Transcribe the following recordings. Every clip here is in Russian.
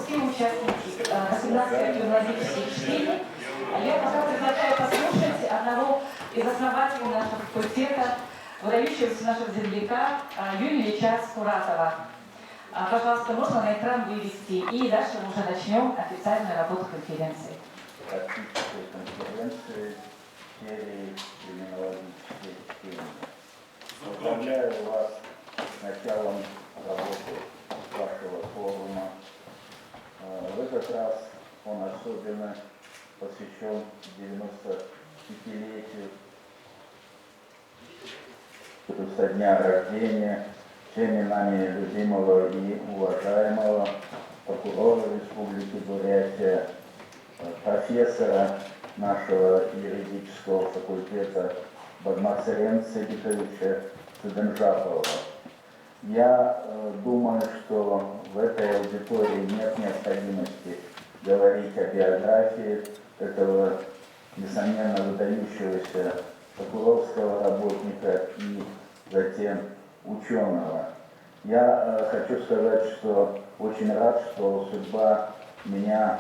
все участники 18 криминологических чтений. Я пока предлагаю послушать одного из основателей нашего факультета, выдающегося нашего земляка Юрия Ильича Скуратова. Пожалуйста, можно на экран вывести, и дальше мы уже начнем официальную работу конференции. Практической конференции серии криминологических чтений. Поздравляю вас с началом работы вашего форума. В этот раз он особенно посвящен 95-летию со дня рождения всеми нами любимого и уважаемого прокурора Республики Бурятия, профессора нашего юридического факультета Бадмацарена Сабитовича Цыденжапова. Я думаю, что в этой аудитории нет необходимости говорить о биографии этого, несомненно, выдающегося прокурорского работника и затем ученого. Я хочу сказать, что очень рад, что судьба меня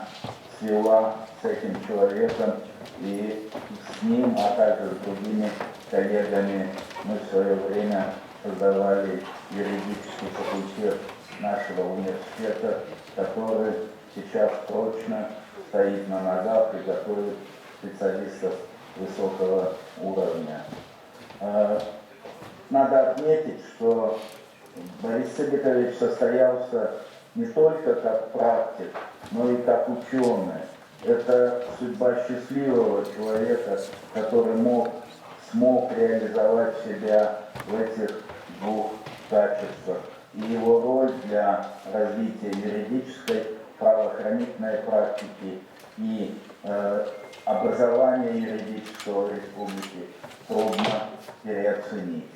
свела с этим человеком, и с ним, а также с другими коллегами мы в свое время создавали юридический факультет нашего университета, который сейчас прочно стоит на ногах и готовит специалистов высокого уровня. Надо отметить, что Борис Сабитович состоялся не только как практик, но и как ученый. Это судьба счастливого человека, который смог реализовать себя в этих двух качествах. И его роль для развития юридической, правоохранительной практики и образования юридического в республике трудно переоценить.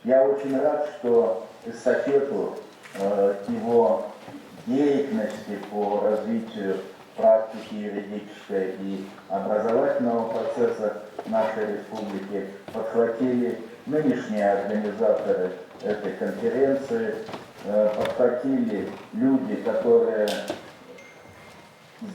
Я очень рад, что эстафету его деятельности по развитию практики юридической и образовательного процесса в нашей республике подхватили нынешние организаторы этой конференции, подхватили люди, которые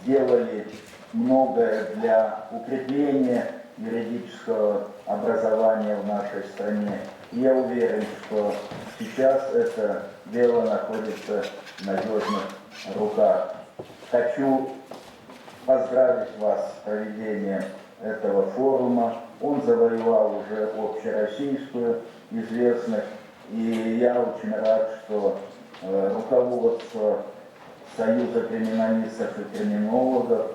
сделали многое для укрепления юридического образования в нашей стране. И я уверен, что сейчас это дело находится в надежных руках. Хочу поздравить вас с проведением этого форума. Он завоевал уже общероссийскую известность. И я очень рад, что руководство Союза криминалистов и криминологов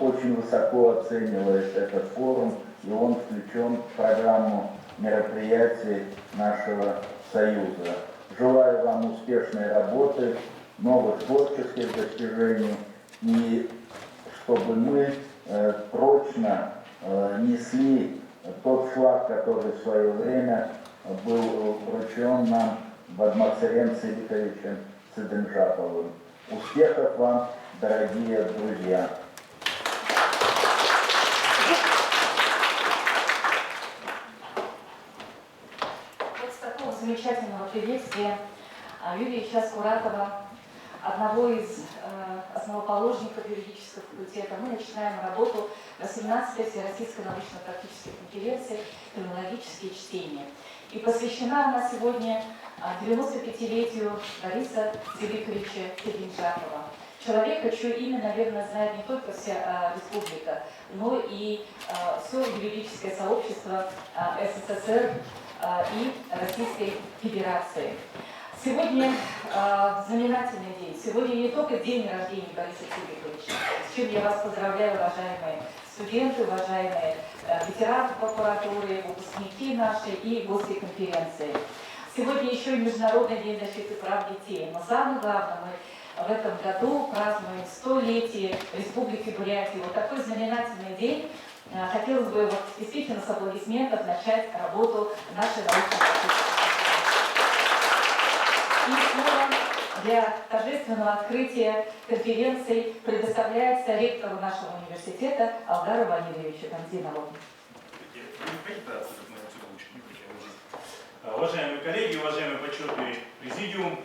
очень высоко оценивает этот форум, и он включен в программу мероприятий нашего Союза. Желаю вам успешной работы, новых творческих достижений, и чтобы мы прочно несли тот флаг, который в свое время был вручен нам Бадмацарена Сабитовичем Цыденжаповым. Успехов вам, дорогие друзья! Замечательного приветствия Юрия Ильича Скуратова, одного из основоположников юридического факультета. Мы начинаем работу 18-й Всероссийской научно-практической конференции «Криминологические чтения». И посвящена она сегодня 95-летию Бориса Цыбиковича Цыденжапова. Человека, чье имя, наверное, знает не только вся республика, но и все юридическое сообщество СССР и Российской Федерации. Сегодня знаменательный день. Сегодня не только день рождения Бориса Цыбиковича, с чем я вас поздравляю, уважаемые студенты, уважаемые ветераны прокуратуры, выпускники нашей и гости конференции. Сегодня еще и Международный день защиты прав детей. Но самое главное, мы в этом году празднуем 100-летие Республики Бурятия. Вот такой знаменательный день. Хотелось бы действительно с аплодисментов начать работу нашей научно-практической конференции. И снова для торжественного открытия конференции предоставляется ректору нашего университета Алгару Валерьевичу Гамзинову. Уважаемые коллеги, уважаемый почетный президиум,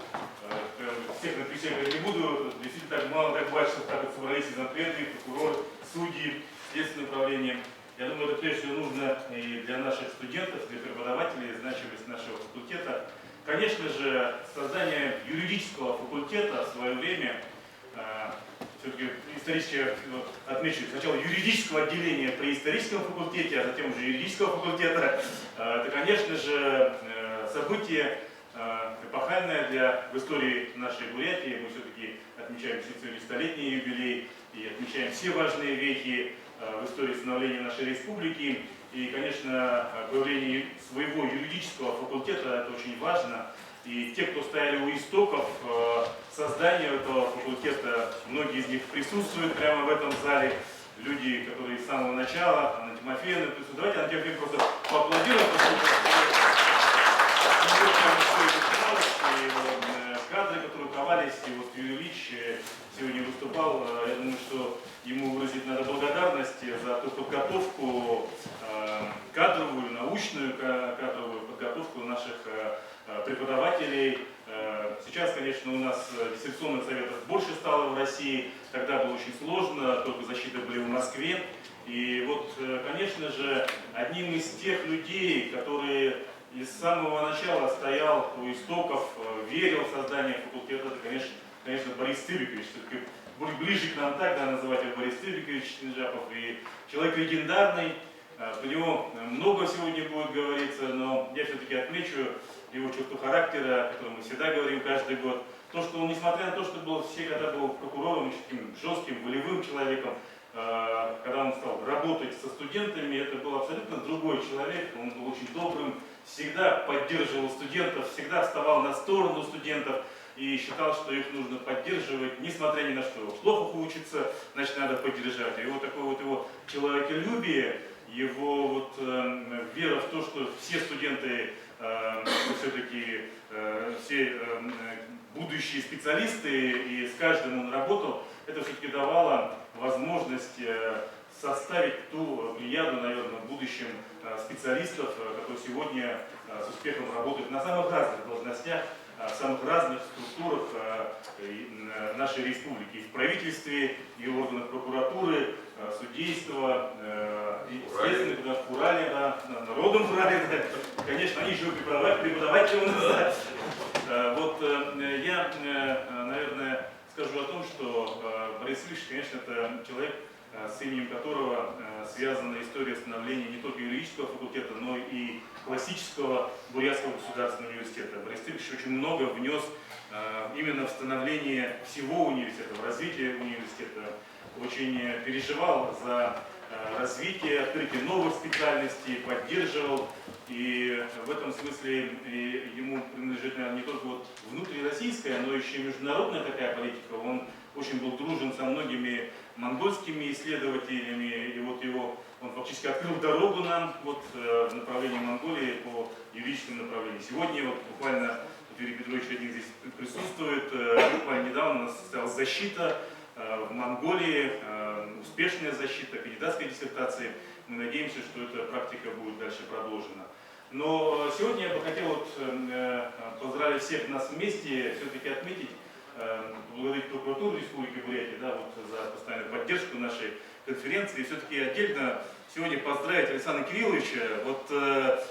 всех не буду, действительно так мало, так больших, так вот собрались и следователи, прокуроры, судьи, следственное управление. Я думаю, это прежде всего нужно и для наших студентов, для преподавателей, значимость нашего факультета. Конечно же, создание юридического факультета в свое время, все-таки исторически отмечу, сначала юридического отделения при историческом факультете, а затем уже юридического факультета, это, конечно же, событие эпохальное в истории нашей Бурятии. Мы все-таки отмечаем сегодня столетний юбилей и отмечаем все важные вехи в истории становления нашей республики. И, конечно, появление своего юридического факультета – это очень важно. И те, кто стояли у истоков создания этого факультета, многие из них присутствуют прямо в этом зале. Люди, которые с самого начала, Анна Тимофеевна присутствует. Давайте Анна Тимофеевна просто поаплодируем, кадры, которые ковались, и вот Юрий Ильич сегодня выступал. Я думаю, что ему выразить надо благодарность за ту подготовку кадровую, научную кадровую подготовку наших преподавателей. Сейчас, конечно, у нас диссертационных советов больше стало в России. Тогда было очень сложно, только защиты были в Москве. И вот, конечно же, одним из тех людей, которые и с самого начала стоял у истоков, верил в создание факультета, это, конечно, Борис Тыбикович. Все-таки ближе к нам так, да, называть его Борис Тыбикович Чинжапов. И человек легендарный, про него много сегодня будет говориться, но я все-таки отмечу его черту характера, о котором мы всегда говорим каждый год. То, что он, несмотря на то, что был всегда был прокурором, таким жестким, волевым человеком, когда он стал работать со студентами, это был абсолютно другой человек, он был очень добрым, всегда поддерживал студентов, всегда вставал на сторону студентов и считал, что их нужно поддерживать, несмотря ни на что. Плохо учится, значит, надо поддержать. И вот такое вот его человеколюбие, его вот, вера в то, что все студенты все-таки все будущие специалисты, и с каждым он работал, это все-таки давало возможность составить ту плеяду, наверное, в будущем специалистов, которые сегодня с успехом работают на самых разных должностях, в самых разных структурах нашей республики. И в правительстве, и в органах прокуратуры, судейства, и следственных, в Урале, да, народом Урале, да. Конечно, они еще преподаватели у нас. Да. Вот я, наверное, скажу о том, что Борис Ильич, конечно, это человек, с именем которого связана история становления не только юридического факультета, но и классического Бурятского государственного университета. Борис Ильич очень много внес именно в становление всего университета, в развитие университета. Очень переживал за развитие, открытие новых специальностей, поддерживал. И в этом смысле ему принадлежит, наверное, не только вот внутрироссийская, но еще и международная такая политика. Он очень был дружен со многими монгольскими исследователями, и вот он фактически открыл дорогу нам вот, в направлении Монголии по юридическому направлению. Сегодня вот буквально Юрий Петрович один здесь присутствует, буквально недавно у нас состоялась защита в Монголии, успешная защита кандидатской диссертации. Мы надеемся, что эта практика будет дальше продолжена. Но сегодня я бы хотел вот, поздравить всех нас вместе, все-таки отметить, благодарить прокуратуру Республики Бурятия, да, вот, за постоянную поддержку нашей конференции. И все-таки отдельно сегодня поздравить Александра Кирилловича. Вот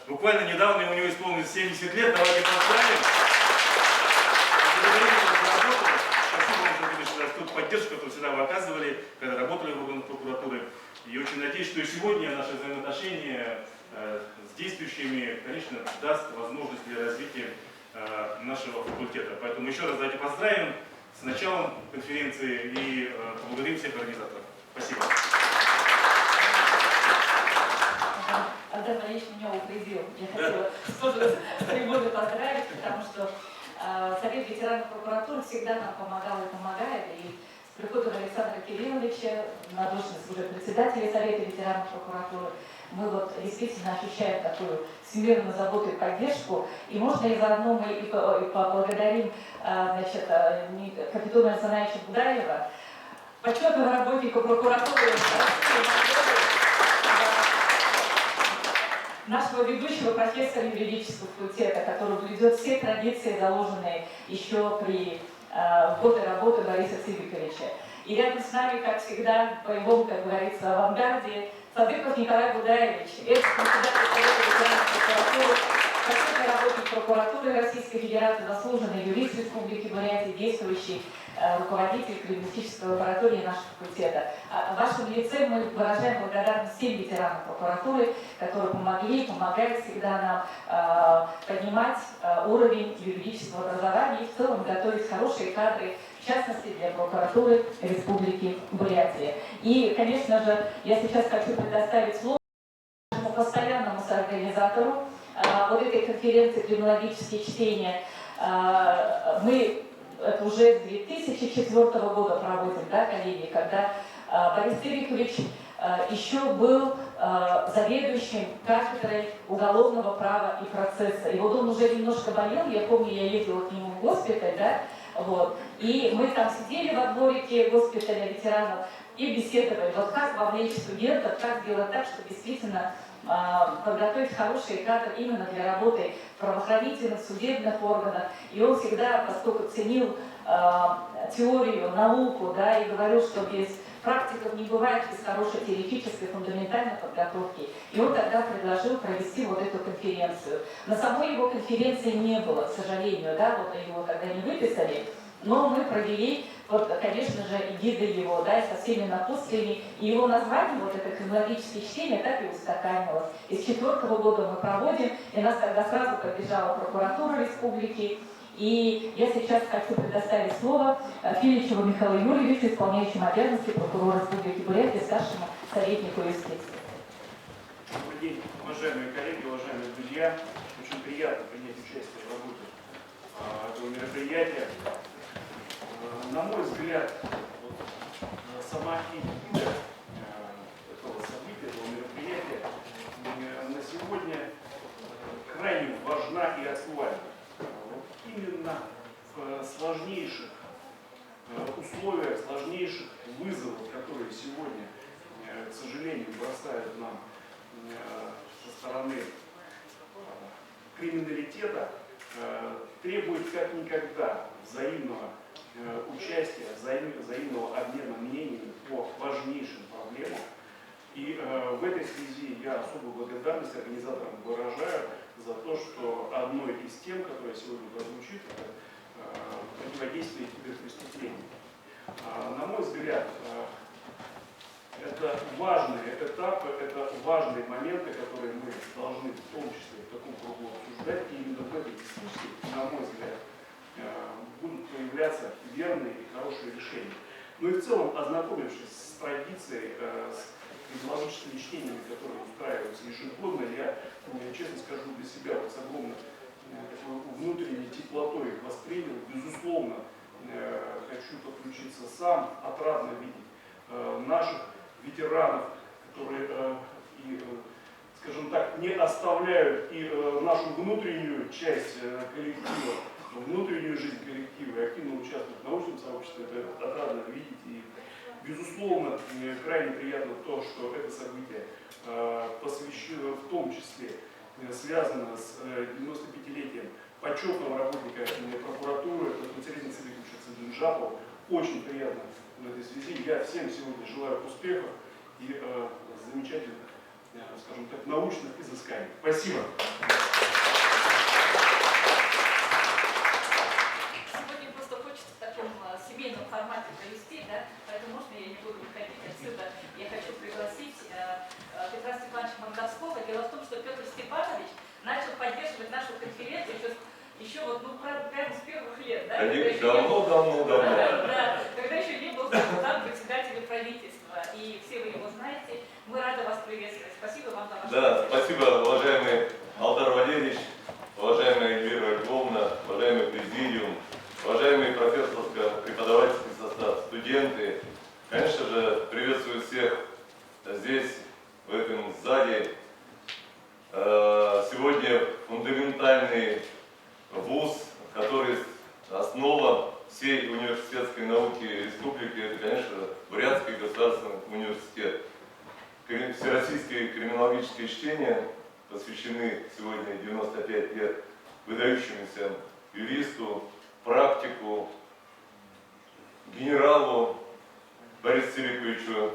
буквально недавно у него исполнилось 70 лет. Давайте поздравим. Спасибо вам за ту поддержку, которую всегда вы оказывали, когда работали в органах прокуратуры. И очень надеюсь, что и сегодня наши взаимоотношения с действующими, конечно, даст возможность для развития нашего факультета. Поэтому еще раз давайте поздравим с началом конференции и поблагодарим всех организаторов. Спасибо. Антон Валерьевич меня упредил. Я хотела тоже с трибуны поздравить, потому что Совет ветеранов прокуратуры всегда нам помогал и помогает. И с приходом Александра Кирилловича на должность уже председателя Совета ветеранов прокуратуры мы вот действительно ощущаем такую всемирную заботу и поддержку. И можно и заодно мы и поблагодарим значит, капитана Александровича Будаева, почетного работника прокуратуры нашего ведущего профессора юридического факультета, который ведет все традиции, заложенные еще при в годы работы Бориса Цыбиковича. И рядом с нами, как всегда, в боевом, как говорится, авангарде, Садыков Николай Будаевич, экс-председатель Совета ветеранов прокуратуры, почетный работник прокуратуры Российской Федерации, заслуженный юрист Республики Бурятия, действующий руководитель криминалистической лаборатории нашего факультета. В вашем лице мы выражаем благодарность всем ветеранам прокуратуры, которые помогают всегда нам поднимать уровень юридического образования и в целом готовить хорошие кадры, в частности для прокуратуры Республики Бурятия. И, конечно же, я сейчас хочу предоставить слово нашему постоянному соорганизатору вот этой конференции «Криминологические чтения». Мы это уже с 2004 года проводим, да, коллеги, когда Борис Цыбикович еще был заведующим кафедрой уголовного права и процесса. И вот он уже немножко болел, я помню, я ездила к нему в госпиталь, да, вот, и мы там сидели во дворике госпиталя ветеранов и беседовали, вот как вовлечь студентов, как сделать так, чтобы действительно подготовить хорошие кадры именно для работы в правоохранительных, судебных органах. И он всегда, поскольку ценил теорию, науку, да, и говорил, что без практиков не бывает без хорошей теоретической, фундаментальной подготовки. И он тогда предложил провести вот эту конференцию. На самой его конференции не было, к сожалению, да, вот его тогда не выписали, но мы провели, вот, конечно же, и гиды его, да, со всеми напутствиями, и его название, вот это криминологические чтения, так и устаканилось. И с 2004 года мы проводим, и нас тогда сразу побежала прокуратура республики. И я сейчас хочу предоставить слово Филичеву Михаилу Юрьевичу, исполняющему обязанности прокурора Республики Бурятия, старшему советнику юстиции. Добрый день, уважаемые коллеги, уважаемые друзья. Очень приятно принять участие в работе этого мероприятия. На мой взгляд, сама идея этого события, этого мероприятия на сегодня крайне важна и актуальна. Именно в сложнейших условиях, сложнейших вызовах, которые сегодня, к сожалению, бросают нам со стороны криминалитета, требует как никогда взаимного участия, взаимного обмена мнениями по важнейшим проблемам. И в этой связи я особую благодарность организаторам выражаю за то, что одной из тем, которая сегодня прозвучит, это противодействие киберпреступлению. На мой взгляд, это важные этапы, это важные моменты, которые мы должны в том числе в таком кругу обсуждать. И именно в этой дискуссии, на мой взгляд, будут появляться верные и хорошие решения. Ну и в целом, ознакомившись с традицией, с криминологическими чтениями, которые устраиваются ежегодно, я, честно скажу, для себя вот с огромной такой внутренней теплотой их воспринял. Безусловно, хочу подключиться сам, отрадно видеть наших ветеранов, которые, скажем так, не оставляют и нашу внутреннюю часть коллектива, внутреннюю жизнь коллектива и активно участвуют в научном сообществе. Это отрадно видеть. И, безусловно, крайне приятно то, что это событие посвящено, в том числе связано с 95-летием почетного работника прокуратуры Екатерины Цыбиковича Цыбинджапова. Очень приятно в этой связи. Я всем сегодня желаю успехов и замечательных, скажем так, научных изысканий. Спасибо. Сегодня просто хочется в таком семейном формате провести, да, поэтому можно я не буду выходить отсюда. Я хочу пригласить Петра Степановича Мордовского. Дело в том, что Петр Степанович начал поддерживать нашу конференцию еще вот, ну, прямо с первых лет, да? Давно. Да, когда еще не был председателем правительства, и все вы его знаете. Мы рады вас приветствовать. Спасибо вам за ваше Да, спасибо, уважаемый Алтар Валерьевич, уважаемая Эльвира Львовна, уважаемый президиум, уважаемый профессорско-преподавательский состав, студенты. Конечно же, приветствую всех здесь, в этом зале. Сегодня фундаментальный вуз, который основа всей университетской науки республики, это, конечно, Бурятский государственный университет. Всероссийские криминологические чтения посвящены сегодня 95 лет выдающемуся юристу, практику, генералу Борису Цивиковичу,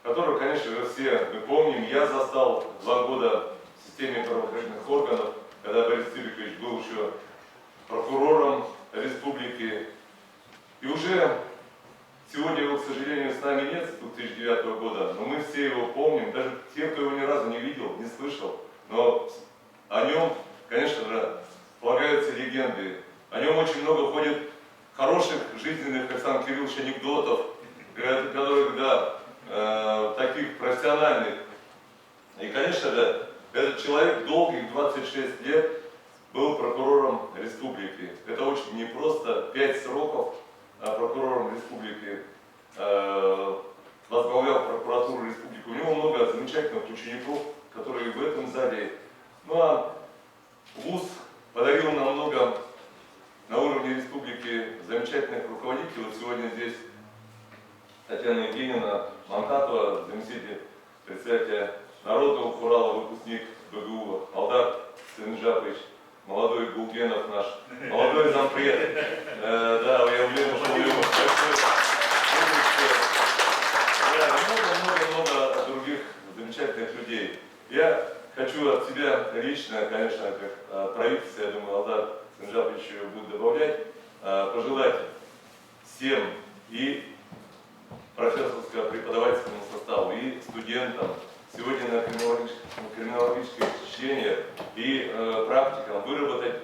которого, конечно же, все мы помним. Я застал 2 года в системе правоохранительных органов, когда Борис Цивикович был еще прокурором республики. И уже сегодня его, к сожалению, с нами нет, с 2009 года, но мы все его помним, даже те, кто его ни разу не видел, не слышал. Но о нем, конечно же, полагаются легенды. О нем очень много ходит хороших жизненных, Александр Кириллович, анекдотов, которые, да, таких профессиональных. И, конечно же, этот человек долгих 26 лет был прокурором республики. Это очень непросто, 5 сроков прокурором республики, возглавлял прокуратуру республики. У него много замечательных учеников, которые в этом зале. Ну а ВУЗ подарил нам много на уровне республики замечательных руководителей. Вот сегодня здесь Татьяна Евгеньевна Манкатова, заместитель председателя Народного Урала, выпускник БГУ, Алдар Сенджапович, молодой Гулгенов наш, молодой зампред. Да, я уверен, что у него много других замечательных людей. Я хочу от себя лично, конечно, как правительство, я думаю, Алдар Сенджапович будет добавлять, пожелать всем и профессорско-преподавательскому составу, и студентам сегодня на криминологических чтениях и практикам выработать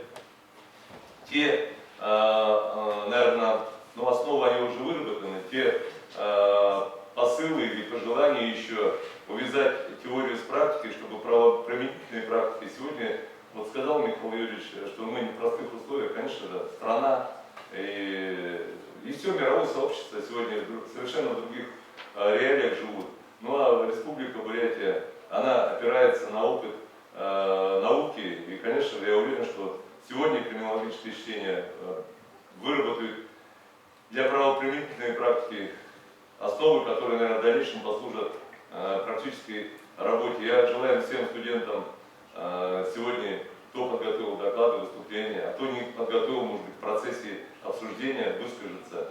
те, наверное, ну, основы они уже выработаны, те посылы или пожелания еще увязать теорию с практикой, чтобы правоприменительные практики сегодня, вот сказал Михаил Юрьевич, что мы не в простых условиях, конечно, да, страна и все мировое сообщество сегодня в совершенно других реалиях живут. Ну а Республика Бурятия, она опирается на опыт науки, и, конечно, я уверен, что сегодня криминологические чтения выработают для правоприменительной практики основы, которые, наверное, в дальнейшем послужат практической работе. Я желаю всем студентам сегодня, кто подготовил доклады, выступления, а кто не подготовил, может быть, в процессе обсуждения выскажется,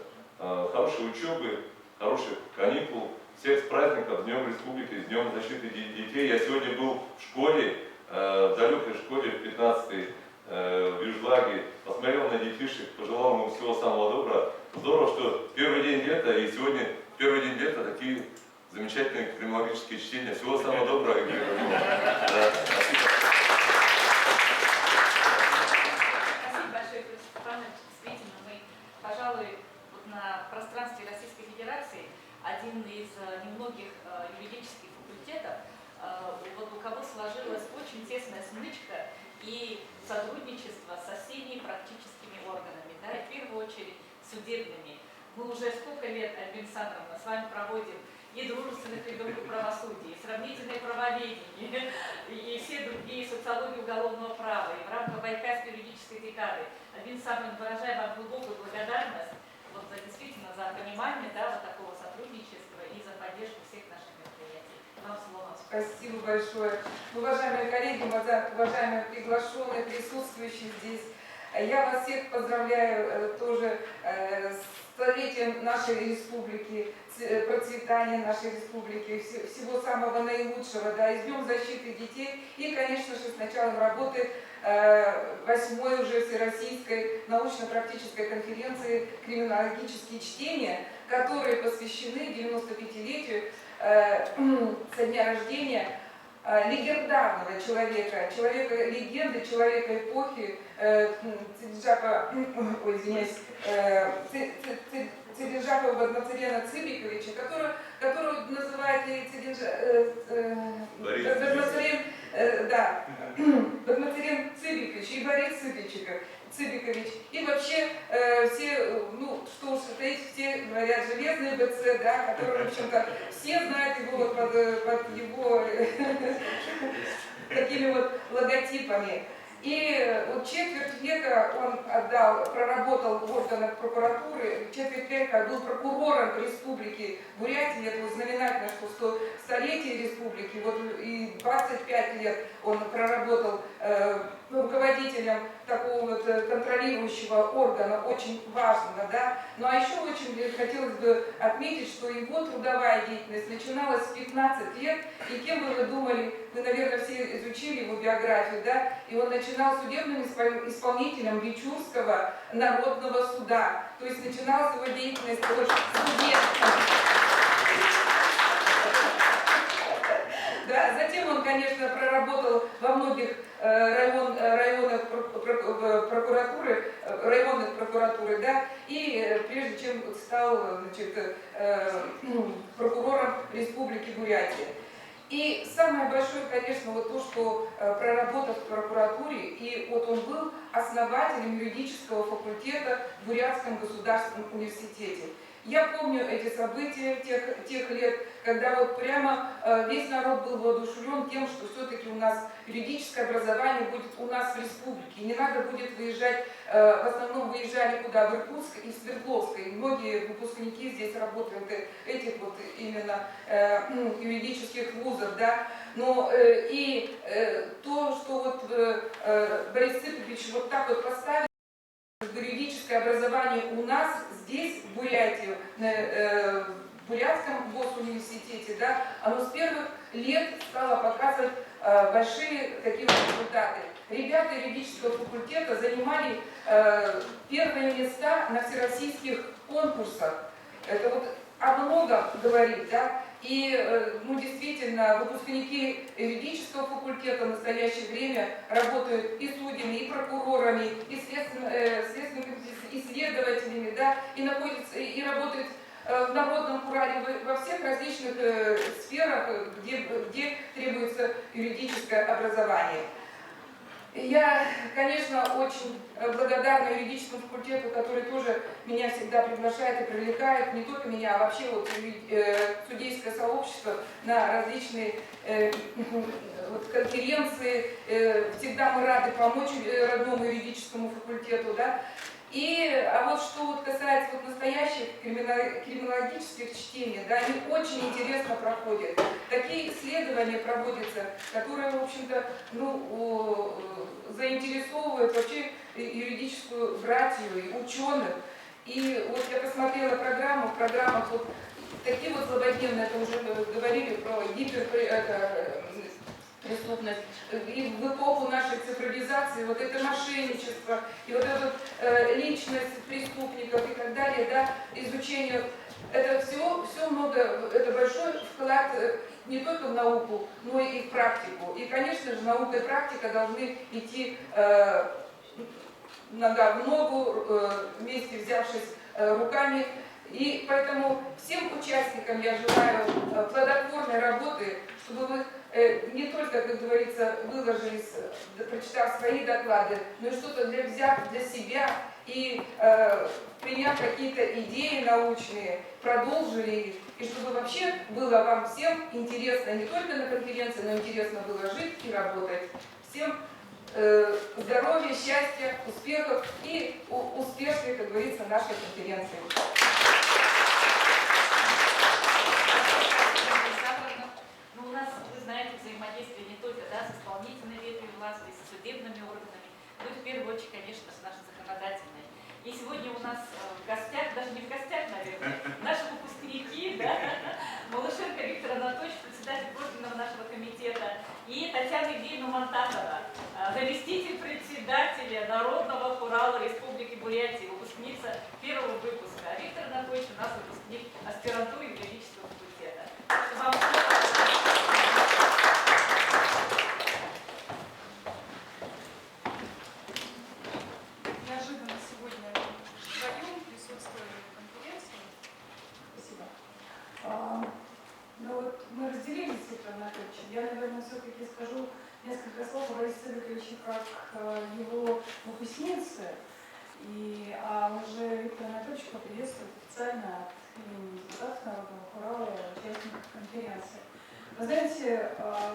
хорошей учебы, хороших каникул, всех с праздником, с Днем Республики, с Днем защиты детей. Я сегодня был в школе, в далекой школе, в 15-й, в Южлаге, посмотрел на детишек, пожелал ему всего самого доброго. Здорово, что первый день лета, и сегодня первый день лета такие замечательные криминологические чтения. Всего самого доброго. Спасибо. Спасибо большое, Иосиф Степанович. Действительно, мы, пожалуй, вот на пространстве Российской Федерации один из немногих юридических факультетов, вот у кого сложилась очень тесная смычка и сотрудничество со всеми практическими органами, да, и в первую очередь судебными. Мы уже сколько лет, Альбина Александровна, с вами проводим и дружественных рядовых правосудия, и сравнительное правоведение, и все другие социологии уголовного права, и в рамках Байкальской юридической декады. Альбина Александровна, выражаю вам глубокую благодарность вот, действительно за понимание, да, вот такого сотрудничества и за поддержку всех наших мероприятий. Вам слово. Спасибо большое. Уважаемые коллеги, уважаемые приглашенные, присутствующие здесь, я вас всех поздравляю тоже с столетием нашей республики, процветания нашей республики, всего самого наилучшего, да, и с Днем защиты детей, и, конечно же, с началом работы 8-й уже Всероссийской научно-практической конференции «Криминологические чтения», которые посвящены 95-летию со дня рождения легендарного человека, человека-легенды, человека эпохи Цидинджапа Бадмацарена Цыбиковича, которого называют Бадмацарен Цыбикович и Борис Цыбикович. И вообще все, ну что уж таить, все говорят железный БЦ, да, который, в общем-то, все знают его вот под его такими вот логотипами. И вот четверть века он проработал в органах прокуратуры, четверть века был прокурором республики Бурятии. Это вот знаменательно, что 100-летие республики, вот и 25 лет он проработал руководителем такого вот контролирующего органа, очень важного, да. Ну а еще очень хотелось бы отметить, что его трудовая деятельность начиналась с 15 лет, и кем бы вы думали, вы, наверное, все изучили его биографию, да, и он начинал судебным исполнителем Бичурского народного суда, то есть начиналась его деятельность вот судебная. Да, затем он, конечно, проработал во многих районных прокуратуры, да, и прежде чем стал, значит, прокурором Республики Бурятия. И самое большое, конечно, вот то, что проработав в прокуратуре, и вот он был основателем юридического факультета в Бурятском государственном университете. Я помню эти события тех лет, когда вот прямо весь народ был воодушевлен тем, что все-таки у нас юридическое образование будет у нас в республике. Не надо будет выезжать, в основном выезжали куда? В Иркутск и в Свердловск. И многие выпускники здесь работают этих вот именно юридических вузов, да. Но то, что вот Борис Цыпович вот так вот поставил, юридическое образование у нас здесь, в Бурятии, в Бурятском госуниверситете, да, оно с первых лет стало показывать большие такие результаты. Ребята юридического факультета занимали первые места на всероссийских конкурсах. Это вот о многом говорит, да. И, ну, действительно, выпускники юридического факультета в настоящее время работают и судьями, и прокурорами, и следственными исследователями, да, и находятся, и работают в народном курале во всех различных сферах, где требуется юридическое образование. Я, конечно, очень благодарна юридическому факультету, который тоже меня всегда приглашает и привлекает, не только меня, а вообще вот судейское сообщество на различные вот конференции. Всегда мы рады помочь родному юридическому факультету, да. А вот что вот касается вот настоящих криминологических чтений, да, они очень интересно проходят. Такие исследования проводятся, которые, в общем-то, ну, заинтересовывают вообще юридическую братью и ученых. И вот я посмотрела программу, в программах вот такие вот злободневные, это уже говорили про преступность, и в эпоху нашей цифровизации, вот это мошенничество, и вот эта личность преступников и так далее, да, изучение, это все много, это большой вклад не только в науку, но и в практику. И, конечно же, наука и практика должны идти нога в ногу, вместе взявшись руками. И поэтому всем участникам я желаю плодотворной работы, чтобы вы не только, как говорится, выложились, прочитав свои доклады, но и что-то взяв для себя и приняв какие-то идеи научные, продолжили их, и чтобы вообще было вам всем интересно не только на конференции, но интересно было жить и работать. Всем здоровья, счастья, успехов и успешной, как говорится, нашей конференции. Ну, у нас, вы знаете, взаимодействие не только, да, с исполнительной ветвью власти, с судебными органами, но и в первую очередь, конечно, с нашей законодательной. И сегодня у нас в гостях, даже не в гостях, наверное, наши выпускники, да, Малышенко Виктор Анатольевич, председатель профильного нашего комитета, и Татьяна Евгеньевна Монтанова, заместитель председателя Народного хурала Республики Бурятия, выпускница первого выпуска. А Виктор Анатольевич у нас выпускник аспирантуры юридического факультета. Вам Неожиданно сегодня вдвоем присутствовали на конференции. Спасибо. Ну вот мы разделились с Виктором Анатольевичем. Я, наверное, все-таки скажу несколько слов о Борисе Цыповиче как его выпускнице. А уже Виктор Анатольевич поприветствует официально от имени депутатов Народного хурала и участников конференции. Вы знаете,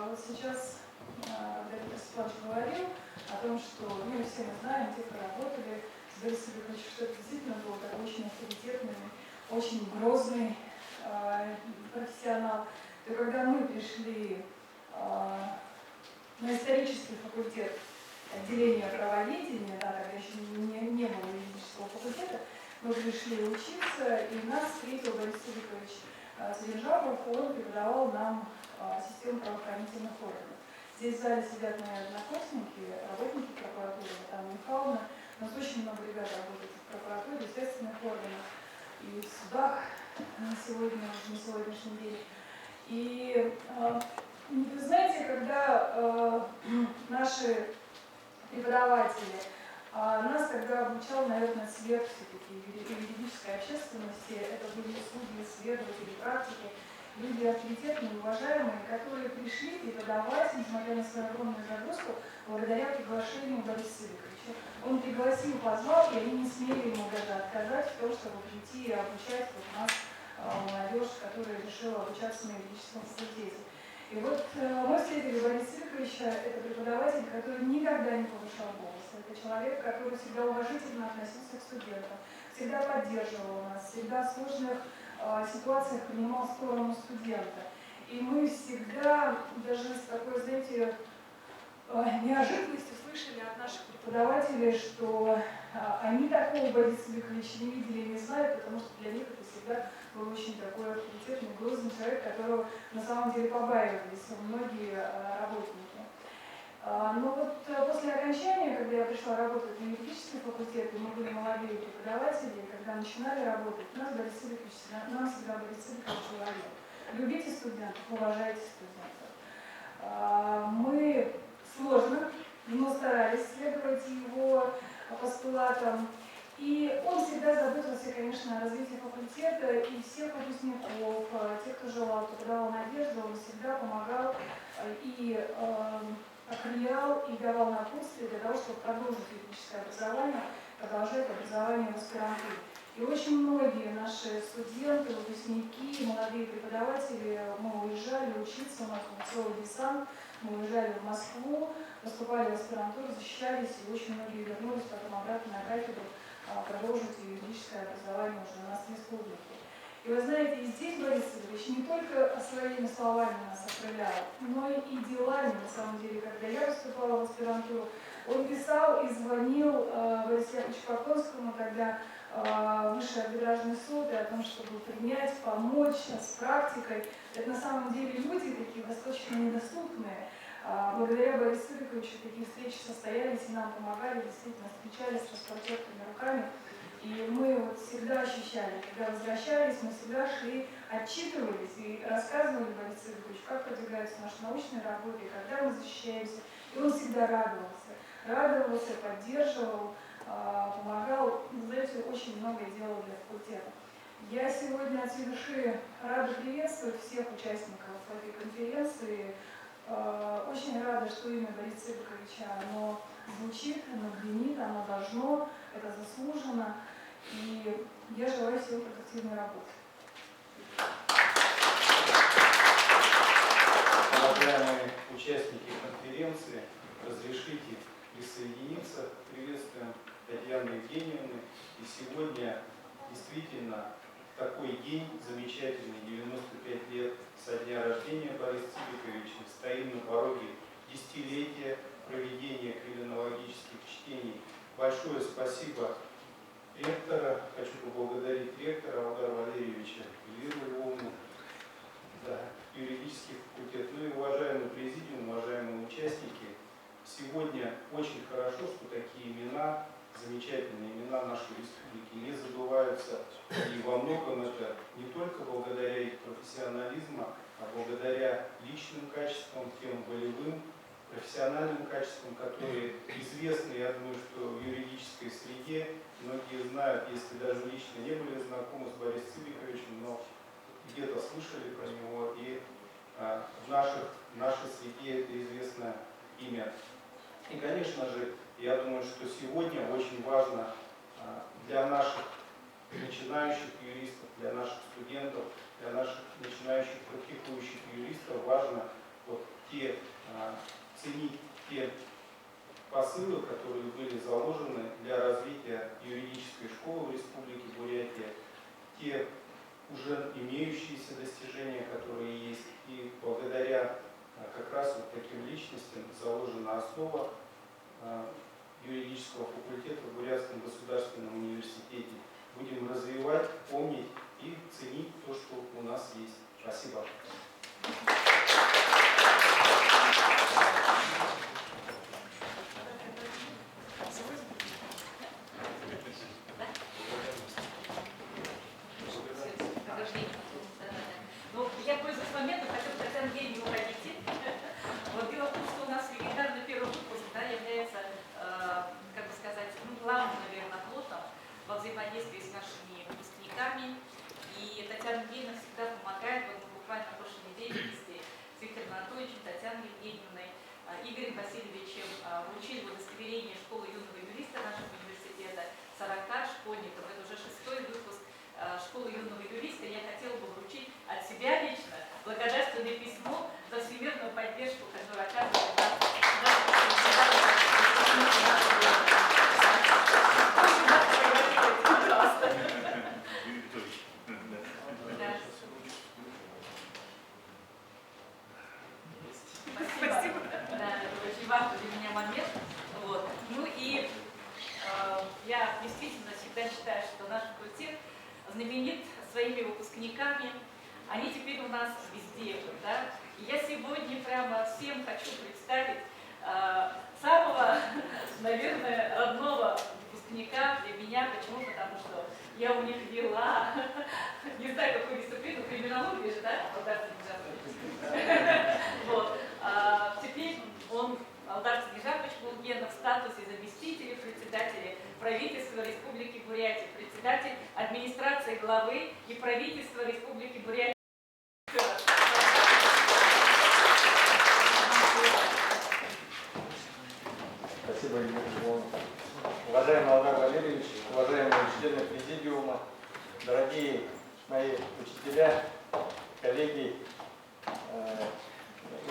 вот сейчас, когда Виктор Степанович говорил о том, что мы все мы знаем, те, кто работали с Борисом Цыповичем, что это действительно был такой очень авторитетный, очень грозный профессионал, то когда мы пришли на исторический факультет отделения правоведения, да, тогда еще не было юридического факультета, мы пришли учиться, и нас встретил Борис Филиппович Свинжапов, он преподавал нам систему правоохранительных органов. Здесь в зале сидят мои однокурсники, работники прокуратуры, Наталья Михайловна. У нас очень много ребят работает в прокуратуре, в следственных органах и в судах на сегодняшний день. И вы знаете, когда наши преподаватели нас тогда обучал, наверное, свет все-таки юридической общественности, это были судьи, следователи, практики, люди авторитетные, уважаемые, которые пришли преподавать, несмотря на свою огромную загрузку, благодаря приглашению Бориса Игоревича. Он пригласил, позвал, и они не смели ему даже отказать в том, чтобы прийти и обучать вот нас, молодежь, которая решила обучаться на юридическом факультете. И вот мы встретили Бориса Игоревича, это преподаватель, который никогда не повышал голос. Это человек, который всегда уважительно относился к студентам, всегда поддерживал нас, всегда в сложных ситуациях принимал сторону студента. И мы всегда, даже с такой, знаете, неожиданностью слышали от наших преподавателей, что они такого Бориса Игоревича не видели и не знают, потому что для них это всегда был очень такой авторитетный, грозный человек, которого на самом деле побаивались многие работники. Но вот после окончания, когда я пришла работать на юридический факультет, и мы были молодые преподаватели, когда начинали работать, нам всегда Борис Игоревич говорил: любите студентов, уважайте студентов. Мы сложно, но старались следовать его постулатам. И он всегда заботился, конечно, о развитии факультета и всех выпускников, тех, кто желал, кто подавал надежду, он всегда помогал и окрылял, и давал напутствие для того, чтобы продолжить юридическое образование, продолжать образование в аспирантуре. И очень многие наши студенты, выпускники, молодые преподаватели, мы уезжали учиться, у нас был целый десант, мы уезжали в Москву, поступали в аспирантуру, защищались, и очень многие вернулись потом обратно на кафедру, продолжить юридическое образование уже у нас в республике. И вы знаете, и здесь Борис Игоревич не только своими словами нас окрылял, но и делами, на самом деле. Когда я поступала в аспирантуру, он писал и звонил Борису Яковлевичу Покровскому, тогда Высший арбитражный суд, и о том, чтобы принять, помочь с практикой. Это на самом деле люди такие достаточно недоступные. Благодаря Борису Игоревичу такие встречи состоялись и нам помогали, действительно встречались с распростертыми руками. И мы вот всегда ощущали, когда возвращались, мы всегда шли, отчитывались и рассказывали Борису Игоревичу, как продвигаются наши научные работы, когда мы защищаемся. И он всегда радовался, поддерживал, помогал, знаете, очень многое делал для факультета. Я сегодня от всей души рада приветствовать всех участников этой конференции. Очень рада, что имя Бориса Игоревича, оно звучит, оно гремит, оно должно, это заслуженно. И я желаю всем продуктивной работы. Уважаемые участники конференции, разрешите присоединиться к приветствиям Татьяны Евгеньевны. И сегодня действительно такой день замечательный, 95 лет со дня рождения Бориса Цибиковича. Стоим на пороге десятилетия проведения криминологических чтений. Большое спасибо ректора, хочу поблагодарить ректора Алдара Валерьевича Эльвиру Львовну, да, юридический факультет, ну и уважаемый президиум, уважаемые участники. Сегодня очень хорошо, что такие имена, замечательные имена нашей республики не забываются. И во многом это не только благодаря их профессионализму, а благодаря личным качествам, тем волевым, профессиональным качествам, которые известны, я думаю, что в юридической среде. Многие знают, если даже лично не были знакомы с Борисом Цибиковичем, но где-то слышали про него, и в нашей среде это известное имя. И, конечно же, я думаю, что сегодня очень важно для наших начинающих юристов, для наших студентов, для наших начинающих практикующих юристов важно вот ценить те посылы, которые были заложены для развития юридической школы в Республике Бурятия, те уже имеющиеся достижения, которые есть, и благодаря как раз вот таким личностям заложена основа юридического факультета в Бурятском государственном университете. Будем развивать, помнить и ценить то, что у нас есть. Спасибо. Ну, я пользуюсь моментом, хотел бы Татьяну Евгеньевну уходите. Вот дело в том, что у нас легендарный первый выпуск, да, является, как бы сказать, ну, главным, наверное, плотом во взаимодействии с нашими выпускниками. И Татьяна Евгеньевна всегда помогает. Вот мы буквально на прошлой неделе вместе с Виктором Анатольевичем, Татьяной Евгеньевной, Игорем Васильевичем вручили удостоверение школы юного юриста нашего университета 40 школьников. Это уже 6-й выпуск школы юного юриста. Я хотела бы вручить от себя лично благодарственное письмо за всемирную поддержку, которую оказывает Спасибо. Да, это очень важный для меня момент. Вот. Ну и я действительно всегда считаю, что наш факультет знаменит своими выпускниками. Они теперь у нас везде. Да? И я сегодня прямо всем хочу представить самого, наверное, родного выпускника для меня. Почему? Потому что я у них вела, не знаю, какую дисциплину, криминологию же, да? Вот. Теперь он, Алдар Снежапович Булгенов, в статусе заместителя председателя правительства Республики Бурятия, председатель администрации главы и правительства Республики Бурятия. Спасибо, Елена Ивановна. Уважаемый Алдар Валерьевич, уважаемые члены президиума, дорогие мои учителя, коллеги,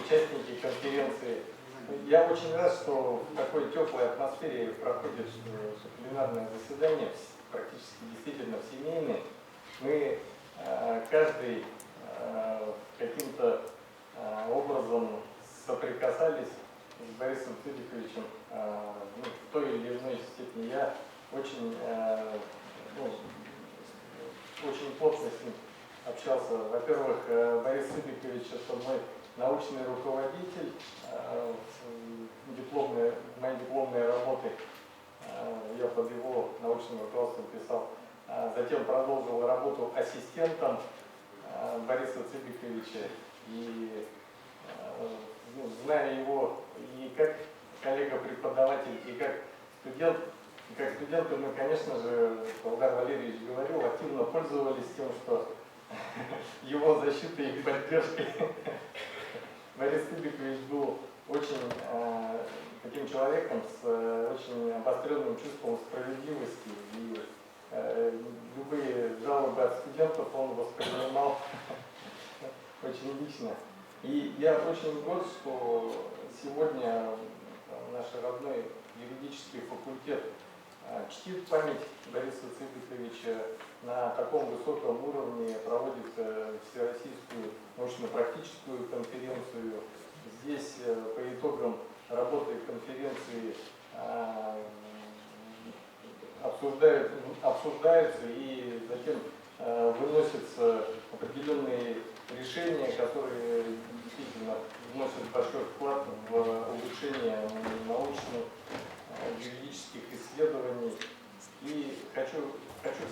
участники конференции. Я очень рад, что в такой теплой атмосфере проходит пленарное заседание, практически действительно семейное. Мы каждый каким-то образом соприкасались с Борисом Цыбиковичем в той или иной степени. Я очень, очень плотно с ним общался. Во-первых, Борис Цыбикович — это мой научный руководитель, мои дипломные работы я под его научным руководством писал. Затем продолжил работу ассистентом Бориса Цыбиковича. И зная его и как коллега-преподаватель, и как студенты мы, конечно же, Алдар Валерьевич говорил, активно пользовались тем, что его защитой и поддержкой. Борис Цыбикович был очень таким человеком с очень обостренным чувством справедливости, и любые жалобы от студентов он воспринимал очень лично. И я очень горд, что сегодня наш родной юридический факультет чтит память Бориса Цыбиковича, на таком высоком уровне проводит всероссийскую научно-практическую конференцию. Здесь по итогам работы конференции обсуждаются и затем выносятся определенные решения, которые действительно вносят большой вклад в улучшение научных, юридических исследований. И хочу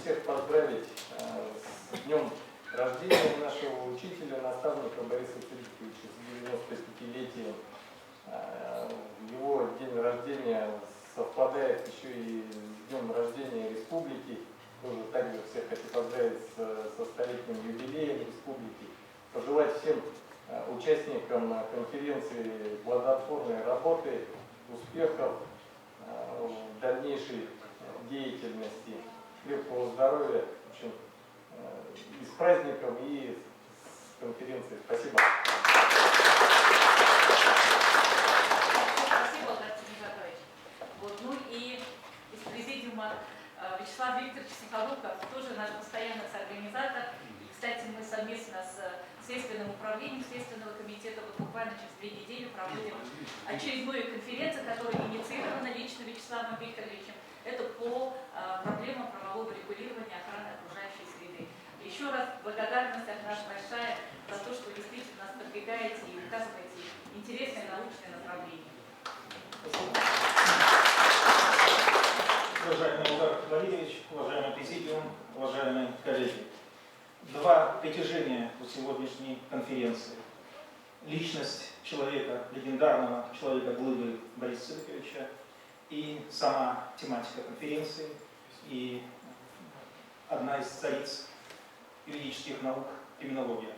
всех поздравить с днем рождения нашего учителя, наставника Бориса Цыбиковича, с 95-летием. Его день рождения совпадает еще и с днем рождения республики. Тоже также всех хочу поздравить со столетним юбилеем республики. Пожелать всем участникам конференции плодотворной работы, успехов в дальнейшей деятельности, крепкого здоровья, в общем, и с праздником, и с конференцией. Спасибо. Спасибо, Алдар Снежапович. Вот, ну и из президиума Вячеслав Викторович Соколуков, тоже наш постоянный соорганизатор. И, кстати, мы совместно с Следственным управлением Следственного комитета. Вот буквально через 2 недели проводим очередную конференцию, которая инициирована лично Вячеславом Викторовичем. Это по проблемам правового регулирования охраны окружающей среды. Еще раз благодарность от нас большая за то, что вы действительно нас продвигаете и указываете интересное научное направление. Уважаемый Элдар Валерьевич, уважаемый президиум, уважаемые коллеги. 2 притяжения у сегодняшней конференции. Личность человека, легендарного человека глыбы Бориса Цыбиковича и сама тематика конференции, и одна из цариц юридических наук – криминология.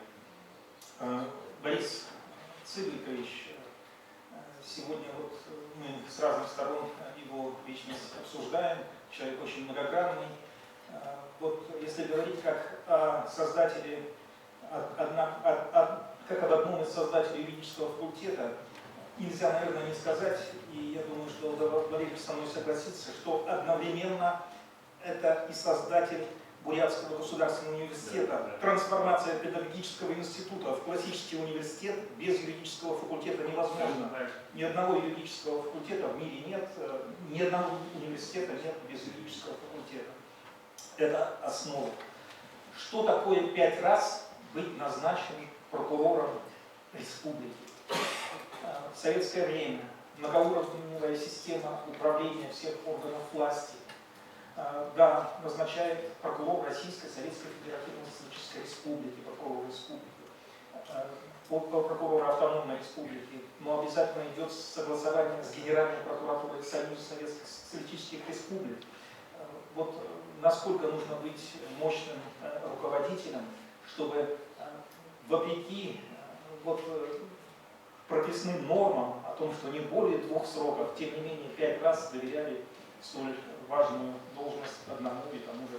Борис Цыбикович, сегодня вот мы с разных сторон его личность обсуждаем, человек очень многогранный. Вот если говорить как о создателе, как об одном из создателей юридического факультета, нельзя, наверное, не сказать, и я думаю, что Валерий со мной согласится, что одновременно это и создатель Бурятского государственного университета. Трансформация педагогического института в классический университет без юридического факультета невозможно. Ни одного юридического факультета в мире нет, ни одного университета нет без юридического факультета. Это основа. Что такое 5 раз быть назначенным прокурором республики? В советское время многоуровневая система управления всех органов власти. Да, назначает прокурор Российской Советской Федеративной Социалистической Республики, прокурор республики, прокурора автономной республики, но обязательно идет согласование с Генеральной прокуратурой Союза Советских Социалистических Республик. Вот насколько нужно быть мощным руководителем, чтобы вопреки вот прописным нормам о том, что не более 2 сроков, тем не менее 5 раз доверяли столь важную должность одному и тому же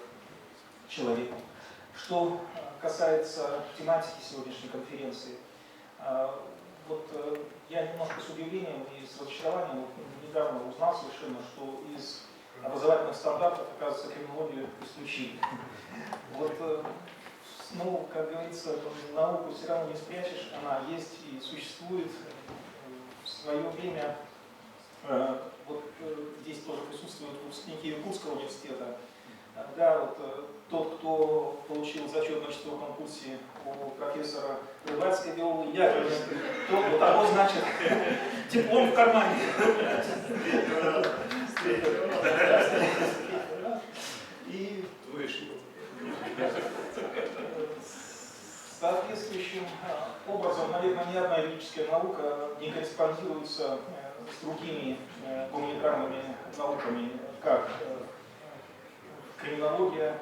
человеку. Что касается тематики сегодняшней конференции, вот я немножко с удивлением и с разочарованием недавно узнал совершенно, что из образовательных стандартов, оказывается, криминологию исключили. Вот, ну, как говорится, науку все равно не спрячешь, она есть и существует. В свое время вот здесь тоже присутствуют выпускники Иркутского университета. Да, вот тот, кто получил зачет на 4-м курсе у профессора Рыбацкой биологии, тот, у того, значит, диплом в кармане. И соответствующим образом, наверное, ни одна юридическая наука не корреспондируется с другими гуманитарными науками, как криминология,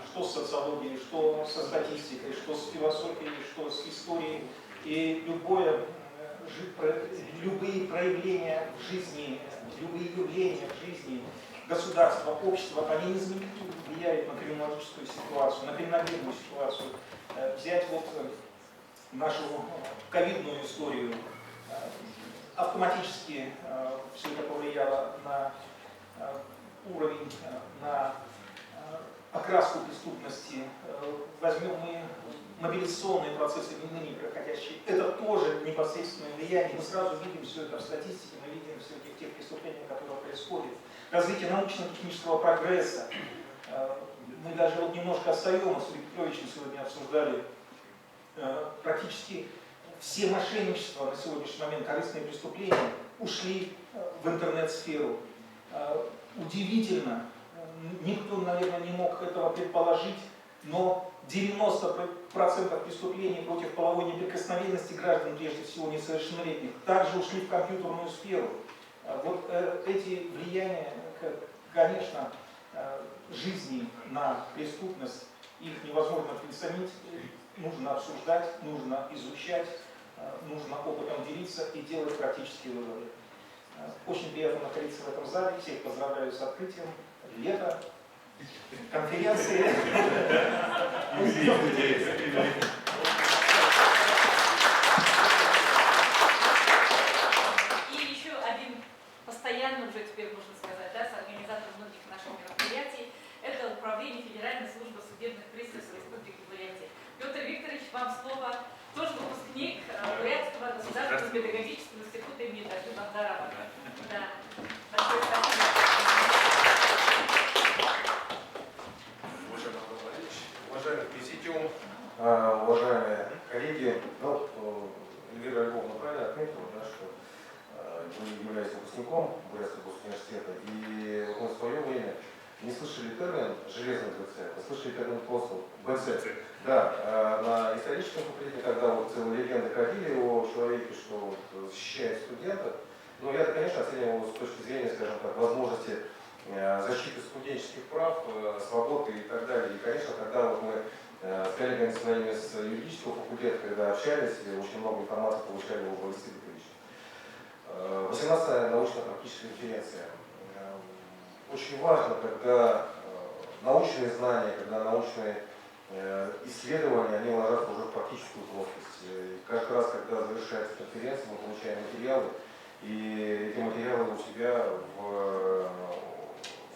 что с социологией, что со статистикой, что с философией, что с историей. И любые проявления в жизни, любые явления в жизни государства, общества, они незаметно влияют на криминологическую ситуацию, на криминогенную ситуацию. Взять вот нашу ковидную историю, автоматически все это повлияло на уровень, на окраску преступности. Возьмем мы мобилизационные процессы, ныне проходящие, это тоже непосредственное влияние. Мы сразу видим все это в статистике, мы видим все это в тех преступлениях, которые происходят. Развитие научно-технического прогресса. Мы даже вот немножко Осаема с Юрием Петровичем сегодня обсуждали. Практически все мошенничества на сегодняшний момент, корыстные преступления, ушли в интернет-сферу. Удивительно, никто, наверное, не мог этого предположить, но 90% преступлений против половой неприкосновенности граждан, прежде всего несовершеннолетних, также ушли в компьютерную сферу. Вот эти влияния, конечно, жизни на преступность, их невозможно приценить, нужно обсуждать, нужно изучать, нужно опытом делиться и делать практические выводы. Очень приятно находиться в этом зале, всех поздравляю с открытием лета, конференции. И еще один постоянный, уже теперь можно сказать, да, соорганизатор многих наших мероприятий, это Управление Федеральной службы судебных приставов Республики Бурятия. Петр Викторович, вам слово. педагогического института имени Таджи Бахдарова. Да. Большое спасибо. Уважаемый президиум, уважаемые коллеги, ну, Эльвира Львовна правильно отметила, да, что вы являетесь выпускником Брестского госуниверситета, и мы в свое время не слышали термин «железный БЦ», а слышали термин «консул» БЦ. Да, на историческом факультете, когда вот целые легенды ходили о человеке, что вот защищает студентов, но я, конечно, оценивал его с точки зрения, скажем так, возможности защиты студенческих прав, свободы и так далее. И, конечно, когда вот мы с коллегами своими с юридического факультета, когда общались, очень много информации получали у Бориса Викторовича. 18-я научно-практическая конференция. Очень важно, когда научные знания, когда научные исследования, они ложатся уже в практическую плоскость. И каждый раз, когда завершается конференция, мы получаем материалы, и эти материалы у себя в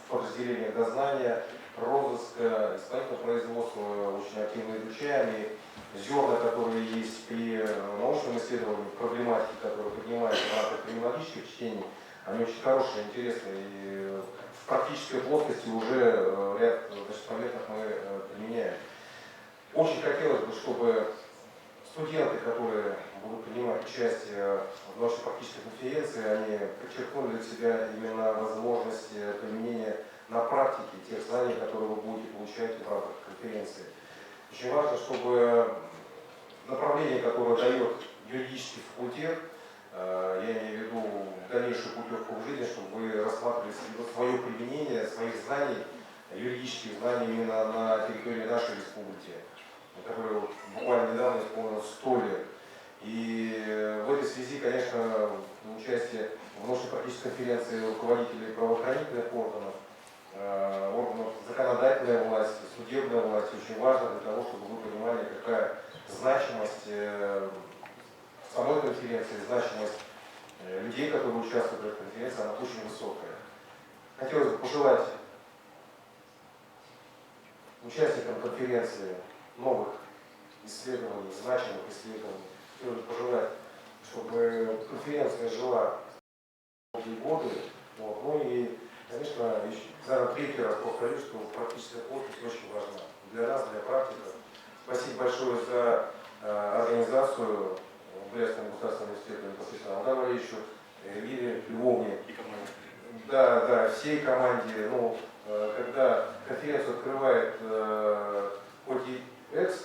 подразделениях дознания, розыска, исполнительного производства очень активно изучаем, и зерна, которые есть при научном исследовании, проблематики, которые поднимаются в рамках криминологических чтений, они очень хорошие, интересные, и в практической плоскости уже ряд моментов мы применяем. Очень хотелось бы, чтобы студенты, которые будут принимать участие в нашей практической конференции, они подчеркнули для себя именно возможность применения на практике тех знаний, которые вы будете получать в рамках конференции. Очень важно, чтобы направление, которое дает юридический факультет, я имею в виду дальнейшую путевку в жизнь, чтобы вы рассматривали свое применение, своих знаний, юридических знаний именно на территории нашей республики, которая буквально недавно исполнилось 100 лет. И в этой связи, конечно, участие в нашей практической конференции руководителей правоохранительных органов, органов законодательной власти, судебной власти очень важно для того, чтобы вы понимали, какая значимость самой конференции, значимость людей, которые участвуют в этой конференции, она очень высокая. Хотелось бы пожелать участникам конференции новых исследований, значимых исследований. Хотелось бы пожелать, чтобы конференция жила долгие годы. Вот. Ну и, конечно, наверное, третий раз повторюсь, что практическая плотность очень важна для нас, для практиков. Спасибо большое за организацию Брестского государственного университета непосредственно Александру Валерьевичу, Эльвире Львовне. Да, всей команде. Ну, когда конференцию открывает хоть и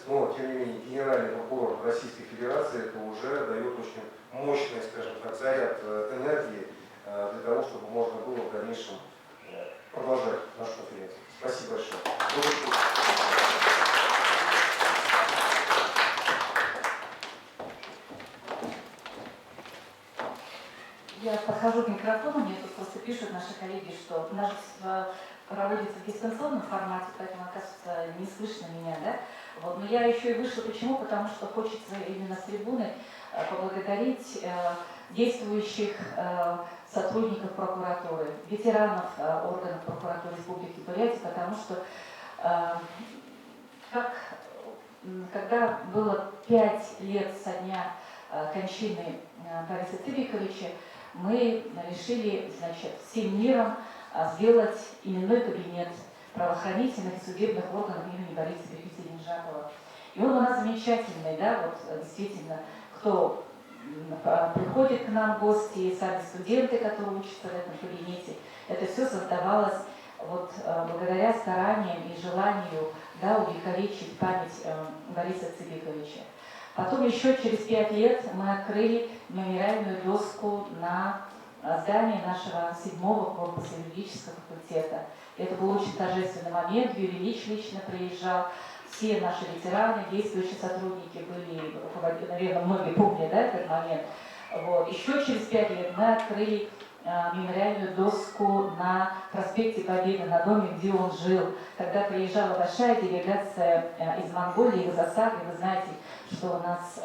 но тем не менее генеральный прокурор Российской Федерации, это уже дает очень мощный, скажем так, заряд энергии для того, чтобы можно было в дальнейшем продолжать нашу конференцию. Спасибо большое. Я подхожу к микрофону, мне тут просто пишут наши коллеги, что наш проводится в дистанционном формате, поэтому, оказывается, не слышно меня, да? Вот. Но я еще и вышла. Почему? Потому что хочется именно с трибуны поблагодарить действующих сотрудников прокуратуры, ветеранов органов прокуратуры Республики Бурятия, потому что когда было 5 лет со дня кончины Бориса Цыбиковича, мы решили, значит, всем миром сделать именной кабинет правоохранительных и судебных органов имени Бориса Бехтиева-Деньжакова. И он у нас замечательный, да, вот действительно, кто приходит к нам в гости, сами студенты, которые учатся в этом кабинете, это все создавалось вот благодаря стараниям и желанию, да, увековечить память Бориса Цыбиковича. Потом еще через 5 лет мы открыли мемориальную доску на здании нашего 7-го корпуса юридического факультета. Это был очень торжественный момент. Юрий Ильич лично приезжал. Все наши ветераны, действующие сотрудники были, наверное, многие помнят, да, этот момент. Вот. Еще через 5 лет мы открыли мемориальную доску на проспекте Победы, на доме, где он жил. Когда приезжала большая делегация из Монголии, из Осаки, вы знаете, что у нас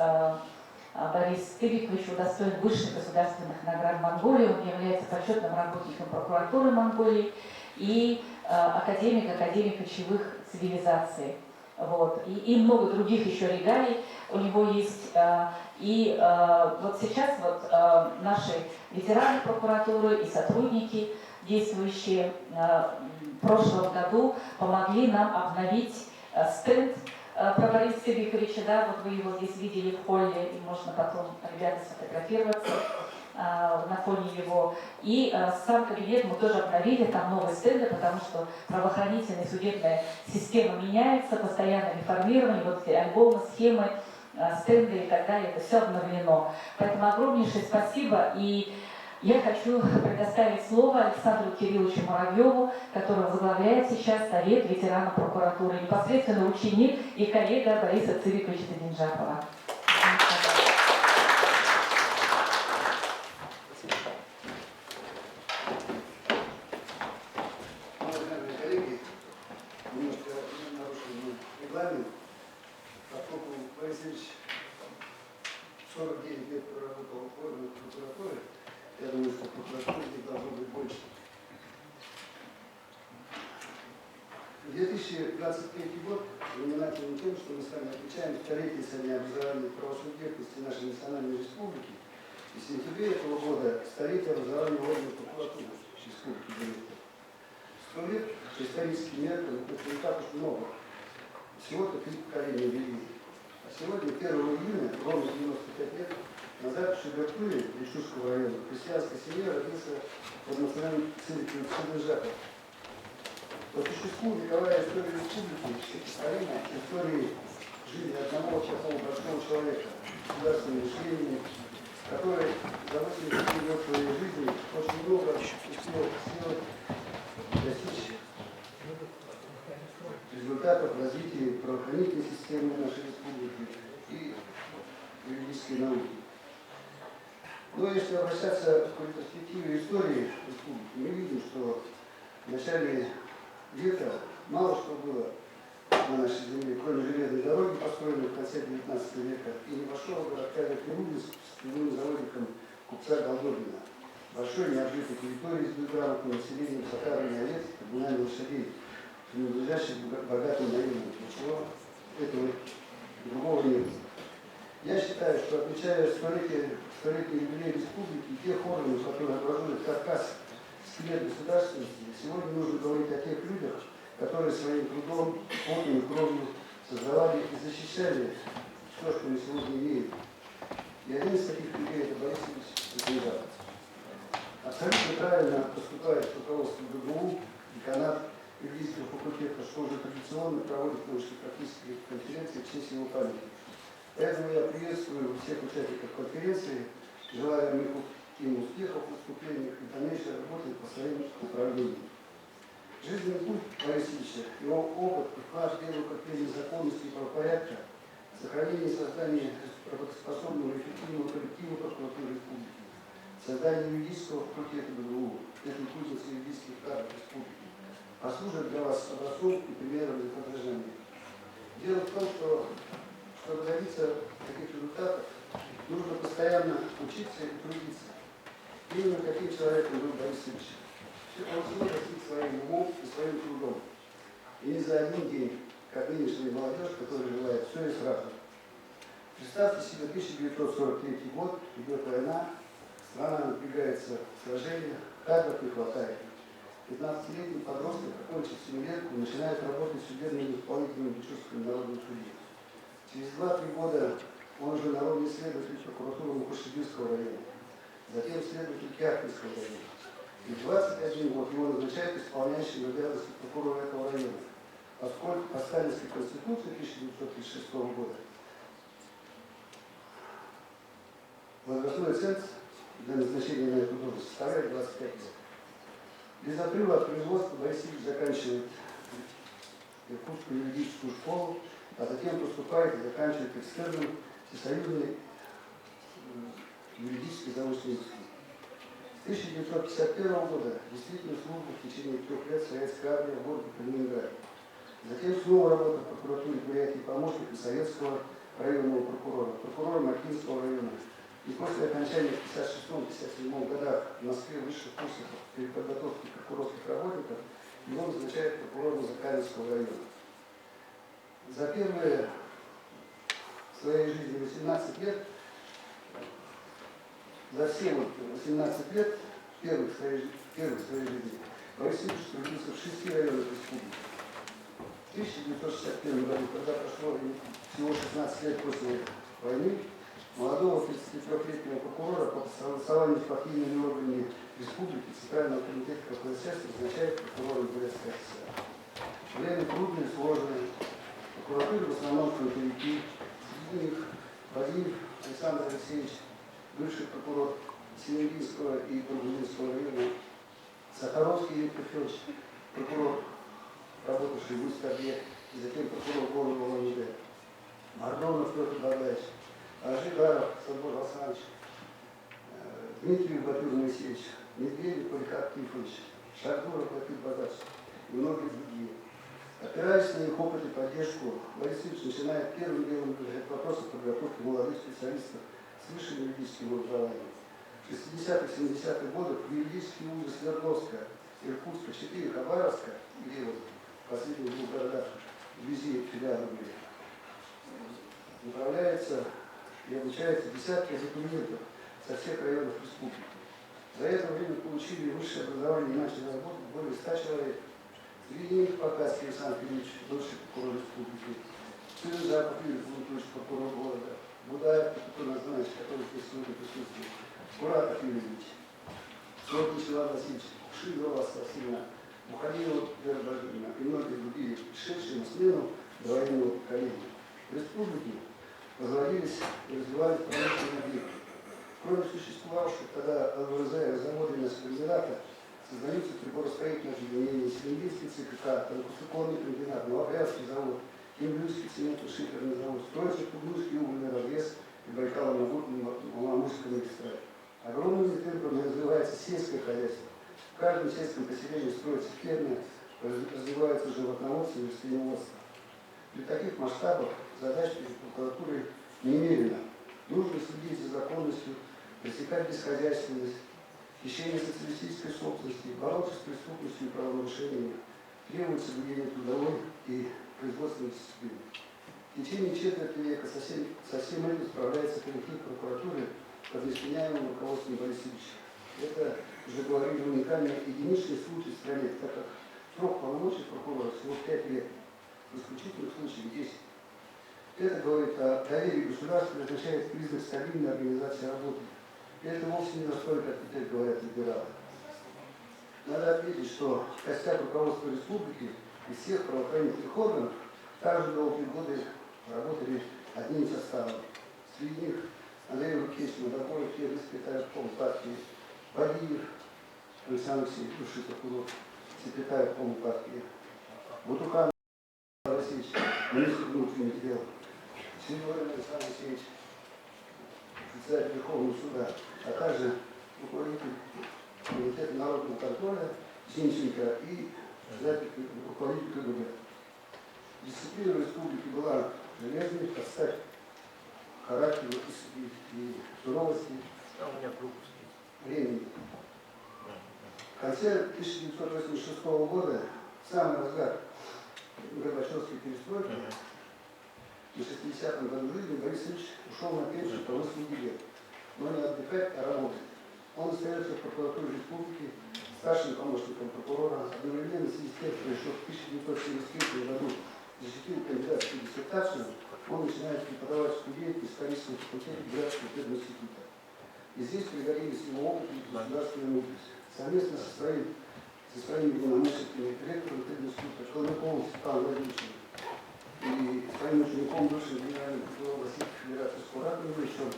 Борис Цыбикович удостоен высших государственных наград Монголии, он является почетным работником прокуратуры Монголии и академик кочевых цивилизаций. Вот. И много других еще регалий у него есть. И вот сейчас вот наши ветераны прокуратуры и сотрудники, действующие в прошлом году, помогли нам обновить стенд про Бориса Цыбиковича. Да, вот вы его здесь видели в холле, и можно потом, ребята, сфотографироваться на фоне его. И сам кабинет мы тоже обновили, там новые стенды, потому что правоохранительная судебная система меняется, постоянно реформирование, вот эти альбомы, схемы, стенды и так далее, это все обновлено. Поэтому огромнейшее спасибо. И я хочу предоставить слово Александру Кирилловичу Муравьеву, который возглавляет сейчас Совет ветеранов прокуратуры, непосредственно ученик и коллега Бориса Цыбиковича Тадинджапова. Уважаемые коллеги, немножко нарушен регламент, поскольку Борис Ильич 49 лет проработал в органах прокуратуры, я думаю, что прокуратуры здесь должно быть больше. 2023 год знаменателен тем, что мы с вами отмечаем столетие со дня образования правосубъектности нашей национальной республики. И в сентябре этого года столетие образования органов прокуратуры Республики Беларусь. 100 лет по историческим меркам это не так уж много. Всего-то 3 поколения вели. А сегодня, 1 июня, ровно 95 лет назад в Шебертуре, Личурского района, в христианской семье родился Владимир Цыбикович Тадинджапов. По существу вековая история республики представлена историей жизни одного такого простого человека, государственного мышления, который за 80 лет своей жизни очень много успел сделать, достичь результатов развития правоохранительной системы нашей республики и юридической науки. Но если обращаться к ретроспективе истории республики, мы видим, что в начале века мало что было на нашей земле, кроме железной дороги, построенной в конце 19 века, и небольшого городка Верхнеудинск с пивным заводиком купца Голдобина, большой необжитой территории с безграмотным населением, сахарами овец, табунами лошадей, принадлежащих богатым наемным. Ничего этого другого нет. Я считаю, что отмечая столетний юбилей республики, тех органов, которые образуют каркас, скелет государственности, сегодня нужно говорить о тех людях, которые своим трудом, потом и кровью создавали и защищали все, что мы сегодня имеем. И один из таких людей это Борис Ильич Тадинджапов. Абсолютно правильно поступает руководство ГГУ, деканат юридического факультета, что уже традиционно проводит научно-практические конференции в честь его памяти. Поэтому я приветствую всех участников конференции, желаю им успехов в выступлениях и дальнейшей работы по своим направлениям. Жизненный путь Бориса Ильича, его опыт и вклад в дело укрепления законности и правопорядка, сохранение и создание работоспособного и эффективного коллектива прокуратуры республики, создание юридического факультета ГГУ, этой кузницы юридических кадров республики, послужит для вас образцом и примером для подражания. Дело в том, что чтобы добиться таких результатов, нужно постоянно учиться и трудиться. Именно таким человеком был Борис Ильич. Он всего достиг своим умом и своим трудом. И не за один день, как нынешняя молодежь, которая желает все и сразу. Представьте себе 1943 год, идет война, страна напрягается в сражениях, кадров не хватает. 15-летний подросток, окончив семилетку, начинает работать судебным исполнителем в Личурском народном суде. Через 2-3 года он уже народный следователь прокуратуры Мухосибирского района, затем следователь Кяхтинского района. И в 21 год его назначают исполняющим обязанности прокурора этого района, поскольку по Сталинской конституции 1936 года возрастной ценз для назначения на эту должность составляет 25 лет. Без отрыва от производства Борис Ильич заканчивает Иркутскую юридическую школу, а затем поступает и заканчивает экстерном Всесоюзный юридический научный институт. С 1951 года действительно служба в течение 3 лет советской армии в городе Калининграде. Затем снова работа в прокуратуре при помощника советского районного прокурора, прокурора Макинского района. И после окончания в 1956-1957 годах в Москве высших курсов переподготовки прокурорских работников его назначают прокурором Закаменского района. За первые в своей жизни 18 лет, за все вот 18 лет, первых в своей жизни, Борис Ильич трудился в 6 районах республики. В 1961 году, когда прошло всего 16 лет после войны, молодого 33-летнего прокурора по согласованию с партийными органами республики Центрального комитета КПСС назначает прокурором Бурятской ССР. Время трудное, сложное. Прокуратура в основном фронтовики, среди них Владимир Александр Алексеевич, бывший прокурор Синегинского и Бургунинского района, Сахаровский Виктор Федорович, прокурор, работавший в Усть-Орде, и затем прокурор города Улан-Удэ, Мордонов Петр Богданович, Ажигаров Собор Александрович, Дмитриев Батыр Моисеевич, Медведев Поликарп Тифонович, Шардуров Батыр Богданович и многие другие. Опираясь на их опыт и поддержку, Борис Ильич начинает первым делом решать вопросы подготовки молодых специалистов с высшим юридическим образованием. В 60-х, 70-х годах в юридические вузы Свердловска, Иркутска, 4 Хабаровска, где вот в последних 2 городах вблизи филиала были, направляется и обучается десятки абитуриентов со всех районов республики. За это время получили высшее образование и начали работать более 100 человек. Среди них Покасский Александр Ильич, бывший прокурор республики, Циржапов Юрий Фунтович, прокурор города, Будаев, который здесь сегодня присутствует, Куратов Юрий Ильич, Сотнич Иван Васильевич, Шидова Васильевна, Мухамедова Вера Владимировна и многие другие, пришедшие на смену довоенного поколения. В республике возводились и развивались промышленные объекты. Кроме существовавших тогда ЛВЗ, заводы мясокомбината, создаются приборостроительные объединения, Селенгинский ЦКК, Танкостыконный комбинат, Новопрядский завод, Кембрюйский цементно-шиферный завод, строится Кубнурский угольный разрез и Байкало-Амурская магистраль. Огромными темпами развивается сельское хозяйство. В каждом сельском поселении строятся фермы, развивается животноводство и растениеводство. При таких масштабах задач перед прокуратурой немерено. Нужно следить за законностью, пресекать бесхозяйственность, хищение социалистической собственности, бороться с преступностью и правонарушениями, требовать соблюдения трудовой и производственной дисциплины. В течение четверти века со всем этим справляется коллектив прокуратуры под несменяемым руководством Бориса Ильича. Это, уже говорили, уникальный единичный случай в стране, так как срок полномочий прокурора всего 5 лет, в исключительных случаях 10. Это говорит о доверии государства и означает признак стабильной организации работы. И это вовсе не настолько, как теперь говорят либералы. Надо отметить, что костяк руководства республики из всех правоохранительных органов также долгие годы работали одним составом. Среди них Андрей Лукич, Модокоев, первый секретарь партии, Вадиев, Александр Алексеевич, бывший прокурор, секретарь партии, Бутухан Васильевич, министр внутренних дел, Сильверин Александр Алексеевич, председатель Верховного суда, а также руководитель комитета народного контроля Зинченко и руководитель КГБ. Дисциплина республики была железной, под стать характеру и суровости времени. В конце 1986 года, в самый разгар Горбачевской перестройки, в 60-м году жизни Борис Ильич ушел на пенсию по выслуге лет, но не отдыхать, а работать. Он остается в прокуратуре республики старшим помощником прокурора. Одновременно с тем, что еще в 1973 году защитил кандидатскую диссертацию, он начинает преподавать студентам исторического факультета Бурятского пединститута. И здесь пригодились его опыт и государственная мудрость. Совместно со своими единомышленниками, ректором пединститута Колмыковым Степаном Владимировичем и своим учеником, бывшим генеральным прокурором Российской Федерации Скуратом Ильичем,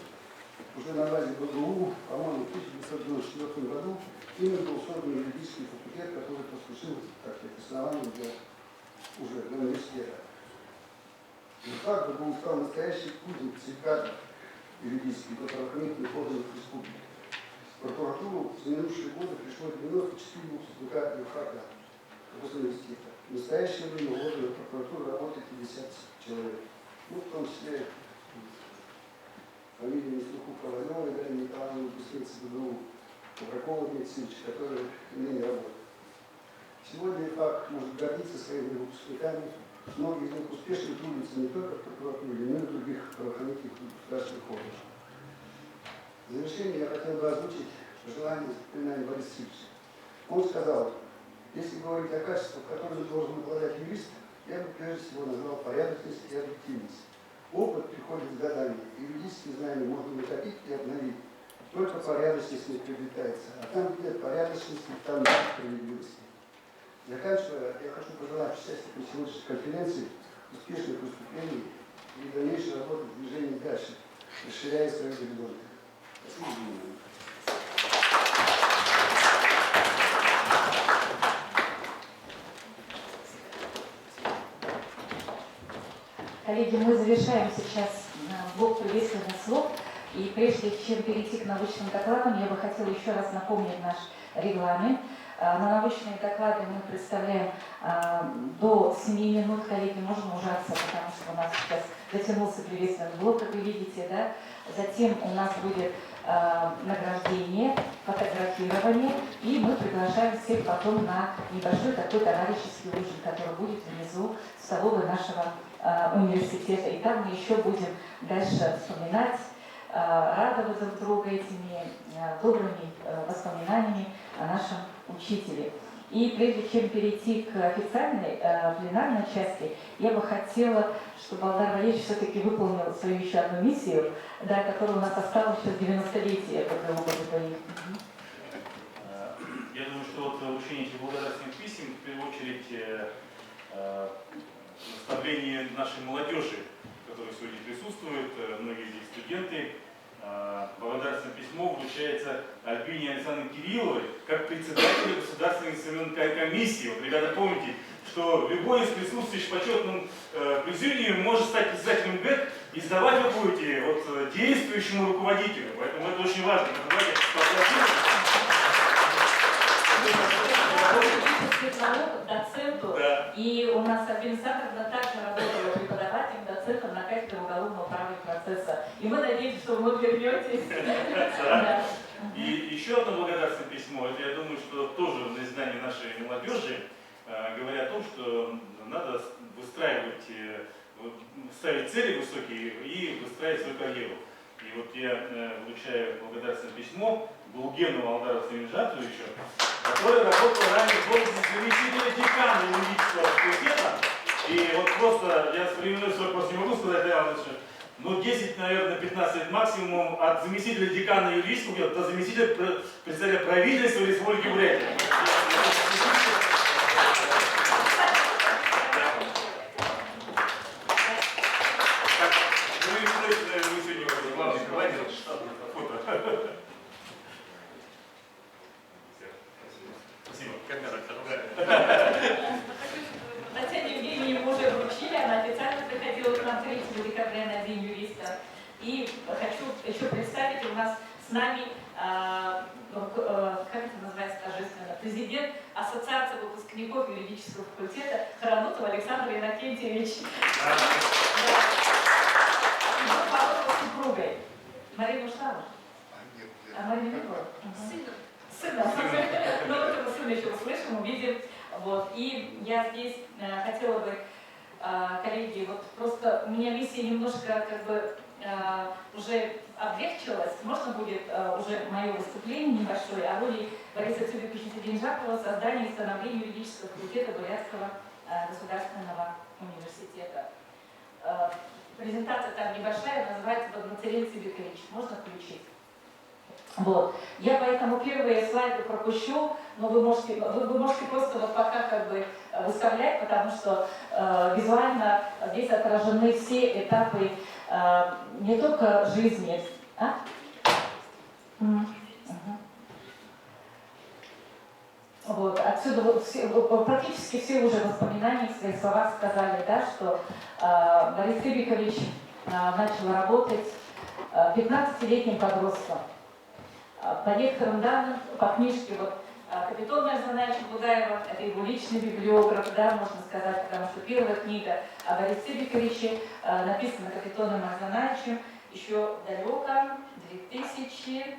уже на базе БГУ, по-моему, в 1994 году именно был создан юридический факультет, который послужил как основанием для университета. И факт БГУ стал настоящий кузницей кадров юридических и правоохранительных органов республики. В прокуратуру за минувшие годы пришло 94 выпускника юрфака университета. В настоящее время в органах прокуратуры работает 50 человек. Ну, в том числе фамилия Неслуху Ковалева, Галина Николаевна, выпускница БГУ, Кубракова Дмитрий Васильевич, который ныне работает. Сегодня ФАК может гордиться своими выпускниками, Многие из них успешно трудятся не только в прокуратуре, но и в других правоохранительных государственных органах. В завершение я хотел бы озвучить пожелание воспоминаний Бориса Ильича. Он сказал: если говорить о качествах, которыми должен обладать юрист, я бы прежде всего назвал порядочность и объективность. Опыт приходит с годами, и юридические знания можно накопить и обновить. Только порядочность не приобретается, а там, где порядочность, там нет справедливости. Заканчивая, я хочу пожелать участникам сегодняшней конференции успешных выступлений и дальнейшей работы в движении дальше, расширяя свои горизонты. Спасибо за внимание. Коллеги, мы завершаем сейчас блок приветственных слов. И прежде чем перейти к научным докладам, я бы хотела еще раз напомнить наш регламент. На научные доклады мы представляем до 7 минут. Коллеги, можно ужаться, потому что у нас сейчас затянулся приветственный блок, как вы видите, да? Затем у нас будет награждение, фотографирование, и мы приглашаем всех потом на небольшой такой товарищеский ужин, который будет внизу в столовой нашего университета. И там мы еще будем дальше вспоминать, радовать друг друга этими добрыми воспоминаниями о нашем учителе. И прежде чем перейти к официальной пленарной части, я бы хотела, чтобы Алдар Валерьевич все-таки выполнил свою еще одну миссию, да, которая у нас осталась еще с 90-летия ПГУ. Я думаю, что вот вручение этих благодарственных писем, в первую очередь, наставление нашей молодежи, которая сегодня присутствует, многие здесь студенты. Благодарственное письмо вручается Альбине Александровне Кирилловой как председателю Государственной экзаменной комиссии. Вот, ребята, помните, что любой из присутствующих в почетном президиуме может стать председателем ГЭК и сдавать вы будете вот, действующему руководителю. Поэтому это очень важно. Давайте доценту, Да. И у нас Альбина Александровна также работала преподавателем, доцентом на кафедре уголовного права и процесса. И мы надеемся, что вы вернетесь. И еще одно благодарственное письмо, это, я думаю, что тоже на знание нашей молодежи, говоря о том, что надо выстраивать, ставить цели высокие и выстраивать свою карьеру. И вот я вручаю благодарственное письмо Булгенову Алдару Семенжатовичу, который работал ранее в должности заместителя декана юридического факультета. И вот просто, я с временной срок просто не могу сказать, да, но 10, наверное, 15 лет максимум от заместителя декана юридического до заместителя председателя правительства Республики Бурятия. Татьяне Евгеньевне мы уже вручили, она официально приходила к нам 3 декабря на День юриста. И хочу еще представить, у нас с нами, как это называется торжественно, президент Ассоциации выпускников юридического факультета Харанутов Александр Иннокентьевич. С супругой. Марина ушла? А Марина не была? Сына. Ну, вот это сына еще услышим, увидим. Вот. И я здесь хотела бы, коллеги, вот просто у меня миссия немножко как бы уже облегчилась. Можно будет уже мое выступление небольшое о роли Бориса Цюбиковича Семенжатова в создании и становлении юридического факультета Бурятского государственного университета. Презентация там небольшая, называется «Богнацарин Цюбикович». Можно включить? Вот. Я поэтому первые слайды пропущу, но вы можете просто вот пока как бы выставлять, потому что визуально здесь отражены все этапы не только жизни. Вот. Отсюда практически все уже воспоминания в своих словах сказали, да, что Борис Цюбикович начал работать 15-летним подростком. По некоторым данным, по книжке вот, Капитона Арзанаевича Будаева, это его личный библиограф, да, можно сказать, потому что первая книга о Борисе Цюбиковиче написана Капитоном Арзанаевичем еще далеко, 2006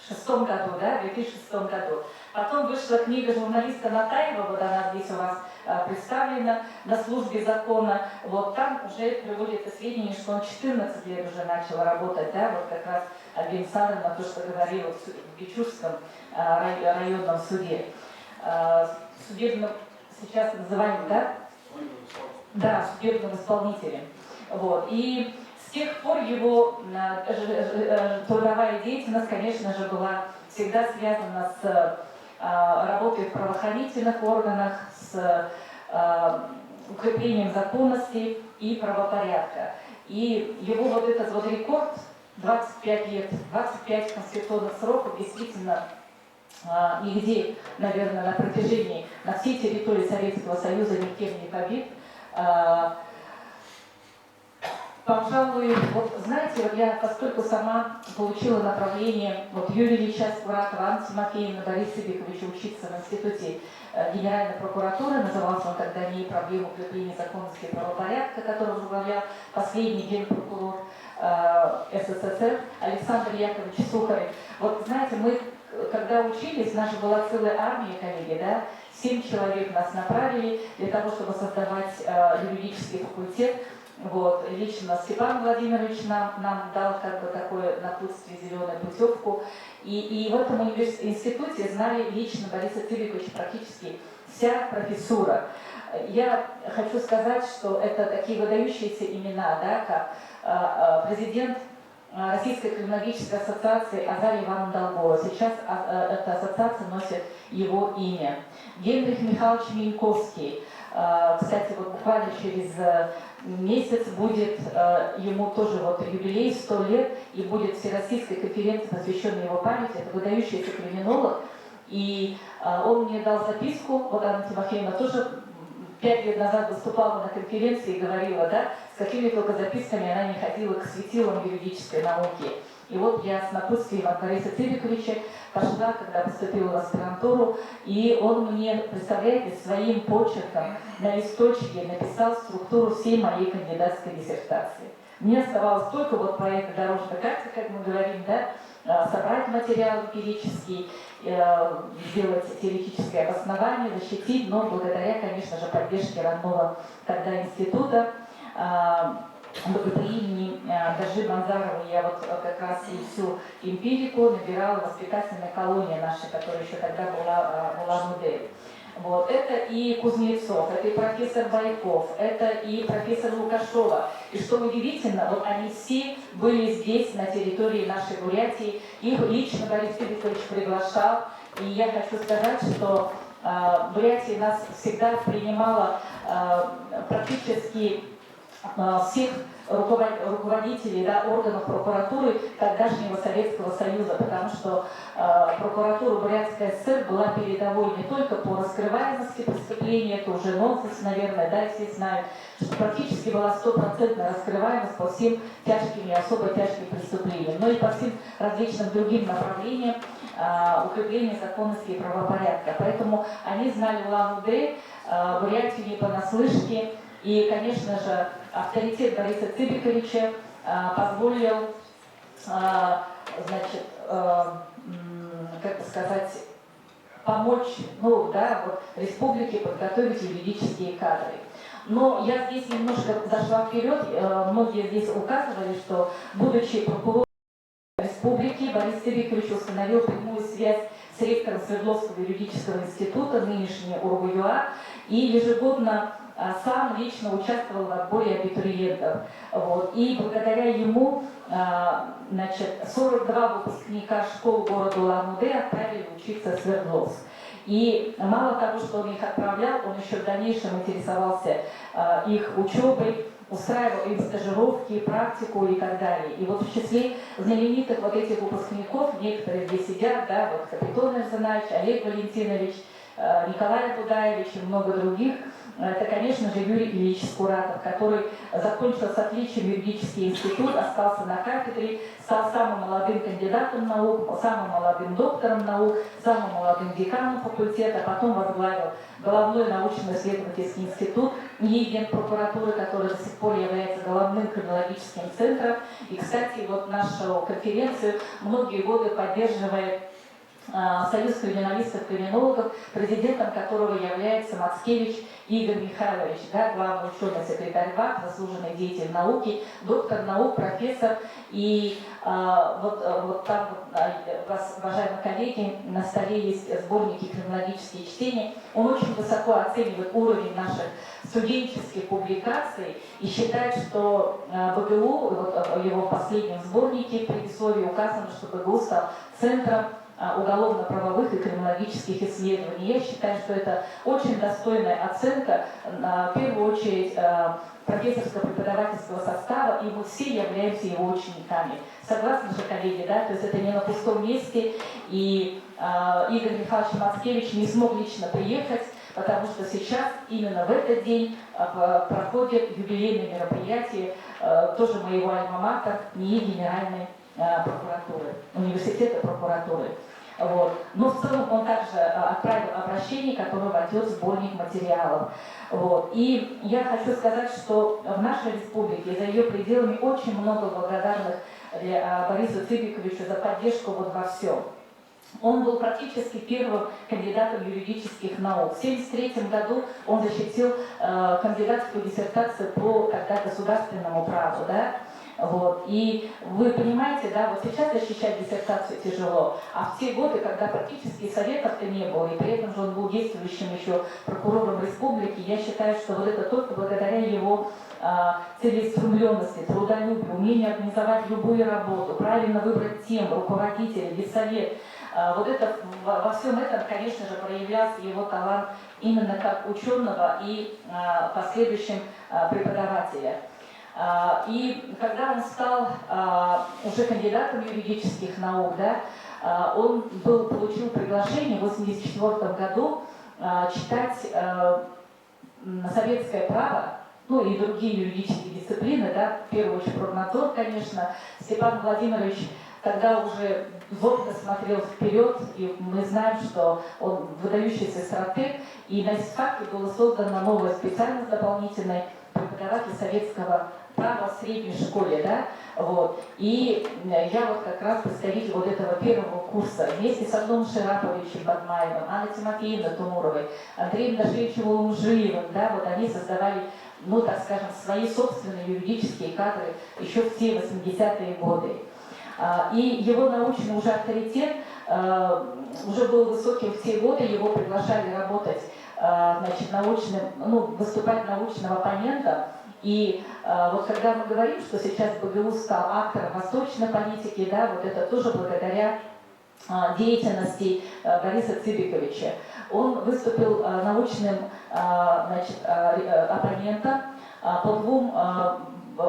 году, да, в 2006 году. Потом вышла книга журналиста Натаева, вот она здесь у вас представлена, «На службе закона». Вот там уже приводится сведения, что он 14 лет уже начал работать, да, вот как раз Альбина Александровна, то, что говорила в Бичурском районном суде. Судебным сейчас называем, да? Да, судебным исполнителем. Вот. И с тех пор его трудовая деятельность, конечно же, была всегда связана с работой в правоохранительных органах, с укреплением законности и правопорядка. И его вот этот вот рекорд 25 лет, 25 конституционных сроков действительно нигде, наверное, на протяжении, на всей территории Советского Союза никем не побит. Пожалуй, вот знаете, вот я, поскольку сама получила направление вот Юрия Ильича Скуратова, Анны Тимофеевны, Бориса Бековича учиться в институте Генеральной прокуратуры, назывался он тогда «НИИ проблемы укрепления законности и правопорядка», который возглавлял последний генпрокурор СССР Александр Яковлевич Сухарев. Вот знаете, мы, когда учились, наша была целая армия, коллеги, да, 7 человек нас направили для того, чтобы создавать юридический факультет. Вот. Лично Степан Владимирович нам дал как бы такое напутствие, зеленую путевку. И в этом институте знали лично Бориса Цыбиковича практически вся профессура. Я хочу сказать, что это такие выдающиеся имена, да, как президент Российской криминологической ассоциации Азария Ивановна Долгова. Сейчас эта ассоциация носит его имя. Генрих Михайлович Миньковский. Кстати, вот буквально через месяц будет ему тоже вот юбилей, 100 лет, и будет всероссийская конференция, посвященная его памяти. Это выдающийся криминолог. И он мне дал записку, вот Анна Тимофеевна тоже 5 лет назад выступала на конференции и говорила, да, с какими только записками она не ходила к светилам юридической науки. И вот я с напутствием от Бориса Цыбиковича пошла, когда поступила в аспирантуру, и он мне, представляете, своим почерком на листочке написал структуру всей моей кандидатской диссертации. Мне оставалось только вот проект дорожной карты, как мы говорим, да, собрать материал эмпирический, сделать теоретическое обоснование, защитить, но благодаря, конечно же, поддержке родного тогда института, при имени Дажи Манзаровой я вот как раз и всю эмпирику набирала воспитательная колония наша, которая еще тогда была в Улан-Удэ. Вот. Это и Кузнецов, это и профессор Байков, это и профессор Лукашова. И что удивительно, вот они все были здесь, на территории нашей Бурятии. Их лично Борис Филиппович приглашал. И я хочу сказать, что Бурятия нас всегда принимала практически всех руководителей, да, органов прокуратуры тогдашнего Советского Союза, потому что прокуратура Бурятской ССР была передовой не только по раскрываемости преступления, это уже нонсенс, наверное, да, все знают, что практически была 100% раскрываемость по всем тяжким и особо тяжким преступлениям, но и по всем различным другим направлениям укрепления законности и правопорядка. Поэтому они знали Улан-Удэ, Бурятию не понаслышке. И, конечно же, авторитет Бориса Цыбиковича позволил, значит, как бы сказать, помочь, ну, да, вот, республике подготовить юридические кадры. Но я здесь немножко зашла вперед, многие здесь указывали, что, будучи прокурором республики, Борис Цыбикович установил прямую связь с ректором Свердловского юридического института, нынешний УрГУЮА, и ежегодно сам лично участвовал в отборе абитуриентов. Вот. И благодаря ему, значит, 42 выпускника школ города Улан-Удэ отправили учиться в Свердловск. И мало того, что он их отправлял, он еще в дальнейшем интересовался их учебой, устраивал им стажировки, практику и так далее. И вот в числе знаменитых вот этих выпускников, некоторые здесь сидят, да, вот Капитон Эрзанаевич, Олег Валентинович, Николай Будаевич и много других, это, конечно же, Юрий Ильич Скуратов, который закончил с отличием юридический институт, остался на кафедре, стал самым молодым кандидатом наук, самым молодым доктором наук, самым молодым деканом факультета, потом возглавил головной научно-исследовательский институт НИИ Генпрокуратуры, которая до сих пор является головным криминологическим центром. И, кстати, вот нашу конференцию многие годы поддерживает Союз криминалистов-криминологов, президентом которого является Мацкевич Игорь Михайлович, да, главный ученый секретарь ВАК, заслуженный деятель науки, доктор наук, профессор. И вот там, у вас, уважаемые коллеги, на столе есть сборники криминологические чтения. Он очень высоко оценивает уровень наших студенческих публикаций и считает, что БГУ, вот в его последнем сборнике в предисловии указано, что БГУ стал центром уголовно-правовых и криминологических исследований. Я считаю, что это очень достойная оценка, в первую очередь, профессорско-преподавательского состава, и мы все являемся его учениками. Согласны же, коллеги, да? То есть это не на пустом месте, и Игорь Михайлович Мацкевич не смог лично приехать, потому что сейчас, именно в этот день, проходят юбилейные мероприятия тоже моего альма-матер, НИИ Генеральной прокуратуры, университета прокуратуры. Вот. Но в целом он также отправил обращение, которое войдет в сборник материалов. Вот. И я хочу сказать, что в нашей республике, за ее пределами, очень много благодарных Борису Цыбиковичу за поддержку вот во всем. Он был практически первым кандидатом юридических наук. В 1973 году он защитил кандидатскую диссертацию по тогда государственному праву. Да? Вот. И вы понимаете, да, вот сейчас защищать диссертацию тяжело, а в те годы, когда практически советов-то не было, и при этом же он был действующим еще прокурором республики, я считаю, что вот это только благодаря его целеустремленности, трудолюбию, умению организовать любую работу, правильно выбрать тему, руководителя, виссовет. Вот это, во всем этом, конечно же, проявлялся его талант именно как ученого и последующим преподавателя. И когда он стал уже кандидатом юридических наук, да, он получил приглашение в 1984 году читать советское право, ну и другие юридические дисциплины, да, в первую очередь правнадзор, конечно. Степан Владимирович тогда уже зорко смотрел вперед, и мы знаем, что он выдающийся стратег, и на ИСТФАКе была создана новая специальность дополнительная, преподаватель советского права в средней школе, да, вот. И я вот как раз представитель вот этого первого курса вместе с Антоном Шараповичем Бадмаевым, Анной Тимофеевной Тумуровой, Андреем Дашевичевым Ужиевым, да, вот они создавали, ну, так скажем, свои собственные юридические кадры еще в те 80-е годы. И его научный уже авторитет уже был высоким в те годы, его приглашали работать, значит, научным, ну, выступать научным оппонентом. И вот когда мы говорим, что сейчас БГУ стал актором восточной политики, да, вот это тоже благодаря деятельности Бориса Цыбиковича. Он выступил научным, значит, оппонентом по двум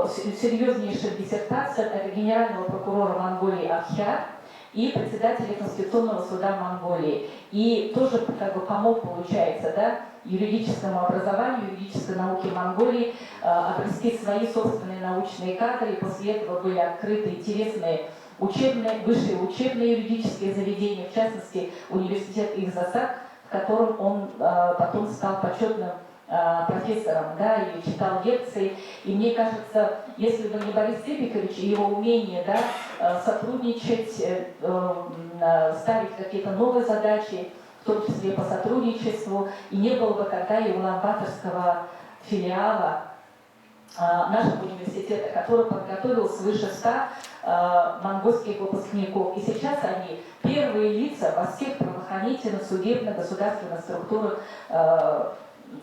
серьезнейшим диссертациям. Это генерального прокурора Монголии Ахьяр и председателя Конституционного суда Монголии. И тоже как бы помог, получается, да, юридическому образованию, юридической науке Монголии обрести свои собственные научные кадры. И после этого были открыты интересные учебные, высшие учебные юридические заведения, в частности, университет Ихзасак, в котором он потом стал почетным профессором, да, и читал лекции. И мне кажется, если бы не Борис Цыбикович и его умение, да, сотрудничать, ставить какие-то новые задачи, в том числе по сотрудничеству, и не было бы тогда и Улан-Баторского филиала нашего университета, который подготовил свыше 100 монгольских выпускников. И сейчас они первые лица во всех правоохранительных, судебных, государственных структурах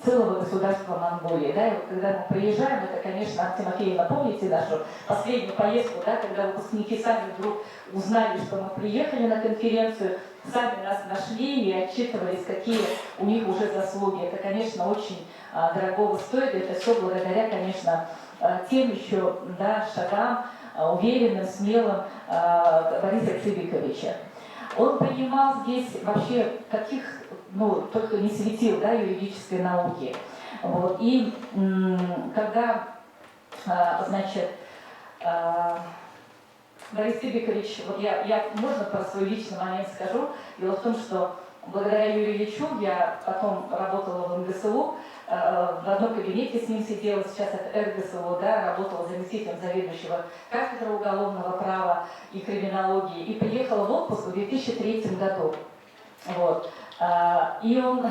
целого государства Монголии. Да? И вот когда мы приезжаем, это, конечно, Анна Тимофеевна, помните нашу последнюю поездку, да, когда выпускники сами вдруг узнали, что мы приехали на конференцию, сами нас нашли и отчитывались, какие у них уже заслуги. Это, конечно, очень дорогого стоит. Это все благодаря, конечно, тем еще, да, шагам, уверенным, смелым Бориса Цыбиковича. Он принимал здесь вообще каких, ну, только не светил, да, юридической науки. Вот. И когда, значит, Борис Цыбикович, вот я можно про свой личный момент скажу. Дело в том, что благодаря Юрию Ильичу я потом работала в МГСУ, в одном кабинете с ним сидела, сейчас это РГСО, да, работала заместителем заведующего кафедры уголовного права и криминологии, и приехала в отпуск в 2003 году. Вот. И он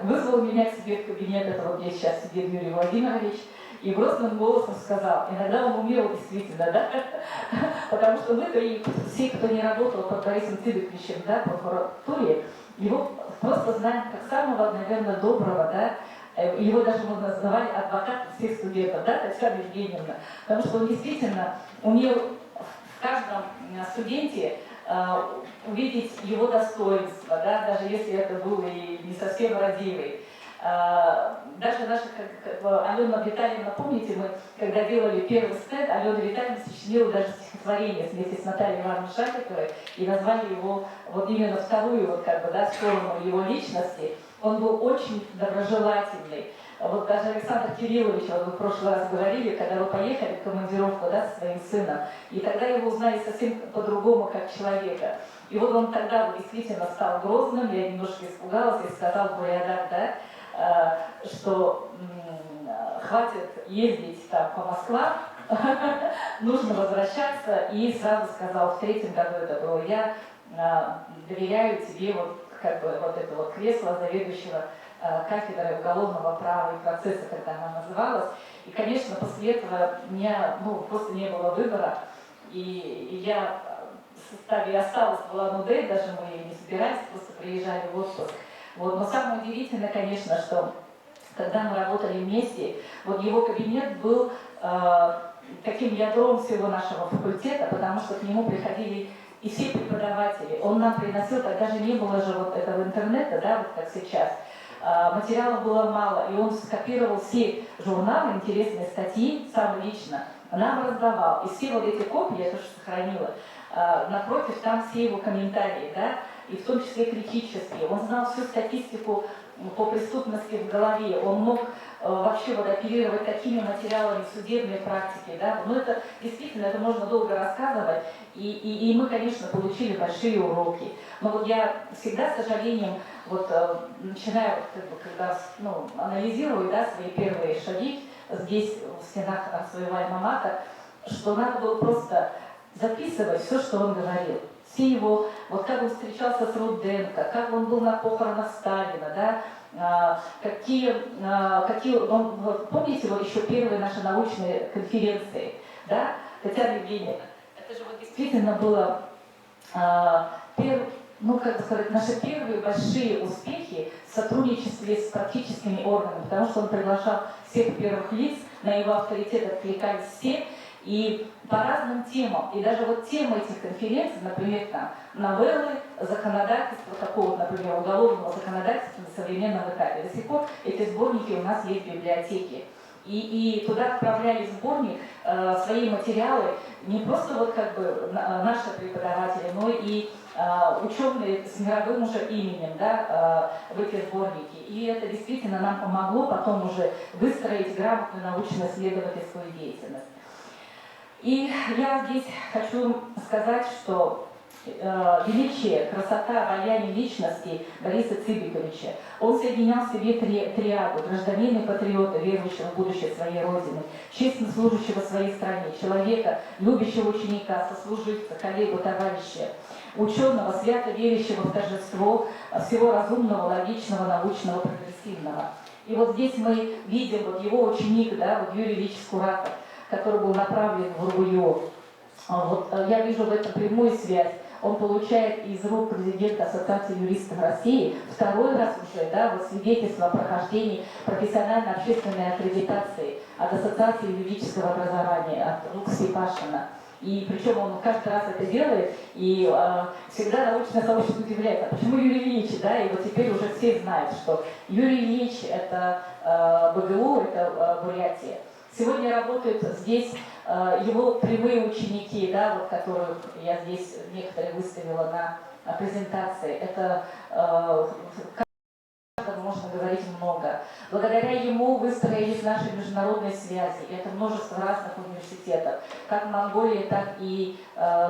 вызвал меня к себе в кабинет, это вот здесь сейчас сидит Юрий Владимирович, и грозным голосом сказал, иногда он умел действительно, да, потому что мы-то и все, кто не работал под Борисом Цыбиковичем, да, в прокуратуре, его просто знаем как самого, наверное, доброго, да, его даже мы называли адвокатом всех студентов, да, Татьяна Евгеньевна, потому что он действительно умел в каждом студенте увидеть его достоинство, да, даже если это был и не совсем родивый. Даже наша, Алена Витальевна, помните, мы когда делали первый стенд, Алена Витальевна сочинила даже стихотворение вместе с Натальей Ивановной Шафиковой и назвали его вот именно вторую вот как бы, да, сторону его личности. Он был очень доброжелательный. Вот даже Александр Кириллович, вот вы в прошлый раз говорили, когда вы поехали в командировку, да, со своим сыном, и тогда его узнали совсем по-другому, как человека. И вот он тогда вот действительно стал грозным, я немножко испугалась и сказал Бурядар, да, что хватит ездить там по Москвам, нужно возвращаться, и сразу сказал, в 3-м году это было, я доверяю тебе вот, как бы, вот это вот кресло заведующего кафедрой уголовного права и процесса, когда она называлась. И, конечно, после этого у меня просто не было выбора, и я в составе осталась в Улан-Удэ, даже мы не собирались, просто приезжали в отпуск. Вот. Но самое удивительное, конечно, что когда мы работали вместе, вот его кабинет был таким ядром всего нашего факультета, потому что к нему приходили и все преподаватели. Он нам приносил, тогда же не было же вот этого интернета, да, вот как сейчас. Материалов было мало, и он скопировал все журналы, интересные статьи, сам лично, нам раздавал. И все вот эти копии, я тоже сохранила, напротив, там все его комментарии, да, и в том числе критические. Он знал всю статистику по преступности в голове, он мог вообще вот оперировать такими материалами судебной практики, да, но это действительно, это можно долго рассказывать, и мы, конечно, получили большие уроки. Но вот я всегда, с сожалением, вот начинаю, как бы, когда анализирую, да, свои первые шаги здесь, в стенах своего альма-матер, что надо было просто записывать все, что он говорил. Все его, вот как он встречался с Руденко, как он был на похоронах Сталина, да, вот, помните, вот еще первые наши научные конференции, да, Татьяна Евгеньевна, это же вот действительно было, как сказать, наши первые большие успехи в сотрудничестве с практическими органами, потому что он приглашал всех первых лиц, на его авторитет откликались все, и по разным темам. И даже вот темы этих конференций, например, там, новеллы, законодательство, такого, например, уголовного законодательства на современном этапе. До сих пор эти сборники у нас есть в библиотеке. И туда отправляли в сборник свои материалы не просто вот как бы наши преподаватели, но и ученые с мировым уже именем, да, в эти сборники. И это действительно нам помогло потом уже выстроить грамотную научно-исследовательскую деятельность. И я здесь хочу сказать, что величие, красота, обаяние личности Бориса Цыбиковича, он соединял в себе триаду гражданина и патриота, верующего в будущее своей Родины, честно служащего своей стране, человека, любящего ученика, сослуживца, коллегу, товарища, ученого, свято верящего в торжество всего разумного, логичного, научного, прогрессивного. И вот здесь мы видим вот его ученик, да, вот Юрий Ильич Скуратов, который был направлен в РУЮ. Вот, я вижу в этом прямую связь. Он получает из рук президента Ассоциации юристов России второй раз уже, да, вот свидетельство о прохождении профессионально-общественной аккредитации от Ассоциации юридического образования, от рук Степашина. И причем он каждый раз это делает, и всегда научное сообщество удивляется, почему Юрий Ильич, да, и вот теперь уже все знают, что Юрий Ильич это БГУ, это Бурятия. Сегодня работают здесь его прямые ученики, да, вот, которых я здесь некоторые выставила на презентации. Это можно говорить много. Благодаря ему выстроились наши международные связи. И это множество разных университетов, как в Монголии, так и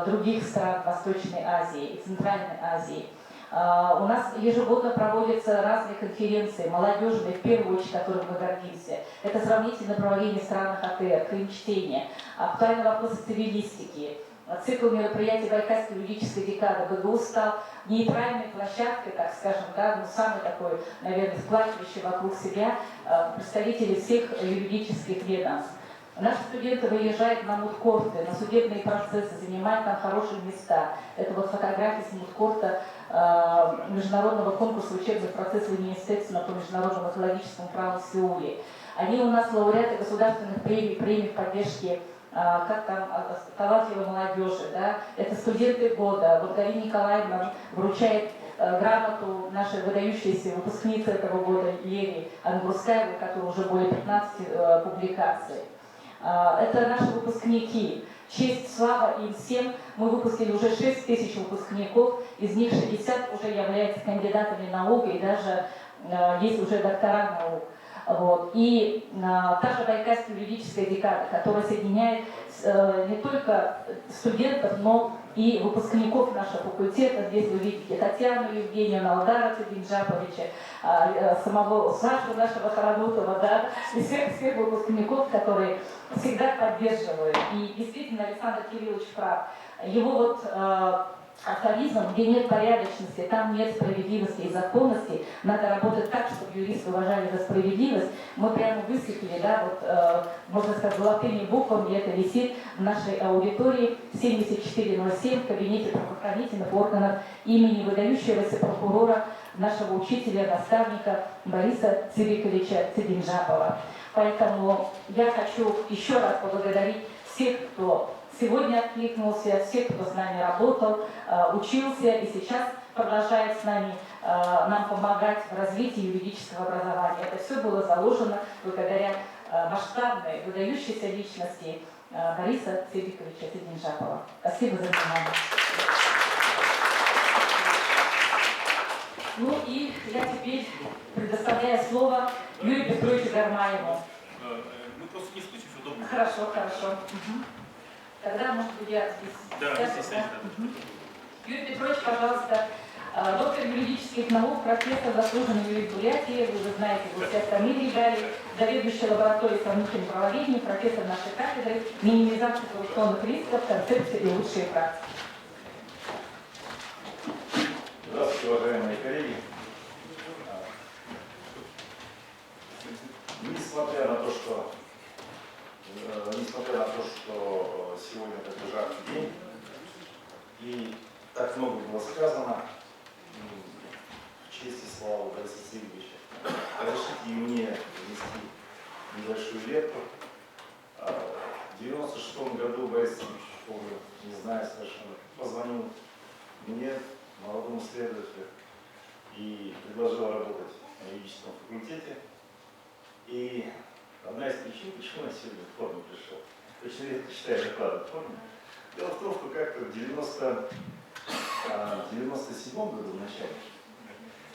других стран Восточной Азии и Центральной Азии. У нас ежегодно проводятся разные конференции, молодежные, в первую очередь, которым мы гордимся. Это сравнительное направление в странах АТР, Крым-чтение, актуальные вопросы цивилистики. Цикл мероприятий Байкальской юридической декады БГУ стал нейтральной площадкой, так скажем, да, ну, самый такой, наверное, сплачивающий вокруг себя представителей всех юридических ведомств. Наши студенты выезжают на мудкорты, на судебные процессы, занимают там хорошие места. Это вот фотографии с мудкорта международного конкурса учебных процессов университета по международному экологическому праву в Сеуле. Они у нас лауреаты государственных премий в поддержке как там талантливой молодежи. Да? Это студенты года. Вот Галина Николаевна вручает грамоту нашей выдающейся выпускницы этого года Лере Ангурскаевой, которой уже более 15 публикаций. Это наши выпускники. Честь, слава им всем. Мы выпустили уже 6 тысяч выпускников, из них 60 уже являются кандидатами наук, и даже есть уже доктора наук. Вот. И та же Байкальская юридическая декада, которая соединяет не только студентов, но и выпускников нашего факультета. Здесь вы видите Татьяну Евгению, Алдара Цибинджаповича, самого Сашу нашего Харанутова, да, и всех выпускников, которые всегда поддерживают. И действительно Александр Кириллович прав. Его вот афоризм, где нет порядочности, там нет справедливости и законности, надо работать так, чтобы юристы уважали за справедливость. Мы прямо высветили, да, вот, можно сказать, золотыми буквами, это висит в нашей аудитории 7407 в кабинете правоохранительных органов имени выдающегося прокурора, нашего учителя, наставника Бориса Цибиковича Цибинджапова. Поэтому я хочу еще раз поблагодарить всех, кто сегодня откликнулся, всех, кто с нами работал, учился и сейчас продолжает с нами нам помогать в развитии юридического образования. Это все было заложено благодаря масштабной, выдающейся личности Бориса Цибиковича Цибинджапова. Спасибо за внимание. Ну и я теперь предоставляю слово Юрию Петровичу Гармаеву. Мы просто не слышим, что удобно. Хорошо, хорошо. Угу. Тогда, может быть, я здесь... Да, здесь, да. Юрий Петрович, пожалуйста, доктор юридических наук, профессор, заслуженный юрист Бурятии, вы знаете, вы все фамилии дали, заведующий лабораторией сравнительного правоведения, профессор нашей кафедры, минимизации коррупционных рисков, концепции и лучшие практики. Здравствуйте, уважаемые коллеги. Несмотря на то, что сегодня такой жаркий день и так много было сказано в честь и славу Бориса Цибиковича, разрешите и мне внести небольшую лепту. В 1996 году Борис Цибикович, помню, не знаю совершенно, позвонил мне, молодому следователю, и предложил работать на юридическом факультете. И одна из причин, почему я сегодня в форме пришел, очень редко читаю доклады в форме. Дело в том, что как-то в 97 году в начале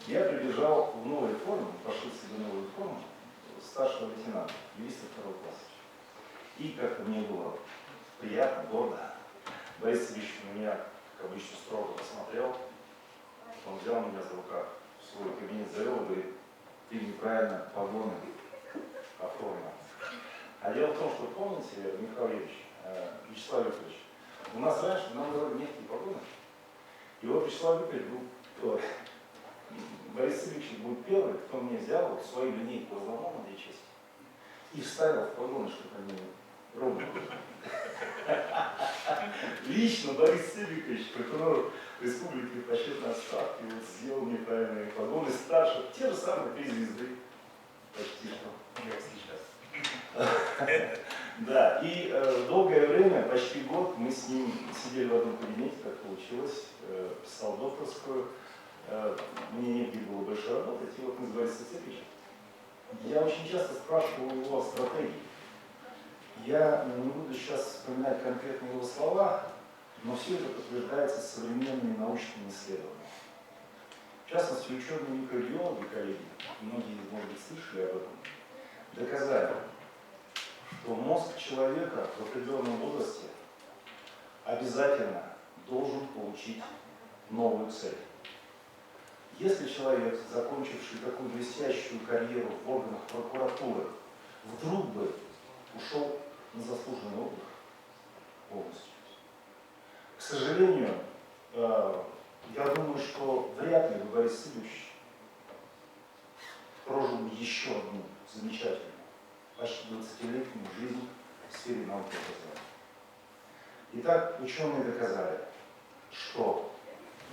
я прибежал в новой форме, пошел себе новую форму старшего лейтенанта, юриста второго класса. И как-то мне было приятно, гордо. Борис Ильич на меня, как обычно, строго посмотрел. Он взял меня за рукав в свой кабинет, завел и говорит: ты неправильно погоны оформил. А дело в том, что помните, Михаил Юрьевич, Вячеслав Викторович, у нас раньше нам давали мягкие погоны. И вот Вячеслав Викторович был, Борис Ильич был первый, кто мне взял вот свою линейку разломал на 2 части и вставил в погоны, чтобы они ровно были. Лично Борис Цибикович, прокурор Республики по счетной отставке, вот сделал мне правильные погоны старших, те же самые 3 звезды. Почти что, как сейчас. Да, и долгое время, почти год, мы с ним сидели в одном кабинете, как получилось, писал докторскую, мне негде было больше работать, и вот мы с Борисом Цибиковичем. Я очень часто спрашивал его о стратегии. Я не буду сейчас вспоминать конкретные его слова, но все это подтверждается современными научными исследованиями. В частности, ученые микробиологи, коллеги, многие, может быть, слышали об этом, доказали, что мозг человека в определенном возрасте обязательно должен получить новую цель. Если человек, закончивший такую блестящую карьеру в органах прокуратуры, вдруг бы ушел на заслуженный отдых полностью, к сожалению, я думаю, что вряд ли Борис Ильич прожил бы еще одну замечательную, почти 20-летнюю жизнь в сфере науки и образования. Итак, ученые доказали, что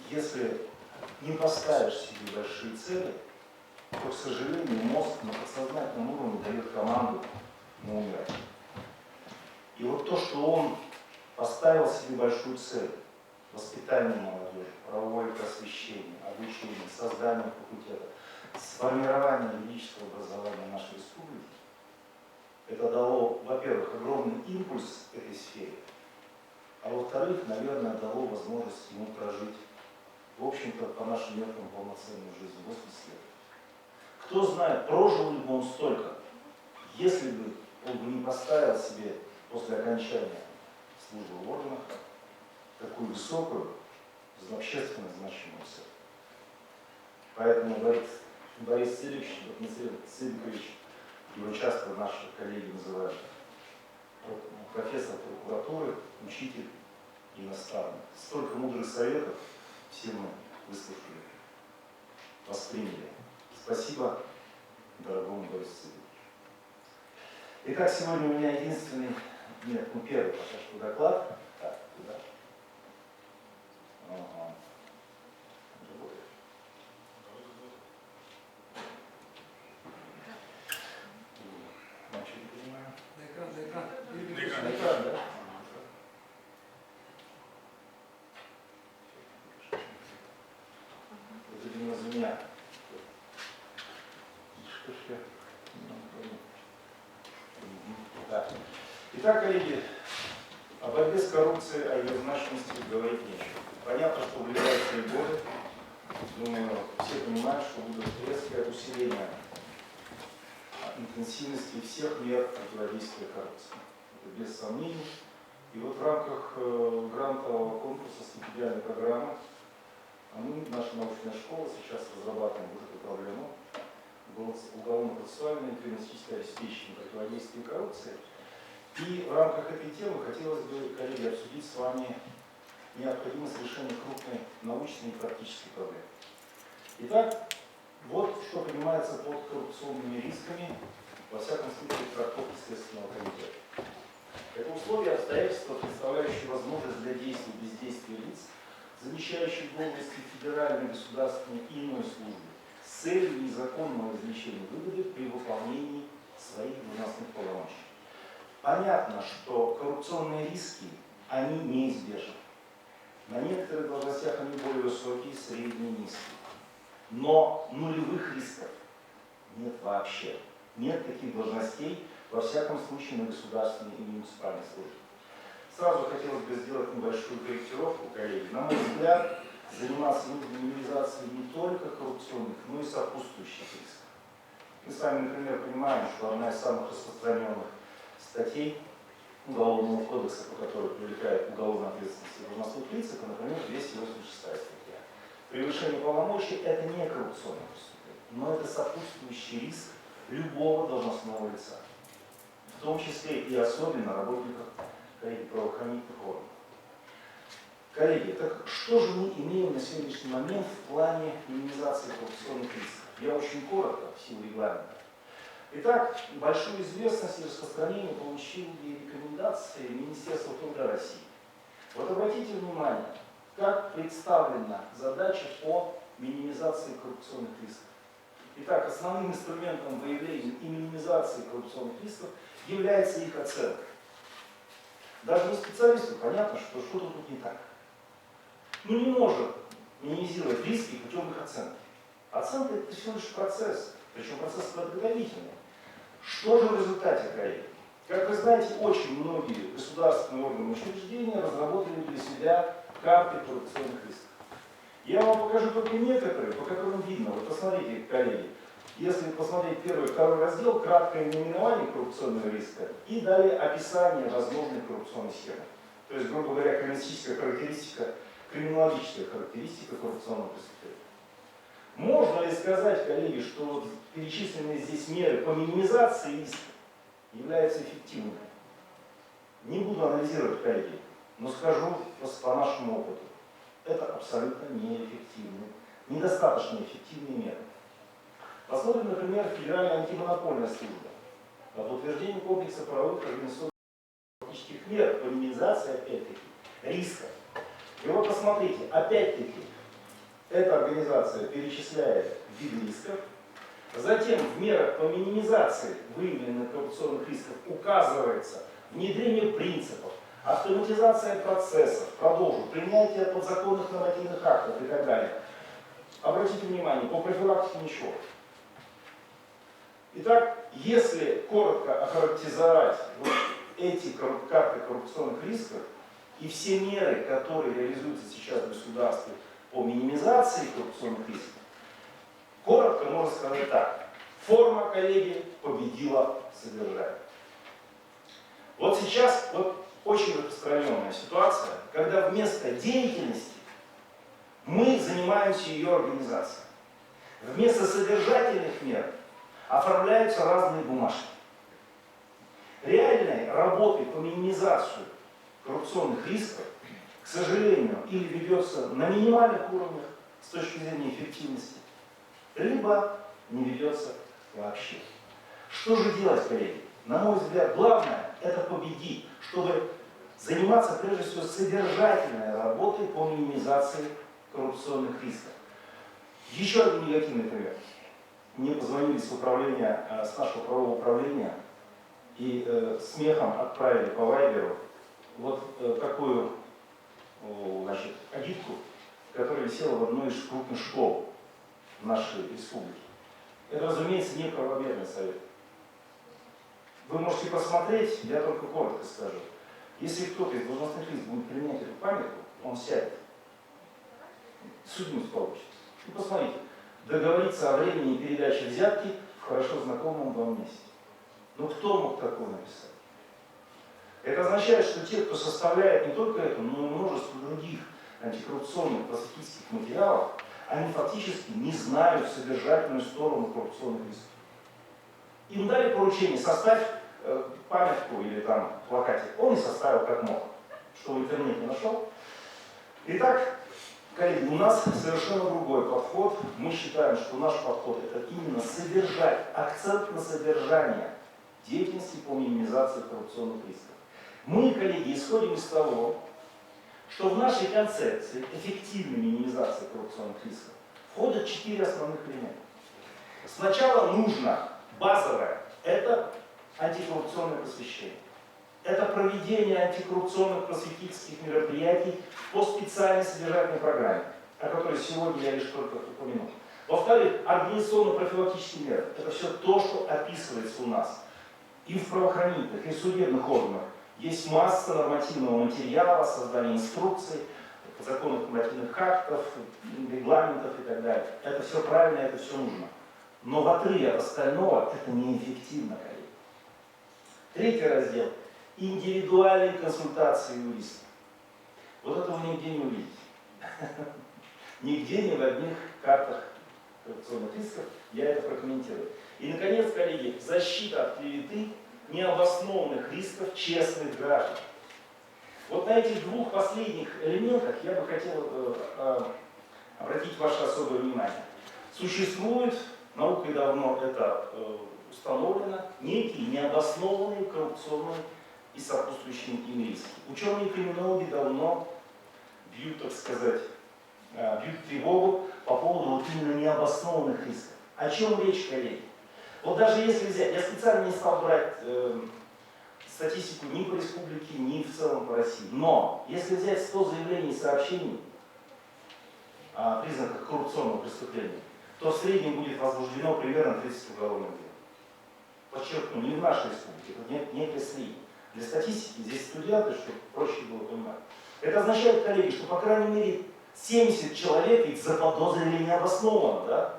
если не поставишь себе большие цели, то, к сожалению, мозг на подсознательном уровне дает команду на умирание. И вот то, что он поставил себе большую цель – воспитание молодежи, правовое просвещение, обучение, создание факультета, сформирование юридического образования нашей республики, это дало, во-первых, огромный импульс этой сфере, а во-вторых, наверное, дало возможность ему прожить, в общем-то, по нашим меркам, полноценную жизнь 80 лет. Кто знает, прожил ли бы он столько, если бы он бы не поставил себе после окончания службы в органах такую высокую, общественно значимую цель. Поэтому Борис Цыбикович, его часто наши коллеги называют профессор прокуратуры, учитель и наставник. Столько мудрых советов все мы выслушали, восприняли. Спасибо дорогому Борису Цыбиковичу. Итак, сегодня у меня единственный, первый пока что доклад. Так, туда. Ага. Значит, не понимаю. На экран, да? Это, видимо, за меня. Что ж я? Да. Итак, коллеги, о борьбе с коррупцией, о ее значимости говорить нечего. Понятно, что в ближайшие годы, думаю, все понимают, что будет резкое усиление интенсивности всех мер противодействия коррупции. Это без сомнений. И вот в рамках грантового конкурса стипендиальной программы мы, наша научная школа, сейчас разрабатываем вот эту проблему уголовно-процессуальное и криминалистическое обеспечение противодействия коррупции. И в рамках этой темы хотелось бы, коллеги, обсудить с вами необходимость решения крупной научной и практической проблемы. Итак, вот что понимается под коррупционными рисками, во всяком случае, в трактовке Следственного комитета. Это условие обстоятельства, представляющее возможность для действий и бездействия лиц, замещающих должности федеральной, государственной и иной службы, с целью незаконного извлечения выгоды при выполнении своих должностных полномочий. Понятно, что коррупционные риски, они неизбежны. На некоторых должностях они более высокие, средние, низкие. Но нулевых рисков нет вообще. Нет таких должностей, во всяком случае, на государственной и муниципальной службе. Сразу хотелось бы сделать небольшую корректировку, коллеги. На мой взгляд, заниматься минимизацией не только коррупционных, но и сопутствующих рисков. Мы с вами, например, понимаем, что одна из самых распространенных статей Уголовного кодекса, по которой привлекает уголовную ответственность должностных лиц, это, например, 286 статья. Превышение полномочий – это не коррупционное преступление, но это сопутствующий риск любого должностного лица, в том числе и особенно работников правоохранительных органов. Коллеги, так что же мы имеем на сегодняшний момент в плане минимизации коррупционных рисков? Я очень коротко, в силу регламента. Итак, большую известность и распространение получили рекомендации Министерства труда России. Вот обратите внимание, как представлена задача по минимизации коррупционных рисков. Итак, основным инструментом выявления и минимизации коррупционных рисков является их оценка. Даже не специалисту понятно, что что-то тут не так. Мы не можем минимизировать риски путем их оценки. Оценка – это всего лишь процесс, причем процесс подготовительный. Что же в результате, коллеги? Как вы знаете, очень многие государственные органы и учреждения разработали для себя карты коррупционных рисков. Я вам покажу только некоторые, по которым видно. Вот посмотрите, коллеги, если посмотреть первый и второй раздел, краткое наименование коррупционного риска и далее описание возможной коррупционной схемы. То есть, грубо говоря, криминалистическая характеристика коррупционного преступления. Можно ли сказать, коллеги, что вот перечисленные здесь меры по минимизации риска являются эффективными? Не буду анализировать, коллеги, но скажу просто по нашему опыту. Это абсолютно неэффективные, недостаточно эффективные меры. Посмотрим, например, Федеральная антимонопольная служба. Об утверждении комплекса правовых организационных мер по минимизации, опять-таки, риска. И вот посмотрите, опять-таки, эта организация перечисляет виды рисков, затем в мерах по минимизации выявленных коррупционных рисков указывается внедрение принципов, автоматизация процессов, продолжу, принятие подзаконных нормативных актов и так далее. Обратите внимание, по профилактике ничего. Итак, если коротко охарактеризовать вот эти карты коррупционных рисков и все меры, которые реализуются сейчас в государстве по минимизации коррупционных рисков, коротко можно сказать так. Форма, коллеги, победила содержание. Вот сейчас вот очень распространенная ситуация, когда вместо деятельности мы занимаемся ее организацией. Вместо содержательных мер оформляются разные бумажки. Реальной работы по минимизации коррупционных рисков, к сожалению, или ведется на минимальных уровнях с точки зрения эффективности, либо не ведется вообще. Что же делать, коллеги? На мой взгляд, главное – это победить, чтобы заниматься прежде всего содержательной работой по минимизации коррупционных рисков. Еще один негативный пример. Мне позвонили с управления, с нашего правового управления и смехом отправили по Вайберу вот такую, значит, агитку, которая висела в одной из крупных школ нашей республики. Это, разумеется, не правомерный совет. Вы можете посмотреть, я только коротко скажу. Если кто-то из должностных лиц будет применять эту памятку, он сядет. Судимость получится. И посмотрите, договориться о времени передачи взятки в хорошо знакомом вам месте. Ну кто мог такое написать? Это означает, что те, кто составляет не только это, но и множество других антикоррупционных просветительских материалов, они фактически не знают содержательную сторону коррупционных рисков. Им дали поручение: составь памятку или там плакатик. Он и составил как мог, что в интернете нашел. Итак, коллеги, у нас совершенно другой подход. Мы считаем, что наш подход – это именно содержать, акцент на содержание деятельности по минимизации коррупционных рисков. Мы, коллеги, исходим из того, что в нашей концепции эффективной минимизации коррупционных рисков входят 4 основных элемента. Сначала нужно базовое – это антикоррупционное просвещение. Это проведение антикоррупционных просветительских мероприятий по специальной содержательной программе, о которой сегодня я лишь только упомянул. Во-вторых, организационно-профилактические меры. Это все то, что описывается у нас и в правоохранительных, и в судебных органах. Есть масса нормативного материала, создание инструкций, законных нормативных актов, регламентов и так далее. Это все правильно, это все нужно. Но в отрыве от остального это неэффективно, коллеги. Третий раздел – индивидуальные консультации юриста. Вот этого нигде не увидите. Нигде, ни в одних картах коррупционных рисков я это прокомментирую. И, наконец, коллеги, защита от клеветы, необоснованных рисков честных граждан. Вот на этих двух последних элементах я бы хотел обратить ваше особое внимание. Существует, наукой давно это установлено, некие необоснованные коррупционные и сопутствующие им риски. Ученые и криминологи давно бьют, так сказать, бьют тревогу по поводу вот именно необоснованных рисков. О чем речь, коллеги? Вот даже если взять, я специально не стал брать статистику ни по республике, ни в целом по России, но если взять 100 заявлений и сообщений о признаках коррупционного преступления, то в среднем будет возбуждено примерно 30 уголовных дел. Подчеркну, не в нашей республике, это некое среднее. Для статистики здесь студенты, чтобы проще было понимать. Это означает, коллеги, что по крайней мере 70 человек ведь заподозрили необоснованно, да?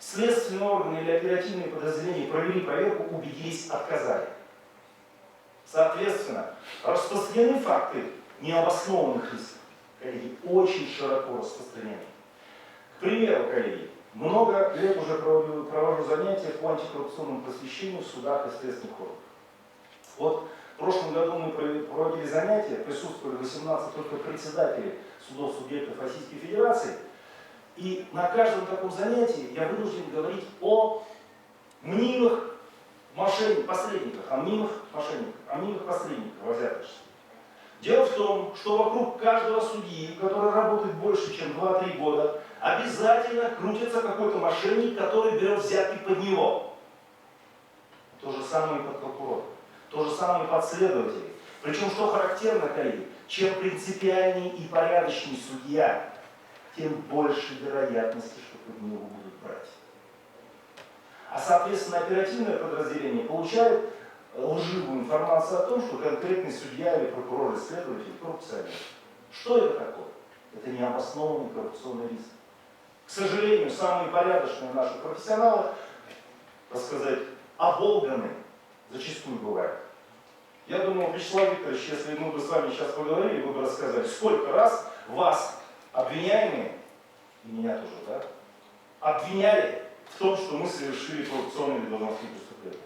Следственные органы или оперативные подразделения провели проверку, убедились, отказали. Соответственно, распространены факты необоснованных рисков, коллеги, очень широко распространены. К примеру, коллеги, Много лет уже провожу занятия по антикоррупционному просвещению в судах и следственных органах. Вот в прошлом году мы проводили занятия, присутствовали 18 только председателей судов субъектов Российской Федерации. И на каждом таком занятии я вынужден говорить о мнимых посредниках, о мнимых мошенниках, о мнимых посредниках во взяточестве. Дело в том, что вокруг каждого судьи, который работает больше, чем 2-3 года, обязательно крутится какой-то мошенник, который берет взятки под него. То же самое и под прокурора, то же самое и под следователей. Причем, что характерно, коллеги, чем принципиальнее и порядочнее судья, тем больше вероятности, что под него будут брать. А соответственно оперативное подразделение получает лживую информацию о том, что конкретный судья или прокурор или следователь коррупционер. Что это такое? Это необоснованный коррупционный риск. К сожалению, самые порядочные наши профессионалы, так сказать, оболганы зачастую бывают. Я думаю, Вячеслав Викторович, если мы бы с вами сейчас поговорили, вы бы рассказали, сколько раз вас обвиняемые, и меня тоже, да, обвиняли в том, что мы совершили коррупционные или должностные преступления.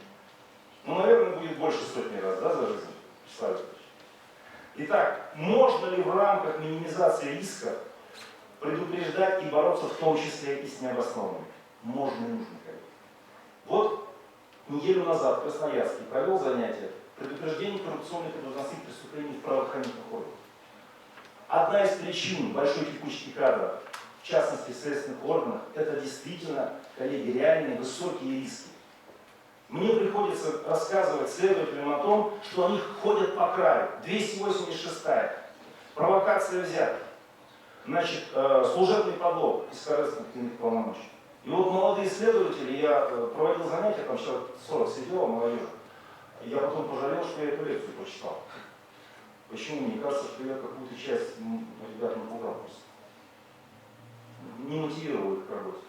Ну, наверное, будет больше сотни раз, да, за жизнь, Вячеслав Викторович. Итак, можно ли в рамках минимизации риска предупреждать и бороться в том числе и с необоснованными? Можно и нужно, коллеги. Вот неделю назад в Красноярске провел занятие предупреждение коррупционных и должностных преступлений в правоохранительных органах. Одна из причин большой текучки кадров, в частности в следственных органах, это действительно, коллеги, реальные высокие риски. Мне приходится рассказывать следователям о том, что они ходят по краю. 286-я, провокация взяток, значит, служебный подлог из корыстных полномочий. И вот молодые следователи, я проводил занятия, там человек 40 сидело, молодежь. Я потом пожалел, что я эту лекцию прочитал. Почему? Мне кажется, что я какую-то часть ребят напугал просто. Не мотивировал их к работе.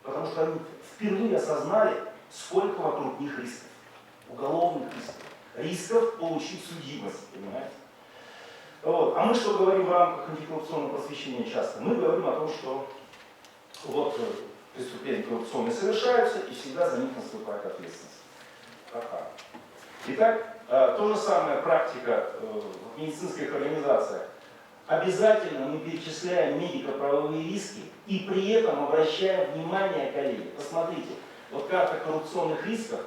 Потому что они впервые осознали, сколько вокруг них рисков. Уголовных рисков. Рисков получить судимость, понимаете? Вот. А мы что говорим в рамках антикоррупционного просвещения часто? Мы говорим о том, что вот преступления коррупционные совершаются, и всегда за них наступает ответственность. Ага. Итак, то же самое практика в медицинских организациях. Обязательно мы перечисляем медико-правовые риски и при этом обращаем внимание, коллеги, посмотрите, вот карта коррупционных рисков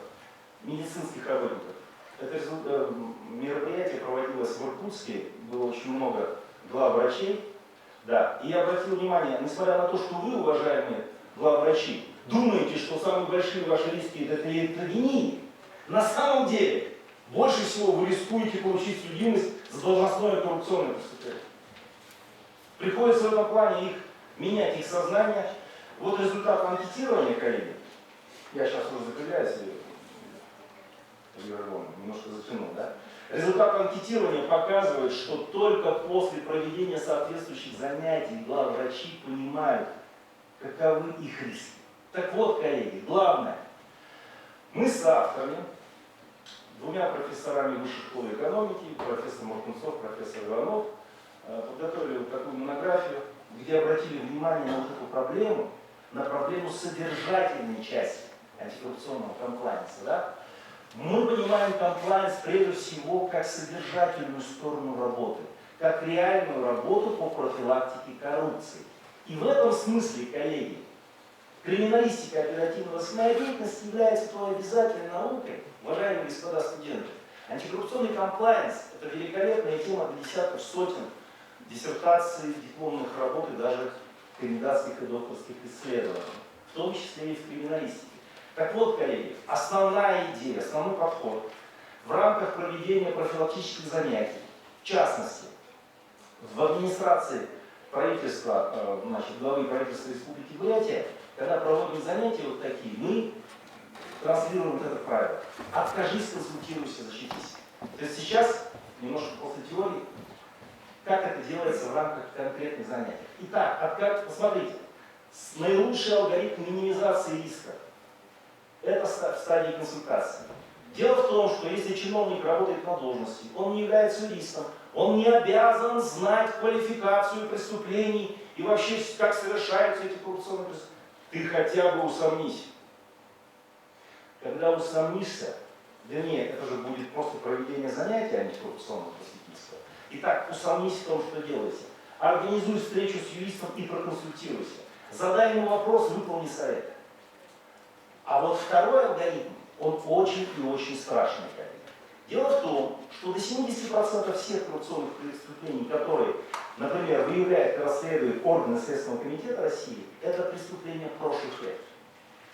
медицинских работников. Это мероприятие проводилось в Иркутске, было очень много главврачей. Да, и я обратил внимание, несмотря на то, что вы, уважаемые главврачи, думаете, что самые большие ваши риски это ятрогении, на самом деле больше всего вы рискуете получить судимость за должностное коррупционное преступление. Приходится в этом плане менять их сознание. Вот результат анкетирования, коллеги, я сейчас уже закрываюсь, немножко затянул, да? Результат анкетирования показывает, что только после проведения соответствующих занятий главврачи понимают, каковы их риски. Так вот, коллеги, главное, мы с авторами, двумя профессорами Высшей школы экономики, профессор Мартунцов, профессор Иванов, подготовили вот такую монографию, где обратили внимание на вот эту проблему, на проблему содержательной части антикоррупционного комплайенса. Да? Мы понимаем комплайенс прежде всего как содержательную сторону работы, как реальную работу по профилактике коррупции. И в этом смысле, коллеги, криминалистика оперативного самодеятельности является той обязательной наукой, уважаемые господа студенты. Антикоррупционный комплайенс – это великолепная тема для десятков, сотен диссертаций, дипломных работ и даже кандидатских и докторских исследований, в том числе и в криминалистике. Так вот, коллеги, основная идея, основной подход в рамках проведения профилактических занятий, в частности, в администрации правительства, значит, главы правительства Республики Бурятия, когда проводим занятия вот такие, мы транслируем вот это правило. Откажись, консультируйся, защитись. То есть сейчас, немножко после теории, как это делается в рамках конкретных занятий. Итак, посмотрите, наилучший алгоритм минимизации риска – это в стадии консультации. Дело в том, что если чиновник работает на должности, он не является юристом, он не обязан знать квалификацию преступлений и вообще, как совершаются эти коррупционные преступления. ты хотя бы усомнись. Когда усомнишься, вернее, это же будет просто проведение занятия антикоррупционного просветительства. Итак, усомнись в том, что делается. Организуй встречу с юристом и проконсультируйся. Задай ему вопрос, выполни совет. А вот второй алгоритм, он очень и очень страшный, коллеги. Дело в том, что до 70% всех коррупционных преступлений, которые, например, выявляет и расследует органы Следственного комитета России, это преступления прошлых лет.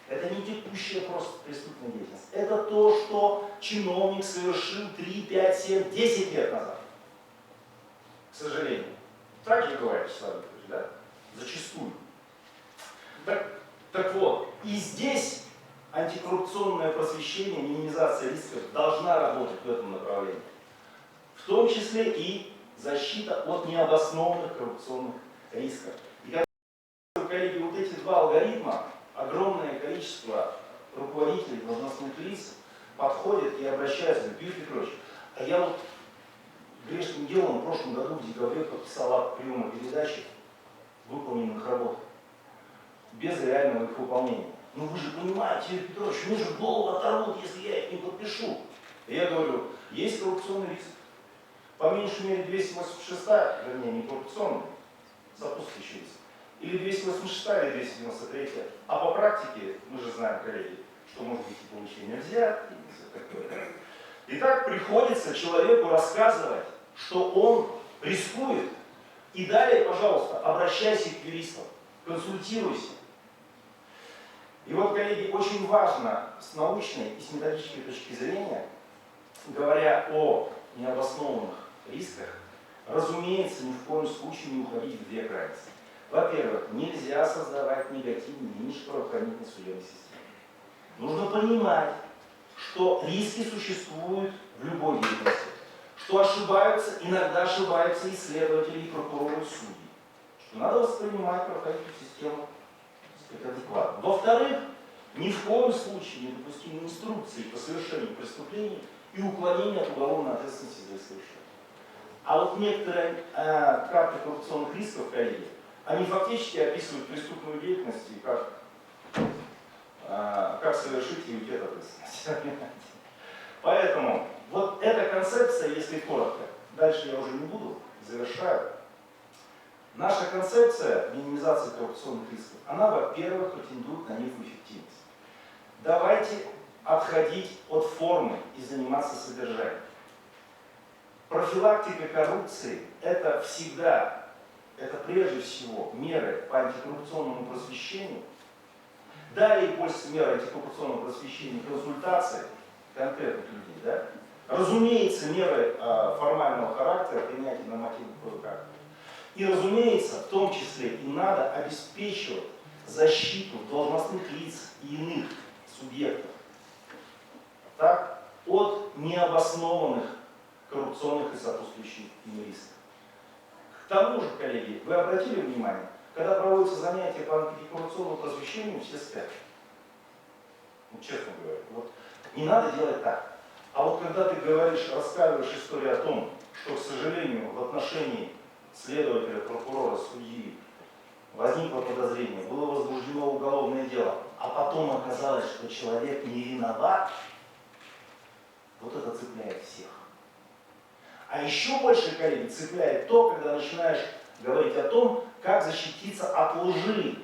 Это не текущая просто преступная деятельность. Это то, что чиновник совершил 3, 5, 7, 10 лет назад. К сожалению. Так же бывает, Вячеслав Викторович, да? Зачастую. Так вот, и здесь антикоррупционное просвещение, минимизация рисков должна работать в этом направлении. В том числе и защита от необоснованных коррупционных рисков. И как, коллеги, вот эти два алгоритма, огромное количество руководителей, должностных лиц подходят и обращаются, говорят: Юрий Петрович, а я вот грешным делом в прошлом году в декабре подписал акт приема передачи выполненных работ без реального их выполнения. Ну вы же понимаете, Юрий Петрович, мне же голову оторвут, если я их не подпишу. И я говорю, есть коррупционный риск. По меньшей мере 286, вернее не коррупционный, сопутствующий риск. Или 286 или 293. А по практике, мы же знаем, коллеги, что может быть и получение взятки, и все такое. Итак, приходится человеку рассказывать, что он рискует. И далее, пожалуйста, обращайся к юристам, консультируйся. И вот, коллеги, очень важно с научной и с методической точки зрения, говоря о необоснованных рисках, разумеется, ни в коем случае не уходить в две крайности. Во-первых, нельзя создавать негативный имидж правоохранительной судебной системы. Нужно понимать, что риски существуют в любой деятельности, что иногда ошибаются и следователи, и прокуроры, и судьи, что надо воспринимать правоохранительную систему адекватно. Во-вторых, ни в коем случае не допустимы инструкции по совершению преступлений и уклонения от уголовной ответственности за их совершение. А вот некоторые карты коррупционных рисков, коллеги, они фактически описывают преступную деятельность и как совершить и уйти от ответственности. Поэтому вот эта концепция, если коротко, дальше я уже не буду, завершаю. Наша концепция минимизации коррупционных рисков, она, во-первых, претендует на некую эффективность. Давайте отходить от формы и заниматься содержанием. Профилактика коррупции – это всегда, это прежде всего меры по антикоррупционному просвещению. Далее, после мер антикоррупционного просвещения, консультации конкретных людей. Да? Разумеется, меры формального характера, принятие нормативных актов. И, разумеется, в том числе и надо обеспечивать защиту должностных лиц и иных субъектов так, от необоснованных коррупционных и сопутствующих им рисков. К тому же, коллеги, вы обратили внимание, когда проводятся занятия по антикоррупционному просвещению, все спят. Ну, честно говоря, вот не надо делать так. А вот когда ты говоришь, рассказываешь историю о том, что, к сожалению, в отношении следователя, прокурора, судьи возникло подозрение, было возбуждено уголовное дело, а потом оказалось, что человек не виноват, вот это цепляет всех. А еще больше, коллеги, цепляет то, когда начинаешь говорить о том, как защититься от лжи.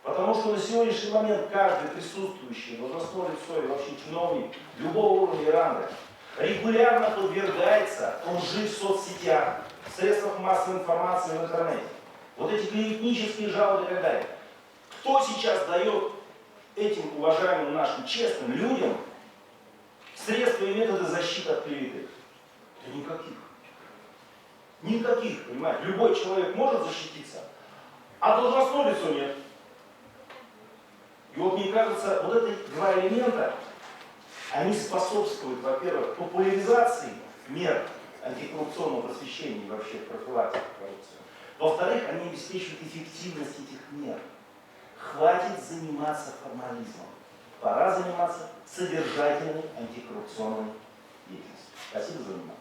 Потому что на сегодняшний момент каждый присутствующий, должностное лицо и вообще чиновник любого уровня и ранга регулярно подвергается лжи в соцсетях, в средствах массовой информации в интернете. Вот эти клеветнические жалобы и так далее. Кто сейчас дает этим уважаемым нашим честным людям средства и методы защиты от клеветы? Да никаких. Никаких, понимаете. Любой человек может защититься, а должностное лицо нет. И вот мне кажется, вот эти два элемента, они способствуют, во-первых, популяризации мер антикоррупционного просвещения и вообще профилактики коррупции. Во-вторых, они обеспечивают эффективность этих мер. Хватит заниматься формализмом. Пора заниматься содержательной антикоррупционной деятельностью. Спасибо за внимание.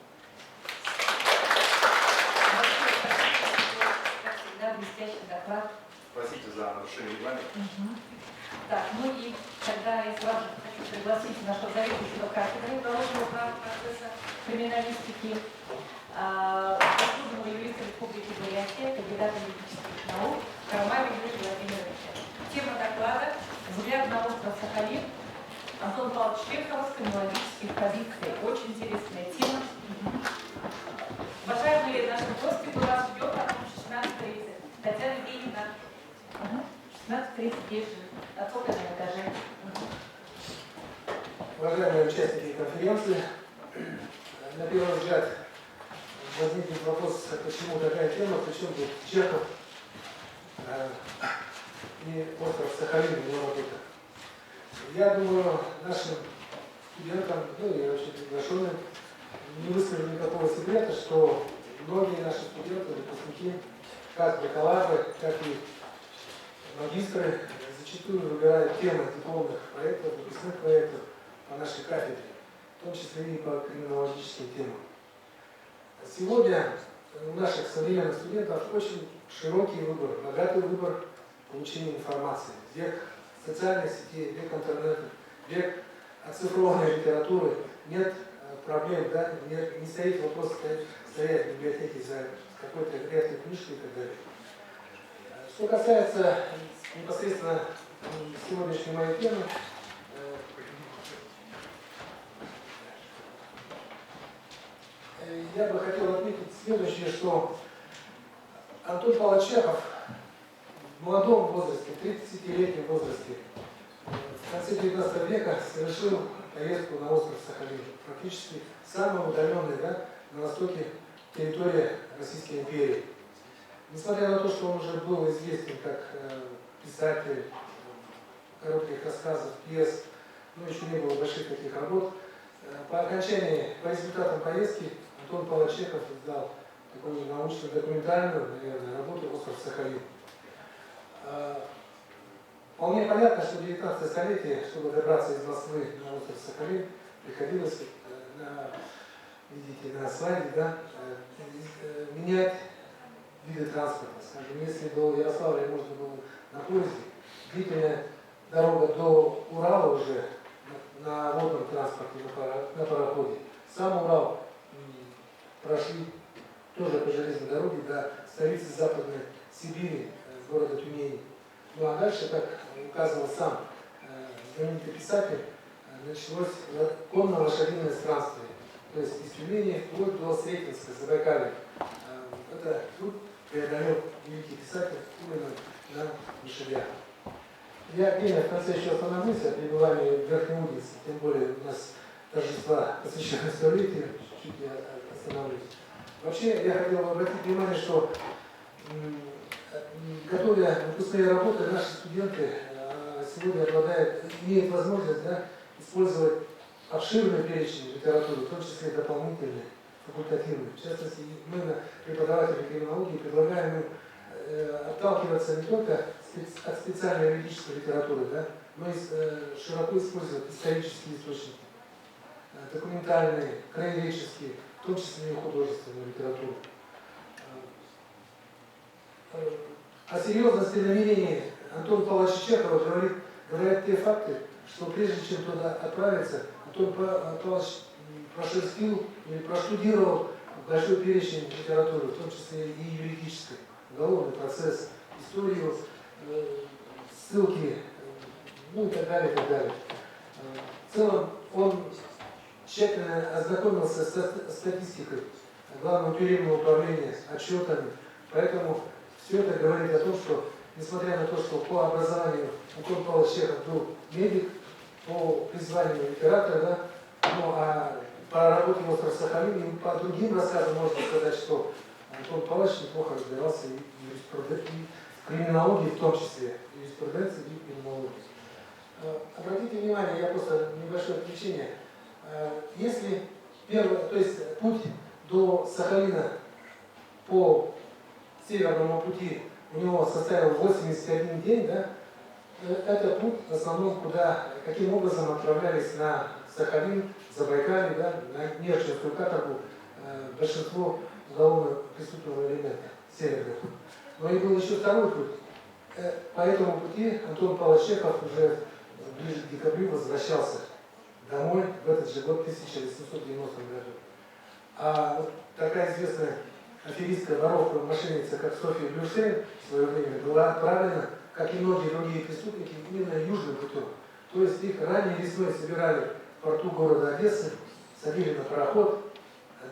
Как всегда, блестящий доклад. Спасибо за нарушение регламента. Так, ну и тогда я сразу хочу пригласить нашего заведующего кафедры уголовного права процесса криминалистики, заслуженного юриста Республики Бурятия, кандидата юридических наук Карамаева Юрия Владимировича. Тема доклада «Взгляд на остров Сахалин» Антон Павлович Чехов с криминологических позиций. Очень интересная тема. Уважаемые наши гости, мы вас ждем о 16:30. Татьяна Евгеньевна, 16:30 здесь же, на фото на этаже. Уважаемые участники конференции, на первый взгляд возникнет вопрос, почему такая тема, причем тут Чехов и остров Сахалин, его работа. Я думаю, нашим студентам, ну и вообще приглашенным, не выскажу никакого секрета, что многие наши студенты, выпускники, как бакалавры, так и магистры, зачастую выбирают темы дипломных проектов, выпускных проектов по нашей кафедре, в том числе и по криминологическим темам. Сегодня у наших современных студентов очень широкий выбор, богатый выбор получения информации. Век социальных сетей, век интернета, век оцифрованной литературы. Нет проблем, да, не стоит вопрос стоять в библиотеке за какой-то редкой книжкой и так далее. Что касается непосредственно сегодняшней моей темы, я бы хотел отметить следующее, что Антон Павлович Чехов в молодом возрасте, 30-летнем возрасте, в конце 19 века совершил поездку на остров Сахалин, практически самый удаленный, да, на востоке территория Российской империи. Несмотря на то, что он уже был известен как писатель коротких рассказов, пьес, но еще не было больших таких работ, по окончании, по результатам поездки, Антон Павлович Чехов издал такую научно-документальную, наверное, работу «Остров Сахалин». Вполне понятно, что в 19 столетие, чтобы добраться из Москвы на остров Сахалин, приходилось, видите, на слайде, да, менять виды транспорта. Скажем, если до Ярославля можно было на поезде, длительная дорога до Урала уже на водном транспорте, на пароходе. Сам Урал прошли тоже по железной дороге до столицы Западной Сибири, города Тюмени. Ну а дальше, как указывал сам знаменитый писатель, началось конно-лошадиное странствие. То есть из Тюмени вплоть до Сретенска, Забайкалья. Это тут преодолел великий писатель именно на лошадях. Я отдельно в конце еще остановлюсь о пребывании в Верхнеудинске, тем более у нас торжества, посвященные столетию, чуть-чуть я остановлюсь. Вообще, я хотел бы обратить внимание, что готовя выпускные работы, наши студенты сегодня имеют возможность, да, использовать обширный перечень литературы, в том числе дополнительные, факультативные. В частности, мы, преподаватели криминологии, предлагаем им отталкиваться не только от специальной юридической литературы, да, но и широко использовать исторические источники, документальные, краеведческие, в том числе и художественную литературу. О серьезности намерений Антона Павловича Чехова говорят те факты, что прежде чем туда отправиться, Антон Павлович прошерстил или проштудировал большой перечень литературы, в том числе и юридической, уголовный процесс, историю, ссылки, ну и так далее, и так далее. В целом он тщательно ознакомился с статистикой Главного тюремного управления, отчетами, поэтому все это говорит о том, что, несмотря на то, что по образованию Антон Павлович Чехов был медик, по призванию литератор, да, ну а по работе в остров Сахалин и по другим рассказам можно сказать, что Антон Павлович неплохо разбирался и в криминологии, в том числе, и юриспруденции, и в криминологии. Обратите внимание, я просто небольшое отвлечение. Если то есть путь до Сахалина по Северному пути у него составил 81 день, да, это путь в основном, каким образом отправлялись на Сахалин, Забайкалье, да, на Нерчинскую каторгу большинство уголовно-преступного элемента, северного. Но и был еще второй путь. По этому пути Антон Павлович Чехов уже ближе к декабрю возвращался домой в этот же год, 1890 году. А вот такая известная аферистка, воровка, мошенница, как Софья Блюшейн в свое время была отправлена, как и многие другие преступники, именно южным путем. То есть их ранней весной собирали в порту города Одессы, садили на пароход,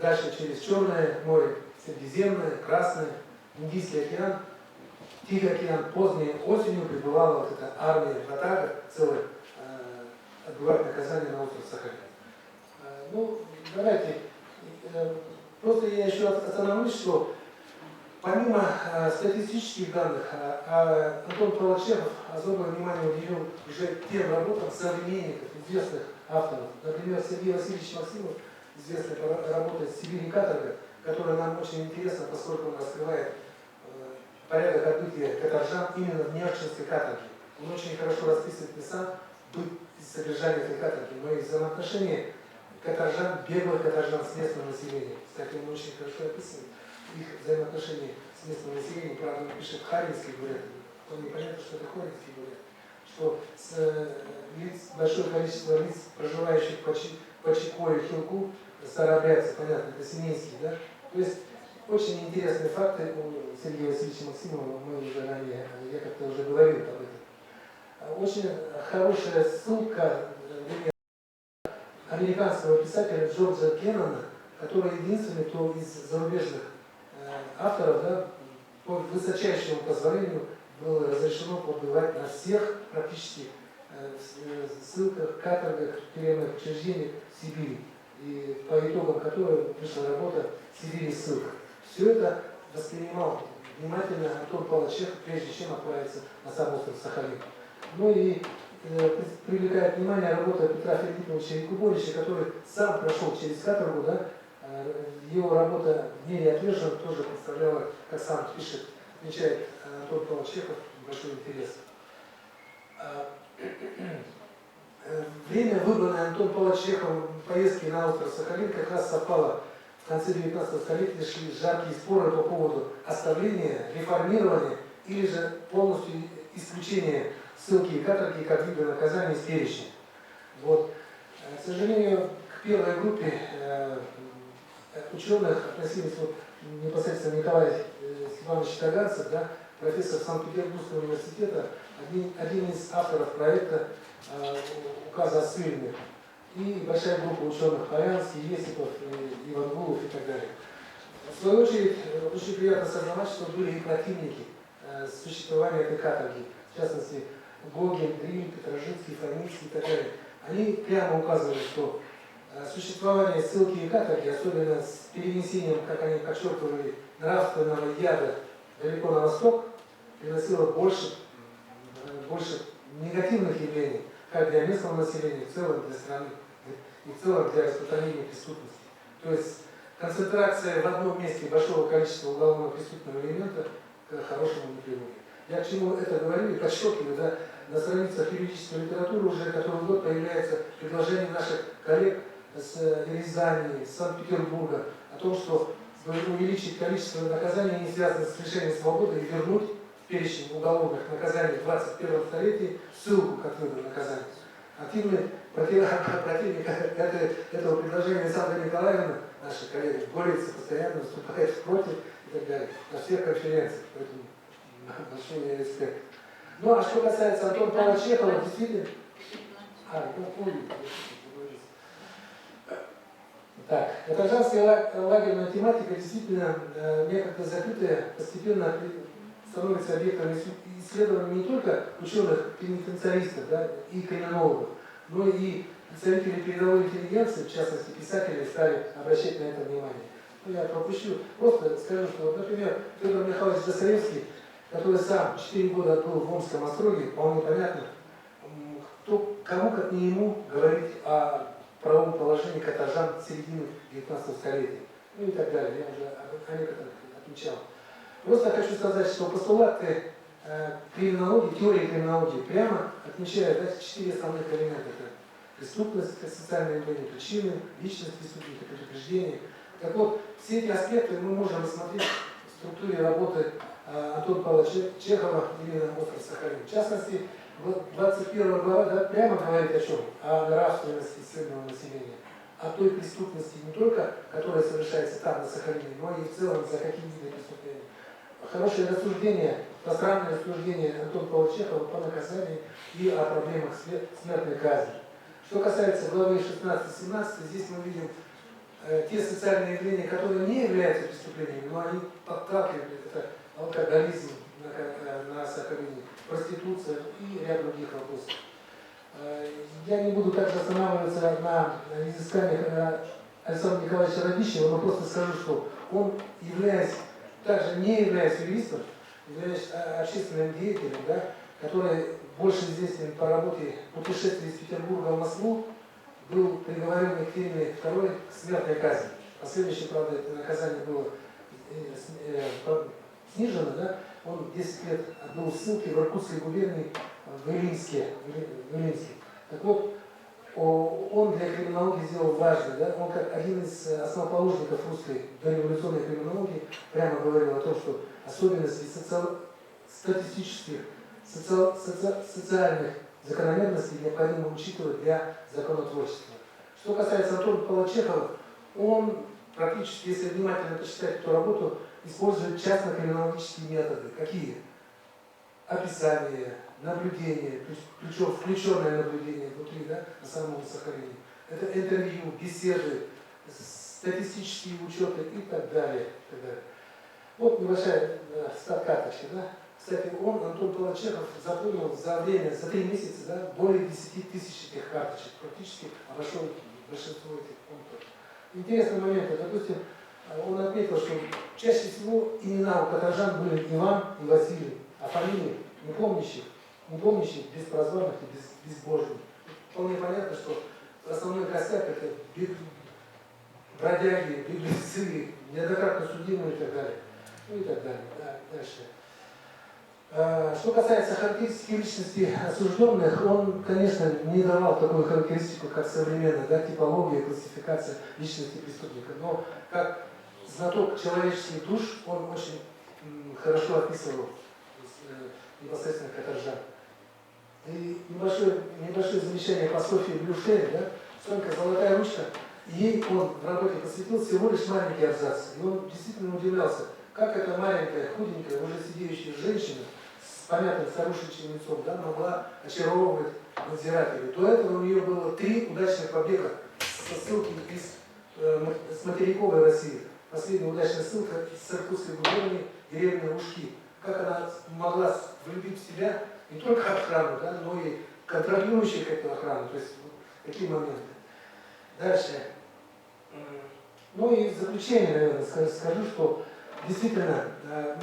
дальше через Черное море, Средиземное, Красное, Индийский океан, Тихий океан. Поздней осенью прибывала вот эта армия ватага, целая, отбывать наказание на остров Сахалин. Ну, давайте, просто я еще остановлюсь, что помимо статистических данных, Антон Павлович Чехов особое внимание уделил уже тем работам современников, известных авторов. Например, Сергей Васильевич Максимов, известный работает в «Сибири каторга», которая нам очень интересна, поскольку он раскрывает порядок отбытия каторжан именно в Нерчинской каторге. Он очень хорошо расписывает не сам быт и содержание этой каторги, но и взаимоотношения каторжан, беглых каторжан с местным населением. Кстати, он очень хорошо описывает их взаимоотношения с местным населением. Правда, он пишет харинский бурят, то непонятно, что это хоринский бурят. Что большое количество лиц, проживающих по Чекою, Хилку, старообрядцы, понятно, это семейские, да? То есть очень интересные факты у Сергея Васильевича Максимова, мы уже ранее, я как-то уже говорил об этом. Очень хорошая ссылка американского писателя Джорджа Кеннона, который единственный, кто из зарубежных авторов, да, по высочайшему позволению было разрешено побывать на всех практически ссылках, каторгах, тюремных учреждениях Сибири, и по итогам которой вышла работа «Сибирь и ссылка». Все это воспринимал внимательно Антон Павлович Чехов, прежде чем отправиться на сам остров Сахалин. Ну и привлекает внимание работа Петра Филипповича Якубовича, который сам прошел через каторгу, да, его работа в мире отверженных тоже представляла, как сам пишет, отмечает Антон Павлович Чехов, большой интерес. Время, выбранное Антон Павлович Чеховым поездки на остров Сахалин, как раз совпало в конце 19 столетия, шли жаркие споры по поводу оставления, реформирования или же полностью исключения ссылки и каторги как вида наказания из перечня. Вот. К сожалению, к первой группе ученых относились вот непосредственно Николай Степанович Таганцев, да, профессор Санкт-Петербургского университета, один из авторов проекта указа о ссыльных, и большая группа ученых Полянский, Есипов, Ивангулов и так далее. В свою очередь, очень приятно осознавать, что были и противники существования этой каторги, в частности, Гогин, Гриль, Петрожицкий, Фоминский и так далее. Они прямо указывали, что существование ссылки и каторги, особенно с перенесением, как они подчеркивали, нравственного яда далеко на восток, приносило больше негативных явлений, как для местного населения, в целом для страны, и в целом для распространения преступности. То есть концентрация в одном месте большого количества уголовно-преступного элемента к хорошему не приводит. Я к чему это говорю и подчеркиваю, да, на страницах юридической литературы уже который год появляется предложение наших коллег с Рязани, с Санкт-Петербурга о том, что увеличить количество наказаний, не связанных с лишением свободы, и вернуть в перечень уголовных наказаний в 21 столетии ссылку как вид наказания. Активный противник этого предложения Александра Николаевна, наши коллеги, борется, постоянно выступает против и так далее, на всех конференциях. Поэтому большой респект. Ну а что касается Антона Павловича Чехова, действительно... Так, каторжанская лагерная тематика действительно некогда закрытая, постепенно становится объектом исследований не только ученых-пенитенциаристов, да, и криминологов, но и представители передовой интеллигенции, в частности писатели, стали обращать на это внимание. Ну, я пропущу, просто скажу, что, вот, например, Федор Михайлович Достоевский, который сам 4 года отбыл в Омском остроге, вполне понятно, кому как не ему говорить о правовом положении каторжан середины 19 столетия. Ну и так далее, я уже о некоторых отмечал. Просто хочу сказать, что постулаты криминологии, теории криминологии прямо отмечают, да, 4 основных элемента. Это преступность, социальные явления, причины, личность преступника, предупреждение. Так вот, все эти аспекты мы можем рассмотреть в структуре работы Антона Павловича Чехова именно остров Сахалин. В частности, 21 глава, да, прямо говорит о чем? О нравственности исследованного населения, о той преступности не только, которая совершается там, на Сахалине, но и в целом за какие виды преступления. Хорошее рассуждение, пространное рассуждение Антона Павловича Чехова по наказанию и о проблемах смертной казни. Что касается главы 16-17, здесь мы видим те социальные явления, которые не являются преступлениями, но они подталкивают, это алкоголизм на Сахалине, проституция и ряд других вопросов. Я не буду также останавливаться на изысканиях Александра Николаевича Радищева, но просто скажу, что он, также не являясь юристом, являясь общественным деятелем, да, который больше известен по работе путешествий из Петербурга в Москву, был приговорен к теме второй смертной казни. Последующее, правда, это наказание было снижено, да? Он 10 лет отбыл ссылки в Иркутской губернии в Илимске. Так вот, он для криминологии сделал важное, да? Он как один из основоположников русской дореволюционной криминологии прямо говорил о том, что особенности статистических, социальных закономерностей необходимо учитывать для законотворчества. Что касается Антона Павловича Чехова, он практически, если внимательно почитать эту работу, использует частно-криминологические методы. Какие? Описание, наблюдение, причем включенное наблюдение внутри, да, на самом Сахалине. Это интервью, беседы, статистические учеты и так далее. И так далее. Вот небольшая стат-карточка, да. Кстати, Антон Павлович Чехов, запомнил за 3 месяца, да, более 10 тысяч этих карточек, практически обошел большинство этих пунктов. Интересный момент, допустим, он отметил, что чаще всего имена у каторжан были Иван и Василий, а фамилии не помнящих, беспрозванных и безбожных. Вполне понятно, что основной костяк это бродяги, беглецы, неоднократно судимые и так далее. Ну и так далее. Да, дальше. Что касается характеристики личности осужденных, он, конечно, не давал такую характеристику, как современная, да, типология, классификация личности преступника. Но как знаток человеческих душ, он очень хорошо описывал непосредственно каторжан. И небольшое замечание по Софии Блюшель, да, Сонька «Золотая ручка», ей он в работе посвятил всего лишь маленький абзац. И он действительно удивлялся, как эта маленькая, худенькая, уже сидеющая женщина с понятным старушечьим лицом, да, могла очаровывать надзирателей. До этого у нее было 3 удачных побега со ссылки с материковой России. Последняя удачная ссылка с Иркутской губернии, деревни Ушки. Как она могла влюбить в себя не только охрану, да, но и контролирующих эту охрану. То есть вот такие моменты. Дальше. Ну и в заключение, наверное, скажу, что действительно,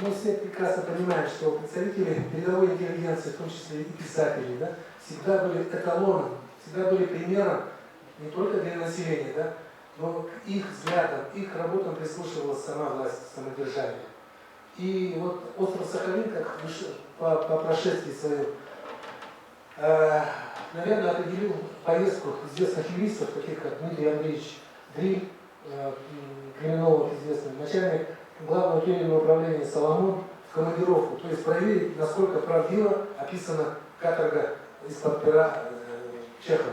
мы все прекрасно понимаем, что представители передовой интеллигенции, в том числе и писатели, да, всегда были эталоном, всегда были примером не только для населения, да, но к их взглядам, их работам прислушивалась сама власть самодержавия. И вот остров Сахалин, как по прошествии своем, наверное, определил поездку известных юристов, таких как Дмитрий Андреевич Дриль, криминолог известный, начальник главного тюремного управления Соломон, в командировку, то есть проверить, насколько правдиво описана каторга из-под пера Чехова.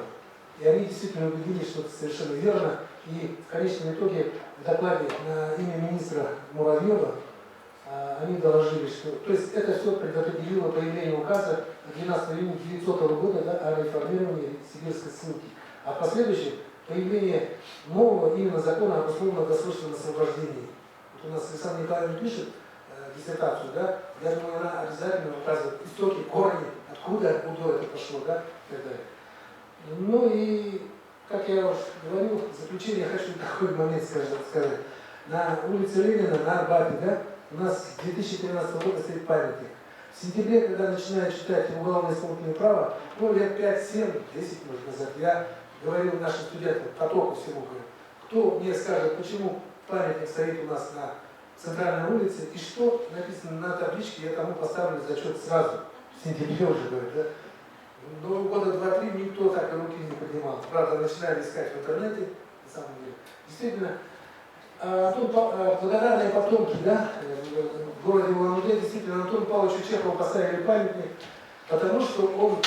И они действительно убедились, что это совершенно верно. И в конечном итоге в докладе на имя министра Муравьева они доложили, что... То есть это все предопределило появление указа 12 июня 1900 года, да, о реформировании сибирской ссылки. А в последующем появление нового именно закона об условно-досрочном освобождении. Вот у нас Александр Николаевич пишет диссертацию, да, я думаю, она обязательно указывает истоки, корни, откуда это пошло, да, и так далее. Ну и, как я уже говорил, в заключение хочу такой момент сказать. На улице Ленина, на Арбате, да, у нас с 2013 года стоит памятник. В сентябре, когда начинают читать уголовно-исполнительное право, ну, лет 5, 7, 10, может, назад, я говорил нашим студентам, потоку всему, говорю, кто мне скажет, почему памятник стоит у нас на центральной улице, и что написано на табличке, я тому поставлю зачет сразу, в сентябре уже, говорит, да. Но года 2-3 никто так и руки не поднимал. Правда, начинали искать в интернете, на самом деле. Действительно, благодарные потомки, да, в городе Улан-Удэ действительно Антону Павловичу Чехову поставили памятник, потому что он,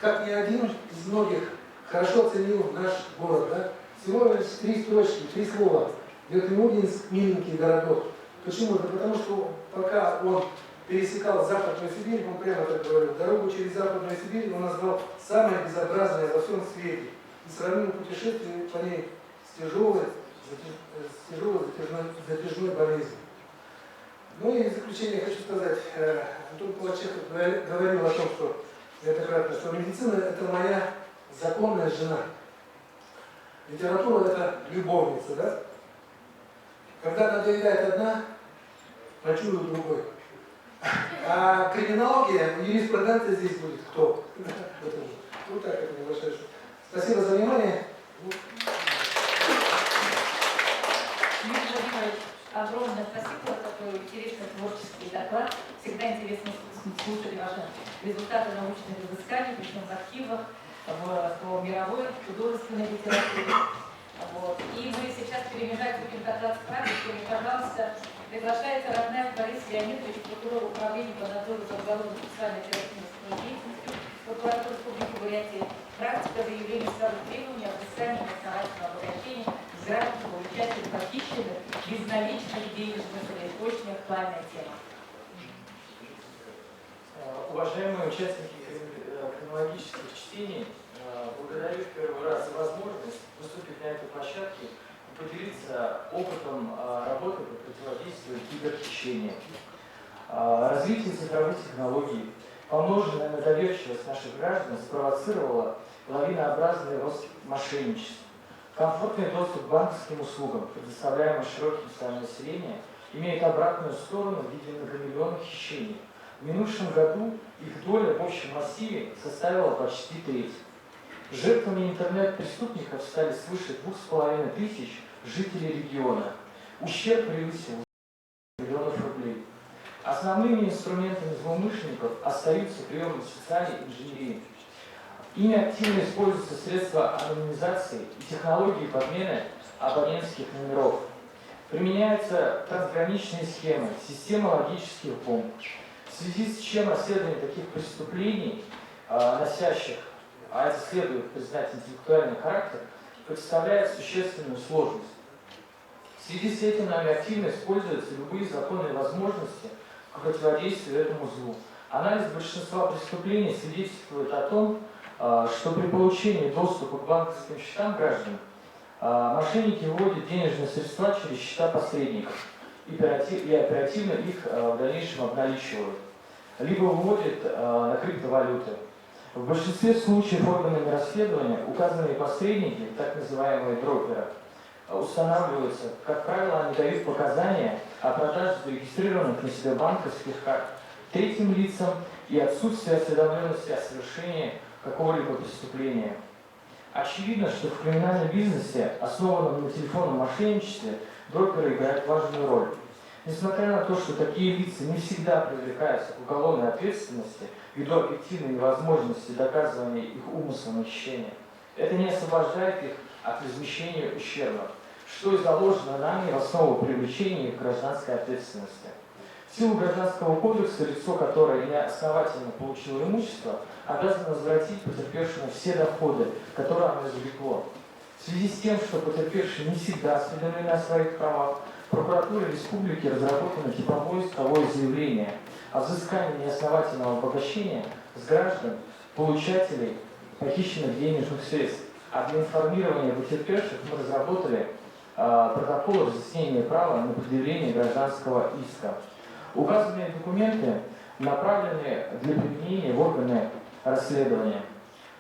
как ни один из многих, хорошо оценил наш город. Да? Всего лишь 3 строчки, 3 слова. Верхнеудинск, миленький городок. Почему? Да потому что пока он пересекал Западную Сибирь, он прямо так говорил, дорогу через Западную Сибирь он назвал самое безобразное во всем свете. И сравнил путешествие по ней с тяжелой затяжной болезнью. Ну и в заключение хочу сказать, Антон Павловичев говорил о том, что неоднократно, что медицина – это моя законная жена. Литература – это любовница, да? Когда надоедает одна, ночует другой. А криминология, юриспруденция здесь будет кто? Вот так это небольшое. Спасибо за внимание. Юрий Владимирович, огромное спасибо за такой интересный творческий доклад. Всегда интересно слушать ваши результаты научных изысканий, причем в архивах, по мировой художественной литературе. Вот. И мы сейчас перемежать будем доклад с практиками. Пожалуйста, приглашается Ратнаев Борис Леонидович, прокурор управления по надзору за уголовно-процессуальной оперативной деятельностью прокуратуры Республики Бурятия. Практика выявления сразу требований о взыскании основательного обогащения с граждан, получателей похищенных безналичных денежных или почных. Актуальная тема. Уважаемые участники криминологических чтений, благодарю в первый раз за возможность выступить на этой площадке и поделиться опытом работы по противодействию киберхищениям. Развитие цифровых технологий, помноженное на доверчивость наших граждан, спровоцировало лавинообразный рост мошенничества. Комфортный доступ к банковским услугам, предоставляемым широким слоям населения, имеет обратную сторону в виде многомиллионных хищений. В минувшем году их доля в общем массиве составила почти треть. Жертвами интернет-преступников стали свыше 2500 жителей региона. Ущерб превысил миллионов рублей. Основными инструментами злоумышленников остаются приемы социальной инженерии. Ими активно используются средства анонимизации и технологии подмены абонентских номеров. Применяются трансграничные схемы, система логических бомб. В связи с чем расследование таких преступлений, носящих, а это следует признать, интеллектуальный характер, представляет существенную сложность. В связи с этим нами активно используются любые законные возможности к противодействию этому злу. Анализ большинства преступлений свидетельствует о том, что при получении доступа к банковским счетам граждан мошенники выводят денежные средства через счета посредников и оперативно их в дальнейшем обналичивают, либо выводят на криптовалюты. В большинстве случаев органами расследования указанные посредники, так называемые брокеры, устанавливаются. Как правило, они дают показания о продаже зарегистрированных на себя банковских карт третьим лицам и отсутствие осведомленности о совершении какого-либо преступления. Очевидно, что в криминальном бизнесе, основанном на телефонном мошенничестве, брокеры играют важную роль. Несмотря на то, что такие лица не всегда привлекаются к уголовной ответственности ввиду объективной невозможности доказывания их умысла на хищение, это не освобождает их от возмещения ущерба, что и заложено нами в основу привлечения к гражданской ответственности. В силу Гражданского кодекса лицо, которое неосновательно получило имущество, обязано возвратить потерпевшему все доходы, которые оно извлекло. В связи с тем, что потерпевшие не всегда осведомлены о своих правах, прокуратура республики разработано типовое исковое заявление о взыскании неосновательного обогащения с граждан, получателей похищенных денежных средств. А для информирования потерпевших мы разработали протокол разъяснения права на предъявление гражданского иска. Указанные документы направлены для применения в органы расследования.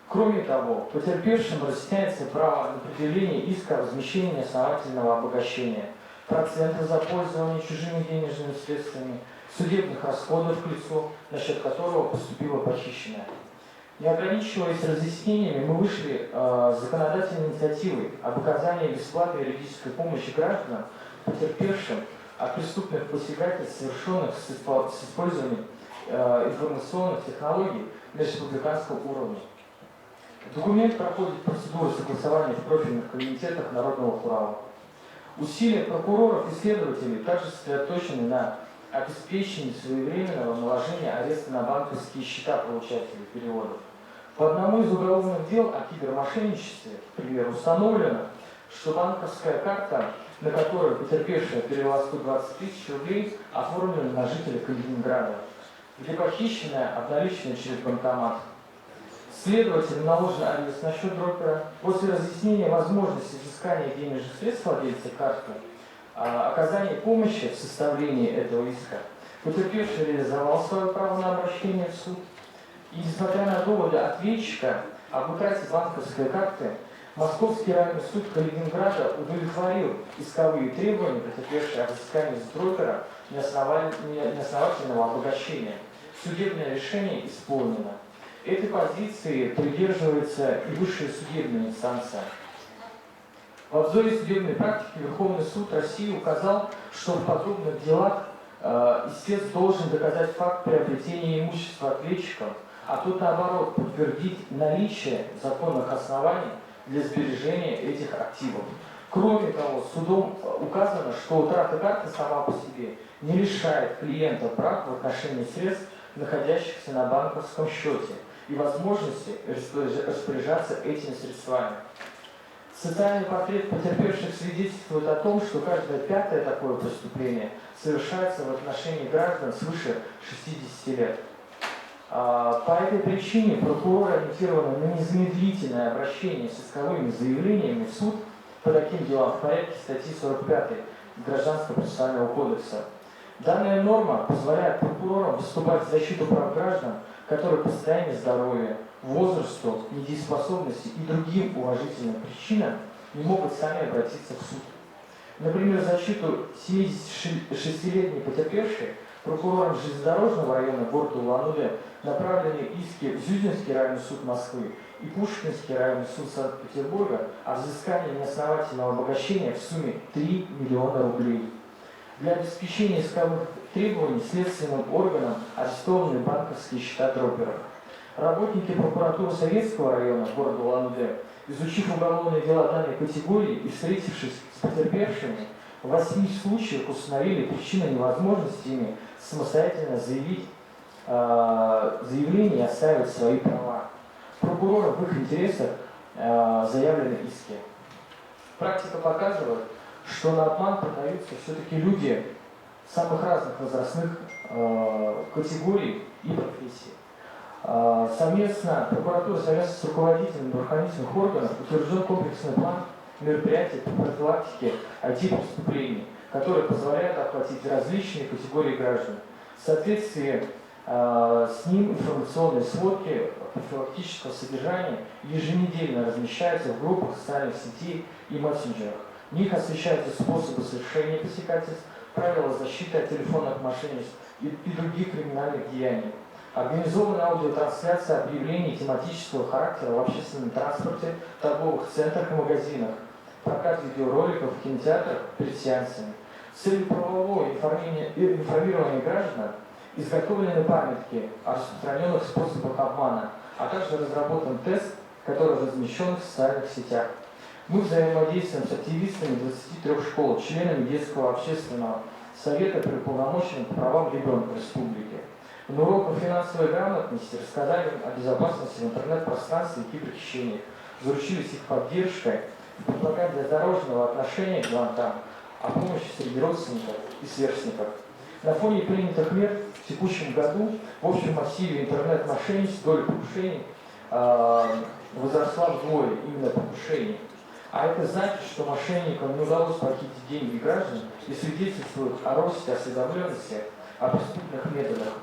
Кроме того, потерпевшим разъясняется право на предъявление иска о возмещении неосновательного обогащения, проценты за пользование чужими денежными средствами, судебных расходов к лицу, на счет которого поступило похищенное. Не ограничиваясь разъяснениями, мы вышли с законодательной инициативой об оказании бесплатной юридической помощи гражданам, потерпевшим от преступных посягательств, совершенных с использованием информационных технологий на республиканском уровне. Документ проходит процедуру согласования в профильных комитетах Народного хурала. Усилия прокуроров и следователей также сосредоточены на обеспечении своевременного наложения ареста на банковские счета получателей переводов. По одному из уголовных дел о кибермошенничестве, к примеру, установлено, что банковская карта, на которую потерпевшая перевела 120 тысяч рублей, оформлена на жителя Калининграда, где похищенная обналичена через банкомат. Следователю наложен арест на счет брокера. После разъяснения возможности взыскания денежных средств владельца карты, оказания помощи в составлении этого иска, потерпевший реализовал свое право на обращение в суд. И несмотря на доводы ответчика об утрате банковской карты, Московский районный суд Калининграда удовлетворил исковые требования, потерпевшие о взыскании с брокера неосновательного обогащения. Судебное решение исполнено. Этой позиции придерживается и высшая судебная инстанция. В обзоре судебной практики Верховный суд России указал, что в подобных делах истец должен доказать факт приобретения имущества ответчиков, а тот, наоборот, подтвердить наличие законных оснований для сбережения этих активов. Кроме того, судом указано, что утрата карты сама по себе не лишает клиента прав в отношении средств, находящихся на банковском счете, и возможности распоряжаться этими средствами. Социальный портрет потерпевших свидетельствует о том, что каждое пятое такое преступление совершается в отношении граждан свыше 60 лет. По этой причине прокуроры ориентированы на незамедлительное обращение с исковыми заявлениями в суд по таким делам в порядке статьи 45 Гражданского процессуального кодекса. Данная норма позволяет прокурорам выступать в защиту прав граждан, которые по состоянию здоровья, возрасту, недееспособности и другим уважительным причинам не могут сами обратиться в суд. Например, в защиту 76-летней потерпевшей прокурором железнодорожного района города Улан-Удэ направлены иски в Зюзинский районный суд Москвы и Пушкинский районный суд Санкт-Петербурга о взыскании неосновательного обогащения в сумме 3 миллиона рублей. Для обеспечения исковых требований следственным органам арестованы банковские счета дроперов. Работники прокуратуры Советского района города Улан-Удэ, изучив уголовные дела данной категории и встретившись с потерпевшими, в 8 случаях установили причину невозможности ими самостоятельно заявить заявление и оставить свои права. Прокурорам в их интересах заявлены иски. Практика показывает, что на обман продаются все-таки люди самых разных возрастных категорий и профессий. Совместно прокуратура совместно с руководителями правоохранительных органов утвержден комплексный план мероприятий по профилактике IT-преступлений, которые позволяют охватить различные категории граждан. В соответствии с ним информационные сводки профилактического содержания еженедельно размещаются в группах социальных сетей и мессенджерах. В них освещаются способы совершения посягательств, правила защиты от телефонных мошенничеств и других криминальных деяний. Организована аудиотрансляция объявлений тематического характера в общественном транспорте, торговых центрах и магазинах, прокат видеороликов в кинотеатрах перед сеансами. С целью правового информирования граждан изготовлены памятки о распространенных способах обмана, а также разработан тест, который размещен в социальных сетях. Мы взаимодействуем с активистами 23 школ, членами детского общественного совета при уполномоченном по правам ребенка республики. На уроках финансовой грамотности рассказали им о безопасности в интернет-пространстве и киберхищениях, заручились их поддержкой и предлагали для дорожного отношения к звонкам о помощи среди родственников и сверстников. На фоне принятых мер в текущем году в общем массиве интернет-мошенничеств доля покушений возросла вдвое, именно покушений. А это значит, что мошенникам не удалось похитить деньги граждан и свидетельствует о росте осведомленности о преступных методах.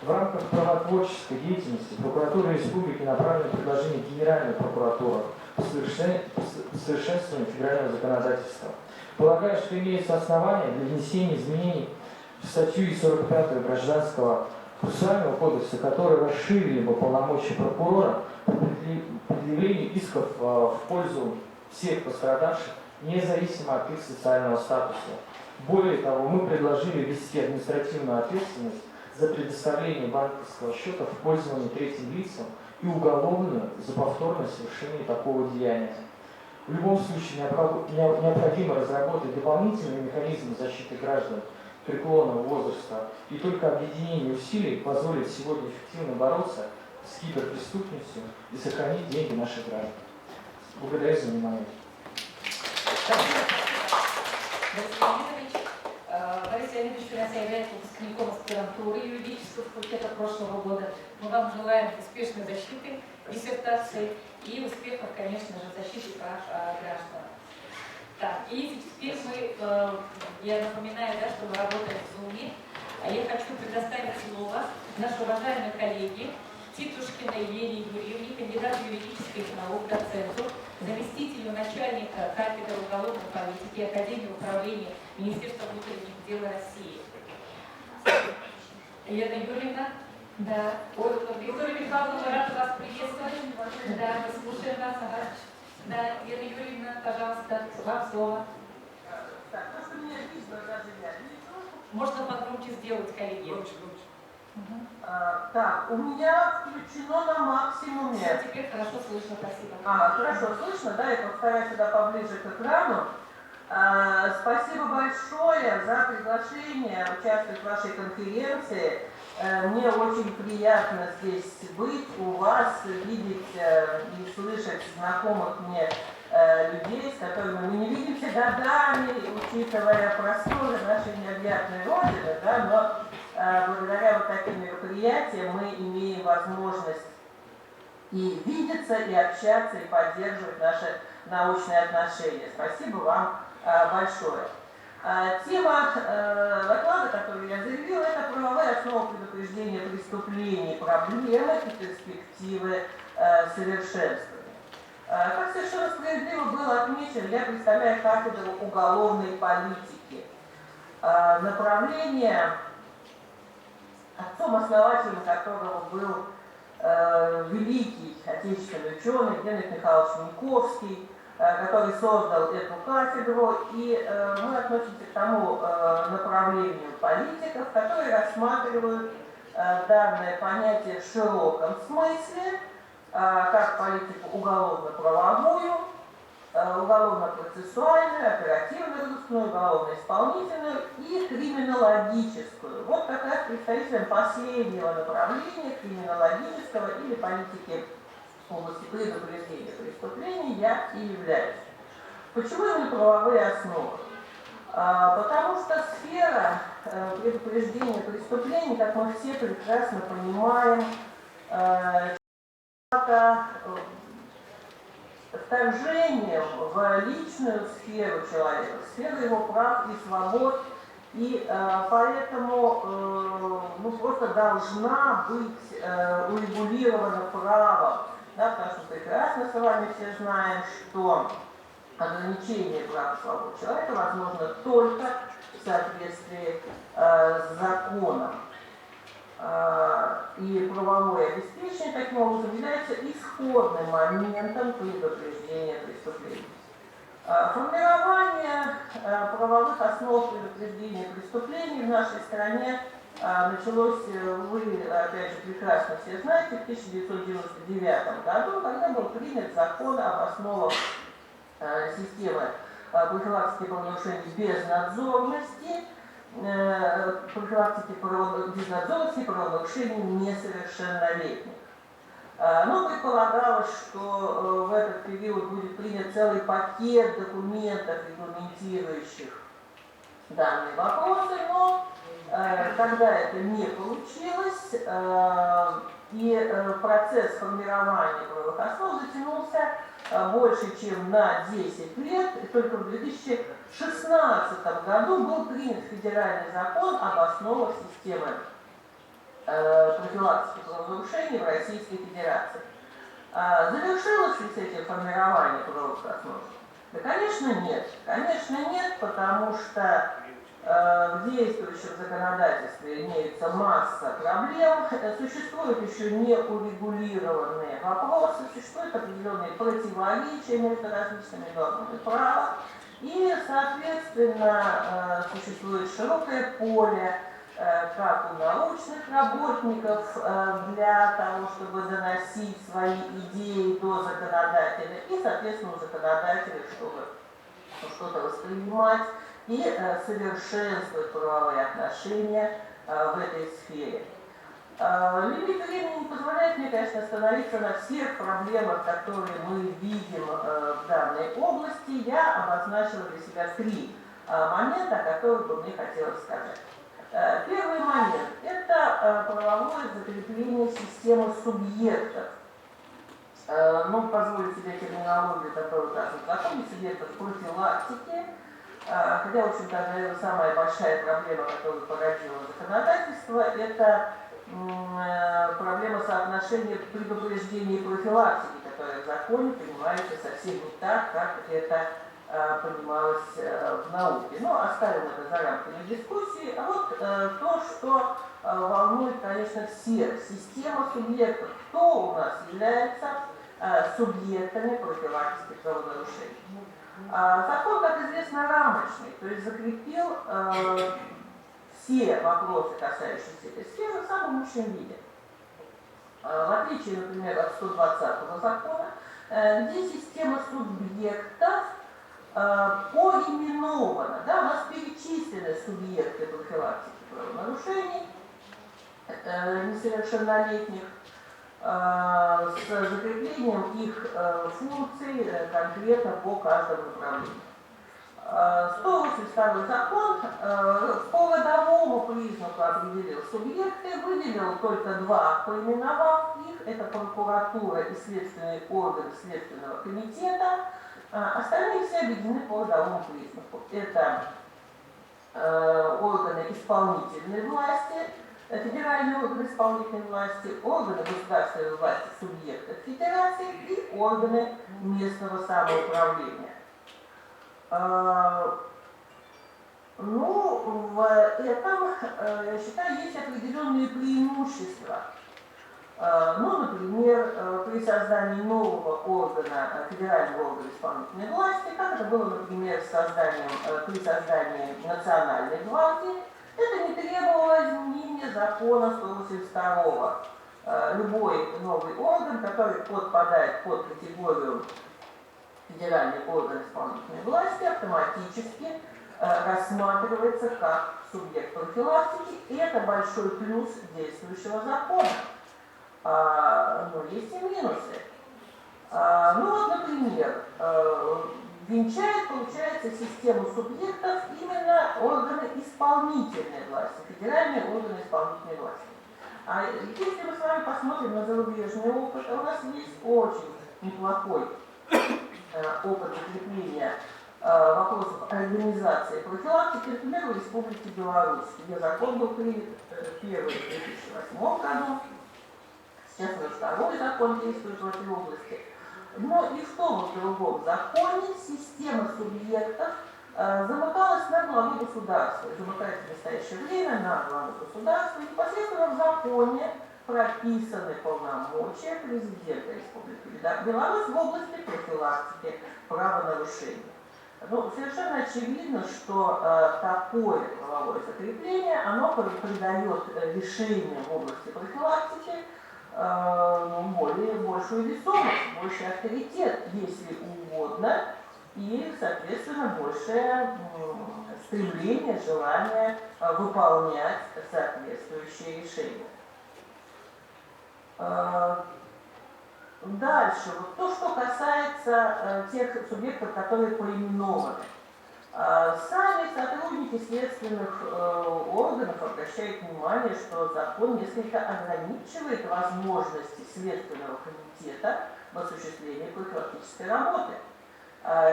В рамках правотворческой деятельности прокуратура республики направлено предложение Генеральной прокуратуры по совершенствованию федерального законодательства. Полагаю, что имеется основания для внесения изменений в статью 45 Гражданского процессуального кодекса, которые расширили бы полномочия прокурора при предъявлении исков в пользу всех пострадавших, независимо от их социального статуса. Более того, мы предложили ввести административную ответственность за предоставление банковского счета в пользование третьим лицам и уголовную за повторное совершение такого деяния. В любом случае необходимо разработать дополнительные механизмы защиты граждан преклонного возраста, и только объединение усилий позволит сегодня эффективно бороться с киберпреступностью и сохранить деньги наших граждан. Благодарю за внимание. Борис Леонидович у нас является выпускником аспирантуры юридического факультета прошлого года. Мы вам желаем успешной защиты диссертации и успехов, конечно же, в защите прав граждан. Так, и теперь я напоминаю, да, что мы работаем в Zoom. Я хочу предоставить слово нашей уважаемой коллеге Титушкиной Елене Юрьевне, кандидату юридических наук, доценту, заместителю начальника кафедры уголовной политики Академии управления Министерства внутренних дел России. Елена Юрьевна, да. Виктория Михайловна, рада вас приветствовать. Да, мы слушаем вас. Да, Елена Юрьевна, пожалуйста, вам слово. Можно погромче сделать, коллеги. Так, у меня включено на максимуме. Теперь хорошо слышно, спасибо. Хорошо слышно, да, я повторяю сюда поближе к экрану. Спасибо большое за приглашение участвовать в вашей конференции. Мне очень приятно здесь быть, у вас, видеть и слышать знакомых мне людей, с которыми мы не видимся годами, учитывая просторы нашей необъятной Родины, да, но благодаря вот таким мероприятиям мы имеем возможность и видеться, и общаться, и поддерживать наши научные отношения. Спасибо вам большое. Тема доклада, которую я заявила, это правовые основы предупреждения преступлений, проблемы и перспективы совершенствования. Как совершенно справедливо было отмечено, я представляю кафедру уголовной политики. Направление, отцом-основателем которого был великий отечественный ученый Генрих Михайлович Минковский, который создал эту кафедру, и мы относимся к тому направлению политиков, которые рассматривают данное понятие в широком смысле, как политику уголовно-правовую, уголовно-процессуальную, оперативно-розыскную, уголовно-исполнительную и криминологическую. Вот как раз представителем последнего направления, криминологического или политики в области предупреждения преступлений, я и являюсь. Почему именно правовые основы? Потому что сфера предупреждения преступлений, как мы все прекрасно понимаем, это вторжением в личную сферу человека, в сферу его прав и свобод, и поэтому просто должна быть урегулирована правом. Да, потому что прекрасно с вами все знаем, что ограничение прав и свобод человека возможно только в соответствии с законом. И правовое обеспечение таким образом является исходным моментом предупреждения преступлений. Формирование правовых основ предупреждения преступлений в нашей стране началось, вы, опять же, прекрасно все знаете, в 1999 году, когда был принят закон об основах системы профилактики правонарушений безнадзорности, безнадзорности и правонарушений несовершеннолетних. Но предполагалось, что в этот период будет принят целый пакет документов, регламентирующих данные вопросы, но когда это не получилось, и процесс формирования правовых основ затянулся больше, чем на 10 лет, и только в 2016 году был принят федеральный закон об основах системы профилактики правонарушений в Российской Федерации. Завершилось ли с этим формирование правовых основ? Да, конечно, нет. Конечно, нет, потому что в действующем законодательстве имеется масса проблем, существуют еще неурегулированные вопросы, существуют определенные противоречия между различными нормами права, и, соответственно, существует широкое поле как у научных работников для того, чтобы доносить свои идеи до законодателя, и, соответственно, у законодателя, чтобы что-то воспринимать и совершенствовать правовые отношения в этой сфере. Лимит времени не позволяет мне, конечно, остановиться на всех проблемах, которые мы видим в данной области. Я обозначила для себя 3 момента, о которых бы мне хотелось сказать. Первый момент – это правовое закрепление системы субъектов. Ну, позволю себе терминологию, которую указывает в законе, субъектов профилактики. Хотя, в общем-то, наверное, самая большая проблема, которую породило законодательство, это проблема соотношения предупреждения и профилактики, которая в законе понимается совсем не так, как это понималось в науке. Но оставим это за рамками дискуссии. А вот то, что волнует, конечно, всех. Система субъектов. Кто у нас является субъектами профилактики правонарушений? Закон, как известно, рамочный, то есть закрепил все вопросы, касающиеся этой сферы, в самом общем виде. В отличие, например, от 120-го закона, где система субъектов поименована. Да, у нас перечислены субъекты профилактики правонарушений несовершеннолетних с закреплением их функций конкретно по каждому направлению. 182 закон по родовому признаку определил субъекты, выделил только 2, поименовав их. Это прокуратура и следственные органы Следственного комитета. Остальные все объединены по родовому признаку. Это органы исполнительной власти, федеральные органы исполнительной власти, органы государственной власти субъектов федерации и органы местного самоуправления. Ну, в этом, я считаю, есть определенные преимущества. Ну, например, при создании нового органа, федерального органа исполнительной власти, как это было, например, при создании Национальной гвардии, это не требовало изменения закона 182. Любой новый орган, который подпадает под категорию федеральный орган исполнительной власти, автоматически рассматривается как субъект профилактики, и это большой плюс действующего закона. Но есть и минусы. Ну вот, например, венчает, получается, систему субъектов именно органы исполнительной власти, федеральные органы исполнительной власти. Если мы с вами посмотрим на зарубежный опыт, у нас есть очень неплохой опыт закрепления вопросов организации профилактики, например, в Республике Беларусь, где закон был принят первый в 2008 году, сейчас уже 2-й закон действует в этой области. Но и в том и в другом законе система субъектов замыкалась на главу государства. И замыкается в настоящее время на главу государства. И непосредственно в законе прописаны полномочия президента Республики Беларусь в области профилактики правонарушений. Ну, совершенно очевидно, что такое правовое закрепление, оно придает решениям в области профилактики большую весомость, больший авторитет, если угодно, и, соответственно, большее стремление, желание выполнять соответствующие решения. Дальше, вот то, что касается тех субъектов, которые поименованы. Сами сотрудники следственных органов обращают внимание, что закон несколько ограничивает возможности Следственного комитета в осуществлении профилактической работы.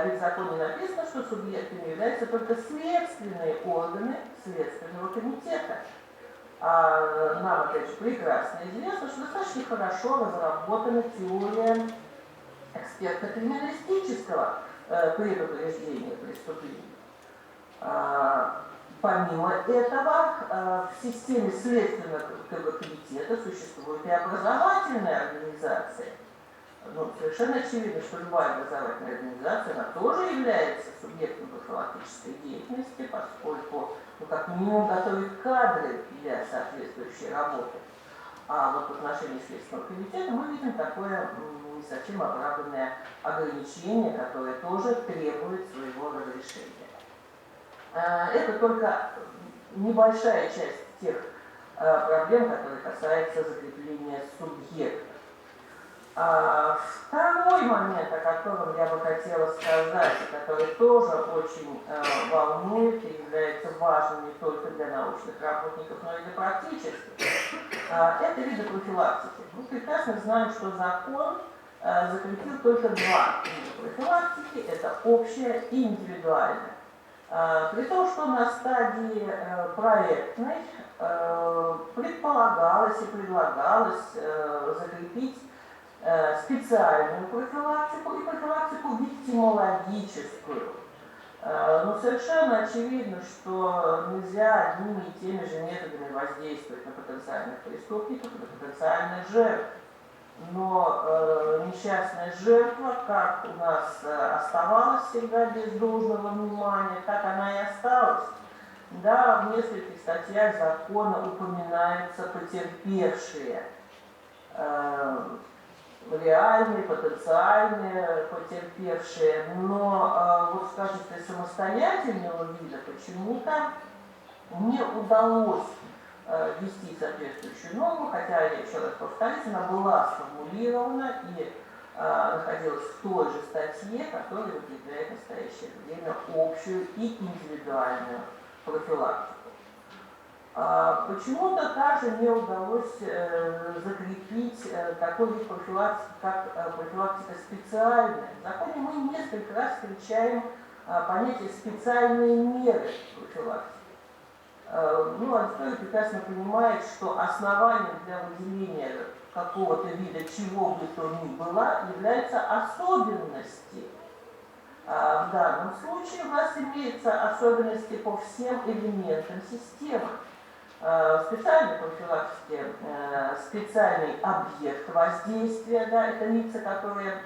Ведь в законе написано, что субъектами являются только следственные органы Следственного комитета. Нам, опять же, прекрасно известно, что достаточно хорошо разработана теория экспертно-криминалистического предупреждения преступлений. Помимо этого, в системе Следственного комитета существует и образовательная организация. Ну, совершенно очевидно, что любая образовательная организация, она тоже является субъектом профилактической деятельности, поскольку ну, как минимум готовить кадры для соответствующей работы. А вот в отношении Следственного комитета мы видим такое не совсем оправданное ограничение, которое тоже требует своего разрешения. Это только небольшая часть тех проблем, которые касаются закрепления субъекта. Второй момент, о котором я бы хотела сказать, и который тоже очень волнует и является важным не только для научных работников, но и для практических, это виды профилактики. Мы прекрасно знаем, что закон закрепил только два вида профилактики, это общая и индивидуальная. При том, что на стадии проектной предполагалось и предлагалось закрепить специальную профилактику и профилактику виктимологическую. Но совершенно очевидно, что нельзя одними и теми же методами воздействовать на потенциальных преступников, на потенциальных жертв. Но несчастная жертва, как у нас оставалась всегда без должного внимания, так она и осталась. Да, в нескольких статьях закона упоминаются потерпевшие, реальные, потенциальные потерпевшие, но вот в качестве самостоятельного вида почему-то не удалось ввести соответствующую норму, хотя, я еще раз повторюсь, она была сформулирована и находилась в той же статье, которая выделяет в настоящее время общую и индивидуальную профилактику. Почему-то также не удалось закрепить такой вид профилактики, как профилактика специальная. В законе мы несколько раз встречаем понятие «специальные меры профилактики». Ну, аудитория прекрасно понимает, что основанием для выделения какого-то вида чего бы то ни было являются особенности. В данном случае у нас имеются особенности по всем элементам системы. В специальной профилактике специальный объект воздействия, да, это лица, которые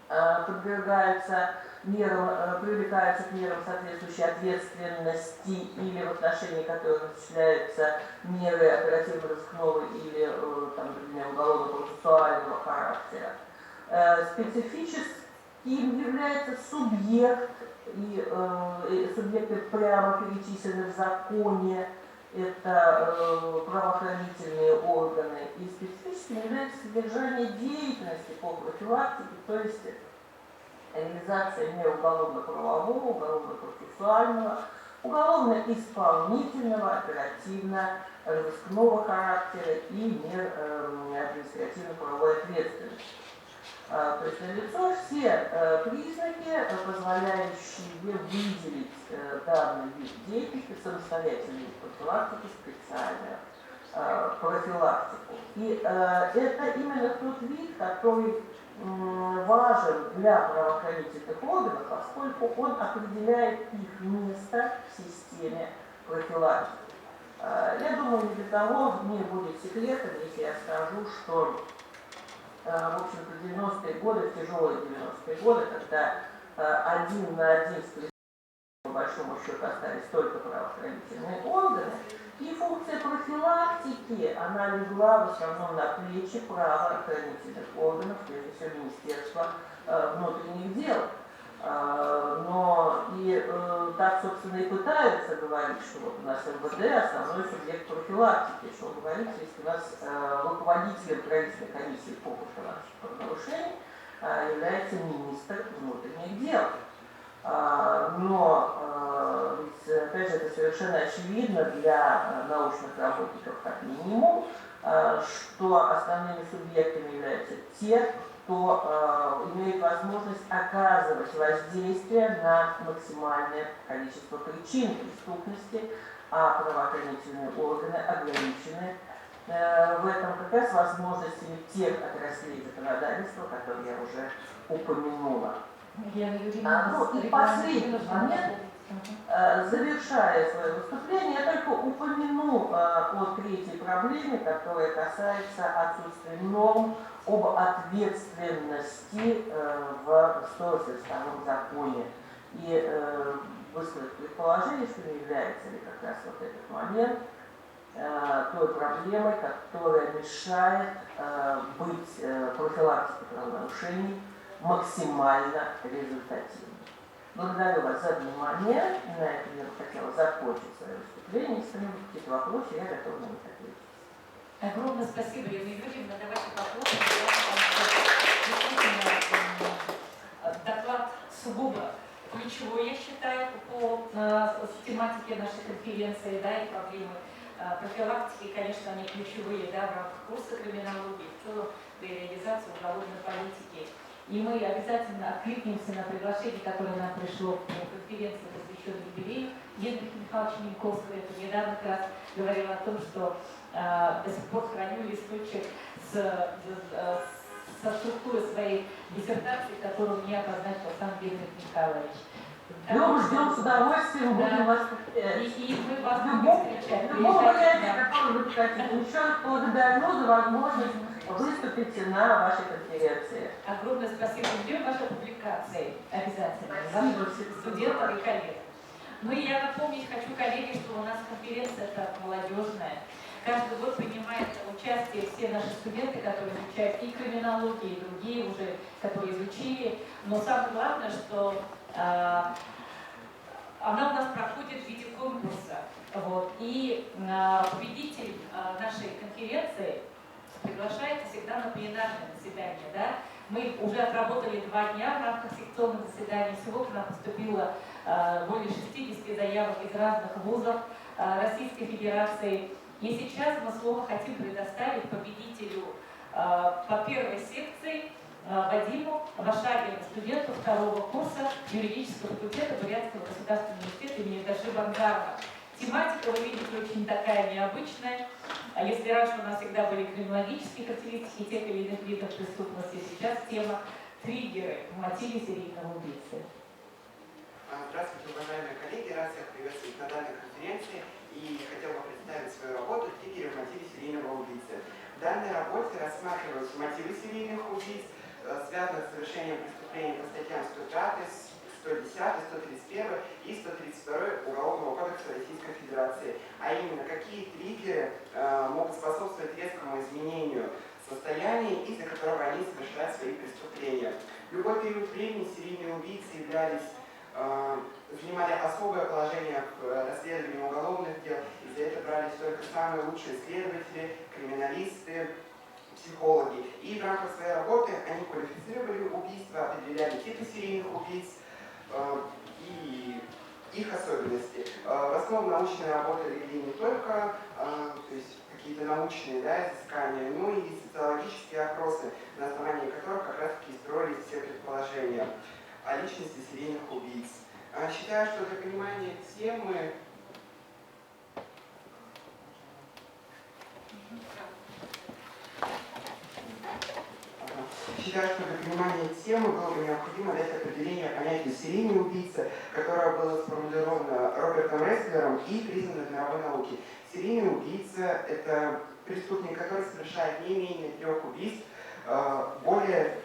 подвергаются мерам, привлекаются к мерам соответствующей ответственности или в отношении которых осуществляются меры оперативно-розыскного или уголовно-процессуального характера. Специфическим является субъект, и субъекты прямо перечислены в законе, это правоохранительные органы, и специфическим является содержание деятельности по профилактике, то есть реализация мер уголовно-правового, уголовно-процессуального, уголовно-исполнительного, оперативно-розыскного характера и мер административно-правовой ответственности. То есть налицо все признаки, позволяющие выделить данный вид деятельности, самостоятельную вид профилактики, специальную профилактику. И это именно тот вид, который важен для правоохранительных органов, поскольку он определяет их место в системе профилактики. Я думаю, не для того не будет секретом, если я скажу, что в общем-то 90-е годы, тяжелые 90-е годы, когда один на один с преступником, по большому счету, остались только правоохранительные органы, и функция профилактики, она легла в основном на плечи правоохранительных органов, прежде всего Министерства внутренних дел. Но и так, собственно, и пытаются говорить, что вот у нас МВД основной субъект профилактики, что говорится, если у нас руководителем правительственной комиссии по профилактике правонарушений является министр внутренних дел. Но, опять же, это совершенно очевидно для научных работников как минимум, что основными субъектами являются те, кто имеет возможность оказывать воздействие на максимальное количество причин преступности, а правоохранительные органы ограничены в этом как раз возможностями тех отраслей законодательства, которые я уже упомянула. И последний момент, завершая свое выступление, я только упомяну о третьей проблеме, которая касается отсутствия норм об ответственности в 162 законе. И высказать предположение, что не является ли как раз вот этот момент той проблемой, которая мешает быть профилактике правонарушений максимально результативной. Благодарю вас за внимание. На этом я бы хотела закончить свое выступление. Если у меня будут какие-то вопросы, я готова на них ответить. Огромное спасибо, Елена Юрьевна. Давайте похлопаем, потому что действительно доклад сугубо ключевой, я считаю, по тематике нашей конференции, да, и проблемы профилактики, конечно, они ключевые, да, в рамках курса криминологии, в целом для реализации уголовной политики. И мы обязательно откликнемся на приглашение, которое нам пришло по конференции, посвященной юбилею Генриха Михайловича Минковского. Это недавно как раз говорила о том, что до сих пор храню листочек со структурой своей диссертации, которую мне обозначил сам Генрих Михайлович. Ждем с удовольствием, будем вас и мы вас будем встречать. Любого варианте, который вы хотите. Еще раз благодарю за возможность выступить на вашей конференции. Огромное спасибо. Ждем вашей публикации обязательно. Ваших студентов и коллег. Ну и я напомнить хочу, коллеги, что у нас конференция-то молодежная. Каждый год принимает участие все наши студенты, которые изучают и криминологию, и другие уже, которые изучили. Но самое главное, что она у нас проходит в виде конкурса. Вот. И победитель нашей конференции приглашается всегда на пленарное заседание. Да? Мы уже отработали 2 дня в рамках секционных заседаний. Всего к нам поступило более 60 заявок из разных вузов Российской Федерации. И сейчас мы слово хотим предоставить победителю по первой секции Вадиму Вашагину, студенту 2-го курса юридического факультета Бурятского государственного университета имени Даши Бангарова. Тематика, вы видите, очень такая необычная. А если раньше у нас всегда были криминологические характеристики тех или иных видов преступности, сейчас тема триггеры в мотиве серийного убийцы. Здравствуйте, уважаемые коллеги, рад всех приветствовать на данной конференции и хотел бы представить свою работу «Триггеры в мотиве серийного убийцы». В данной работе рассматриваются мотивы серийных убийц, связанных с совершением преступлений по статьям 105, 110, 131 и 132 Уголовного кодекса Российской Федерации. А именно, какие триггеры могут способствовать резкому изменению состояния, из-за которого они совершают свои преступления. В любой период времени серийные убийцы занимали особое положение в расследовании уголовных дел, и за это брались только самые лучшие следователи, криминалисты, психологи. И в рамках своей работы они квалифицировали убийства, определяли типы серийных убийц и их особенности. В основном научные работы легли не только то есть какие-то научные изыскания, но и социологические опросы, на основании которых как раз-таки строились все предположения о личности серийных убийц. Считаю, что для понимания темы было бы необходимо дать определение понятия серийный убийца, которое было сформулировано Робертом Реслером и признано в мировой науке. Серийный убийца – это преступник, который совершает не менее 3 убийств более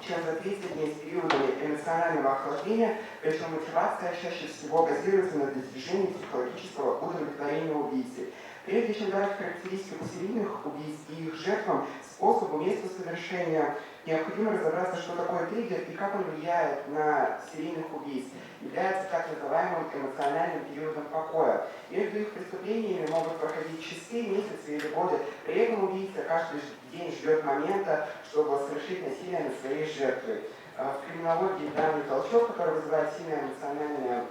чем за 30 дней с периодами эмоционального охлаждения, причем мотивация чаще всего базируется на достижении психологического удовлетворения убийцы. Прежде чем давать характеристику серийных убийц и их жертвам, способу, месту совершения, необходимо разобраться, что такое триггер и как он влияет на серийных убийц. Является так называемым эмоциональным периодом покоя. Между их преступлениями могут проходить часы, месяцы или годы. При этом убийца каждый день ждет момента, чтобы совершить насилие над своей жертвой. В криминологии данный толчок, который вызывает сильное эмоциональное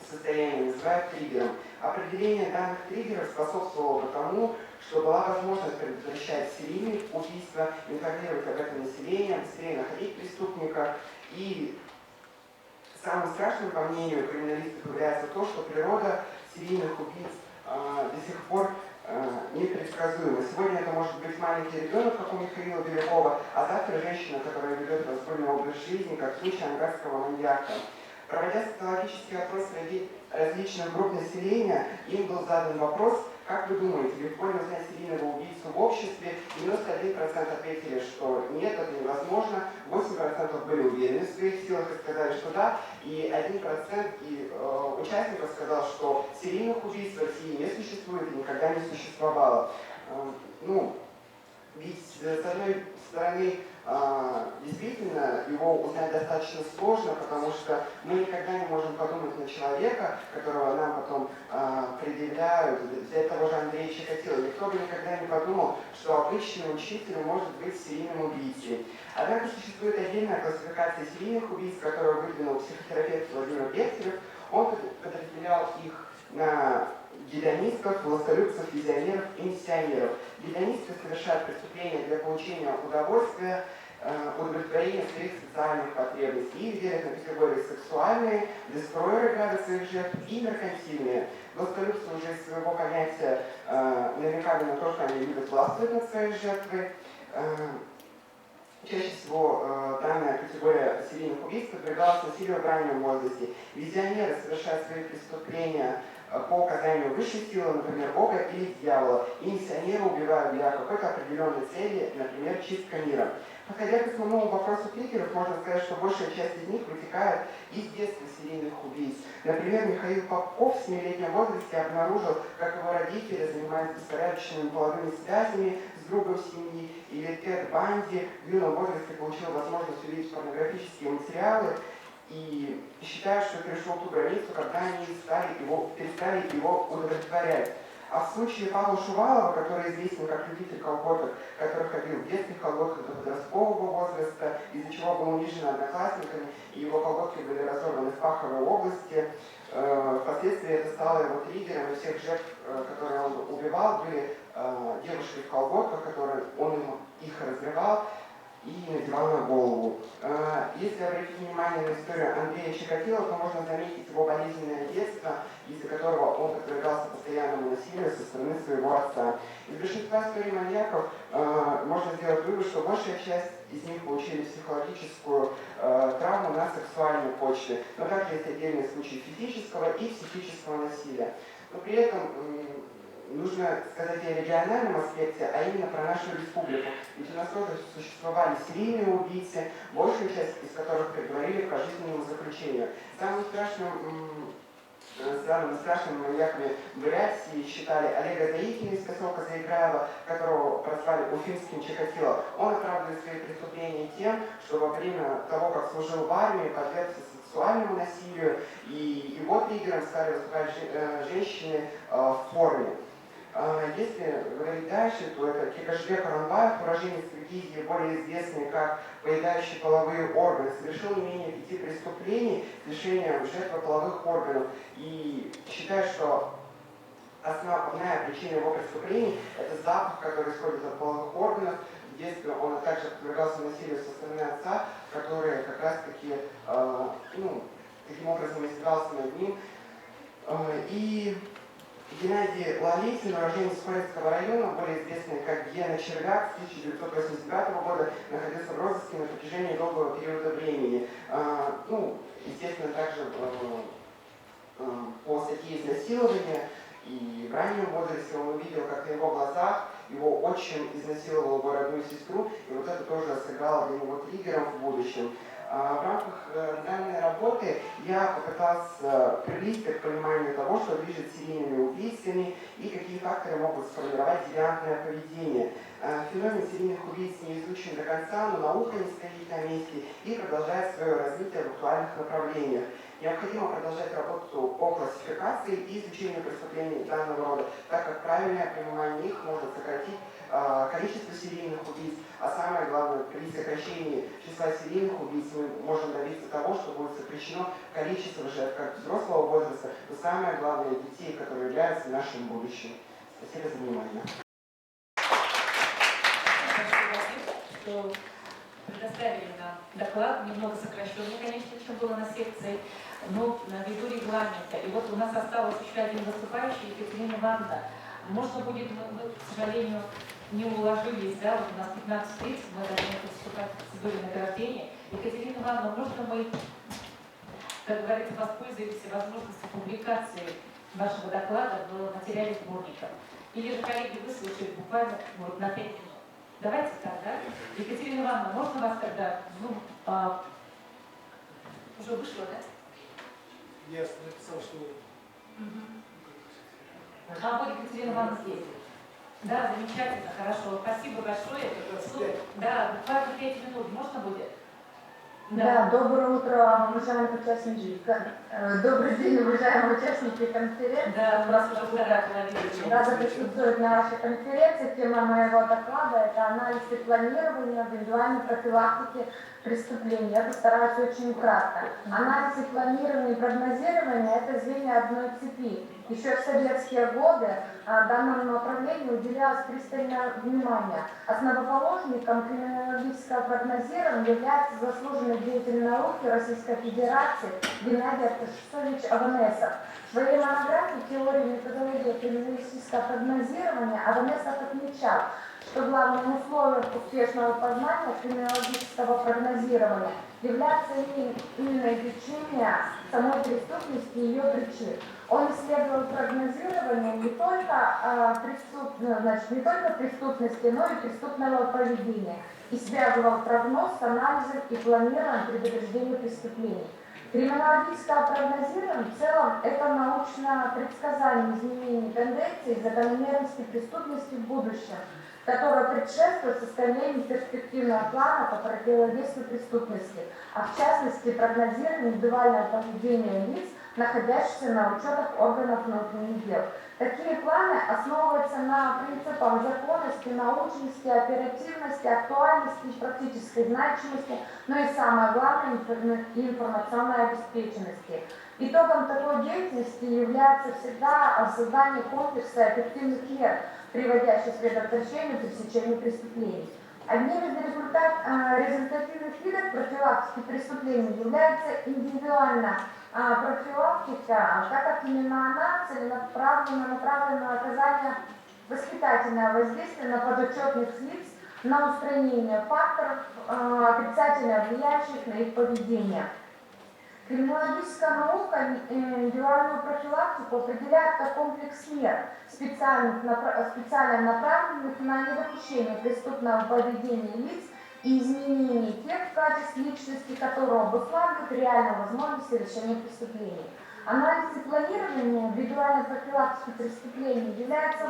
состояние, называют триггером. Определение данных триггеров способствовало бы тому, что была возможность предотвращать серийные убийства, информировать об этом население, быстрее находить преступника. И самым страшным, по мнению криминалистов, является то, что природа серийных убийц до сих пор непредсказуема. Сегодня это может быть маленький ребенок, как у Михаила Бирюкова, а завтра женщина, которая ведет разбойный образ жизни, как в случае ангарского маньяка. Проводя социологический опрос среди различных групп населения, им был задан вопрос: как вы думаете, легко ли узнать серийного убийцу в обществе? 91% ответили ответили, что нет, это невозможно. 8% были уверены в своих силах и сказали, что да. И 1% участников сказал, что серийных убийств в России не существует и никогда не существовало. Ну, ведь, с одной стороны, действительно, его узнать достаточно сложно, потому что мы никогда не можем подумать на человека, которого нам потом предъявляют, для того же Андрея Чикатило. Никто бы никогда не подумал, что обычный учитель может быть серийным убийцей. Однако существует отдельная классификация серийных убийц, которую выдвинул психотерапевт Владимир Бехтерев. Он подразделял их на гедонистов, властолюбцев, визионеров и миссионеров. Гедонисты совершают преступления для получения удовольствия, удовлетворения своих социальных потребностей. Их делят на категории сексуальные, дестройеры града своих жертв и меркантильные. Властолюбцы уже из своего понятия намекали на то, что они любят властвовать над своей жертвой. Чаще всего данная категория серийных убийств подвергалась насилию в раннем возрасте. Визионеры совершают свои преступления по указанию высшей силы, например, Бога или дьявола, и миссионеры убивают для какой-то определенной цели, например, чистка мира. Подходя к основному вопросу триггеров, можно сказать, что большая часть из них вытекает из детства серийных убийц. Например, Михаил Попков в 7-летнем возрасте обнаружил, как его родители занимаются беспорядочными половыми связями с другом семьи, или Тед Банди в юном возрасте получил возможность увидеть порнографические материалы, и считают, что перешел ту границу, когда они перестали его удовлетворять. А в случае Павла Шувалова, который известен как любитель колготок, который ходил в детских колготках до подросткового возраста, из-за чего был унижен одноклассниками, и его колготки были разорваны в паховой области, впоследствии это стало его триггером, и всех жертв, которые он убивал, были девушки в колготках, которые он их разрывал и надевал на голову. Если обратить внимание на историю Андрея Чикатило, то можно заметить его болезненное детство, из-за которого он подвергался постоянному насилию со стороны своего отца. Из большинства историй маньяков можно сделать вывод, что большая часть из них получили психологическую травму на сексуальной почве, но также есть отдельные случаи физического и психического насилия. Но при этом нужно сказать о региональном аспекте, а именно про нашу республику. Ведь у нас тоже существовали серийные убийцы, большую часть из которых приговорили к пожизненному заключению. Самым страшными маньяками Бурятии считали Олега Заикина из поселка Заиграева, которого прозвали Уфимским Чикатило. Он оправдывает свои преступления тем, что во время того, как служил в армии, подвергся сексуальному насилию, и его триггером стали выступать женщины в форме. Если говорить дальше, то это Кикашбек Аранбаев, уроженец Киргизии, более известный как поедающий половые органы, совершил не менее 5 преступлений с лишением жертвы половых органов. И считаю, что основная причина его преступлений – это запах, который исходит от половых органов. В детстве он также подвергался насилию со стороны отца, который как раз-таки таким образом издевался над ним. И Геннадий Лолитин, уроженец Хорецкого района, более известный как Гена Червяк, с 1989 года находился в розыске на протяжении долгого периода времени. Естественно, также по статье изнасилования, и в раннем возрасте он увидел, как на его глазах его отчим изнасиловал его родную сестру, и вот это тоже сыграло для него триггером в будущем. В рамках данной работы я попытался приблизить к пониманию того, что движет серийными убийцами и какие факторы могут сформировать девиантное поведение. Феномен серийных убийц не изучен до конца, но наука не стоит на месте и продолжает свое развитие в актуальных направлениях. Необходимо продолжать работу по классификации и изучению преступлений данного рода, так как правильное понимание их может сократить количество серийных убийц, а самое главное, при сокращении числа серийных убийц мы можем добиться того, что будет сокращено количество жертв как взрослого возраста, но самое главное детей, которые являются нашим будущим. Спасибо за внимание. Что предоставили нам доклад, немного сокращенный, конечно, чем было на секции, но ввиду регламента. И вот у нас осталось еще один выступающий, Екатерина Ивановна. Можно будет, мы, к сожалению, не уложились, да, вот у нас 15:30, мы должны приступать к процедуре награждения. Екатерина Ивановна, можно мы, как говорится, воспользуемся возможностью публикации вашего доклада в материале сборника? Или же коллеги выслушают буквально на 5 минут? Давайте так, да? Екатерина Ивановна, можно вас тогда, уже вышло, да? Я написал, что... Вот Екатерина Ивановна есть. Да, замечательно, хорошо. Спасибо большое. Да, буквально 5 минут можно будет? Да, доброе утро, уважаемые участники. Добрый день, уважаемые участники конференции. Да, Рада присутствовать на вашей конференции. Тема моего доклада – это анализ и планирование индивидуальной профилактики преступлений. Я постараюсь очень кратко. Анализ и планирование и прогнозирование – это звенья одной цепи. Еще в советские годы данному направлению уделялось пристальное внимание. Основоположником криминологического прогнозирования является заслуженный деятель науки Российской Федерации Геннадий Арташевич Аванесов. В своей монографии «Теория и методология криминалистического прогнозирования» Аванесов отмечал, что главным условием успешного познания криминологического прогнозирования является именно изучение самой преступности и ее причин. Он исследовал прогнозирование не только преступности, но и преступного поведения и связывал прогноз с анализом и планированием предупреждения преступлений. Криминологическое прогнозирование в целом это научное предсказание изменений тенденций и закономерности преступности в будущем, которое предшествует составлению перспективного плана по противодействию преступности, а в частности прогнозирование индивидуального поведения лиц, находящихся на учетах органов внутренних дел. Такие планы основываются на принципах законности, научности, оперативности, актуальности и практической значимости, но и самое главное информационной обеспеченности. Итогом такой деятельности является всегда создание комплекса эффективных мер, приводящих к предотвращению и пресечению преступлений. Одним из результативных видов профилактики преступлений является индивидуальная профилактика, так как именно она целенаправленно направлена на оказание воспитательного воздействия на подотчетных лиц, на устранение факторов, отрицательно влияющих на их поведение. Криминологическая наука индивидуальную профилактику определяет как комплекс мер, специально направленных на недопущение преступного поведения лиц и изменение тех качеств личности, которые обуславливают реальную возможность совершения преступлений. Анализ и планирование индивидуальной профилактики преступлений являются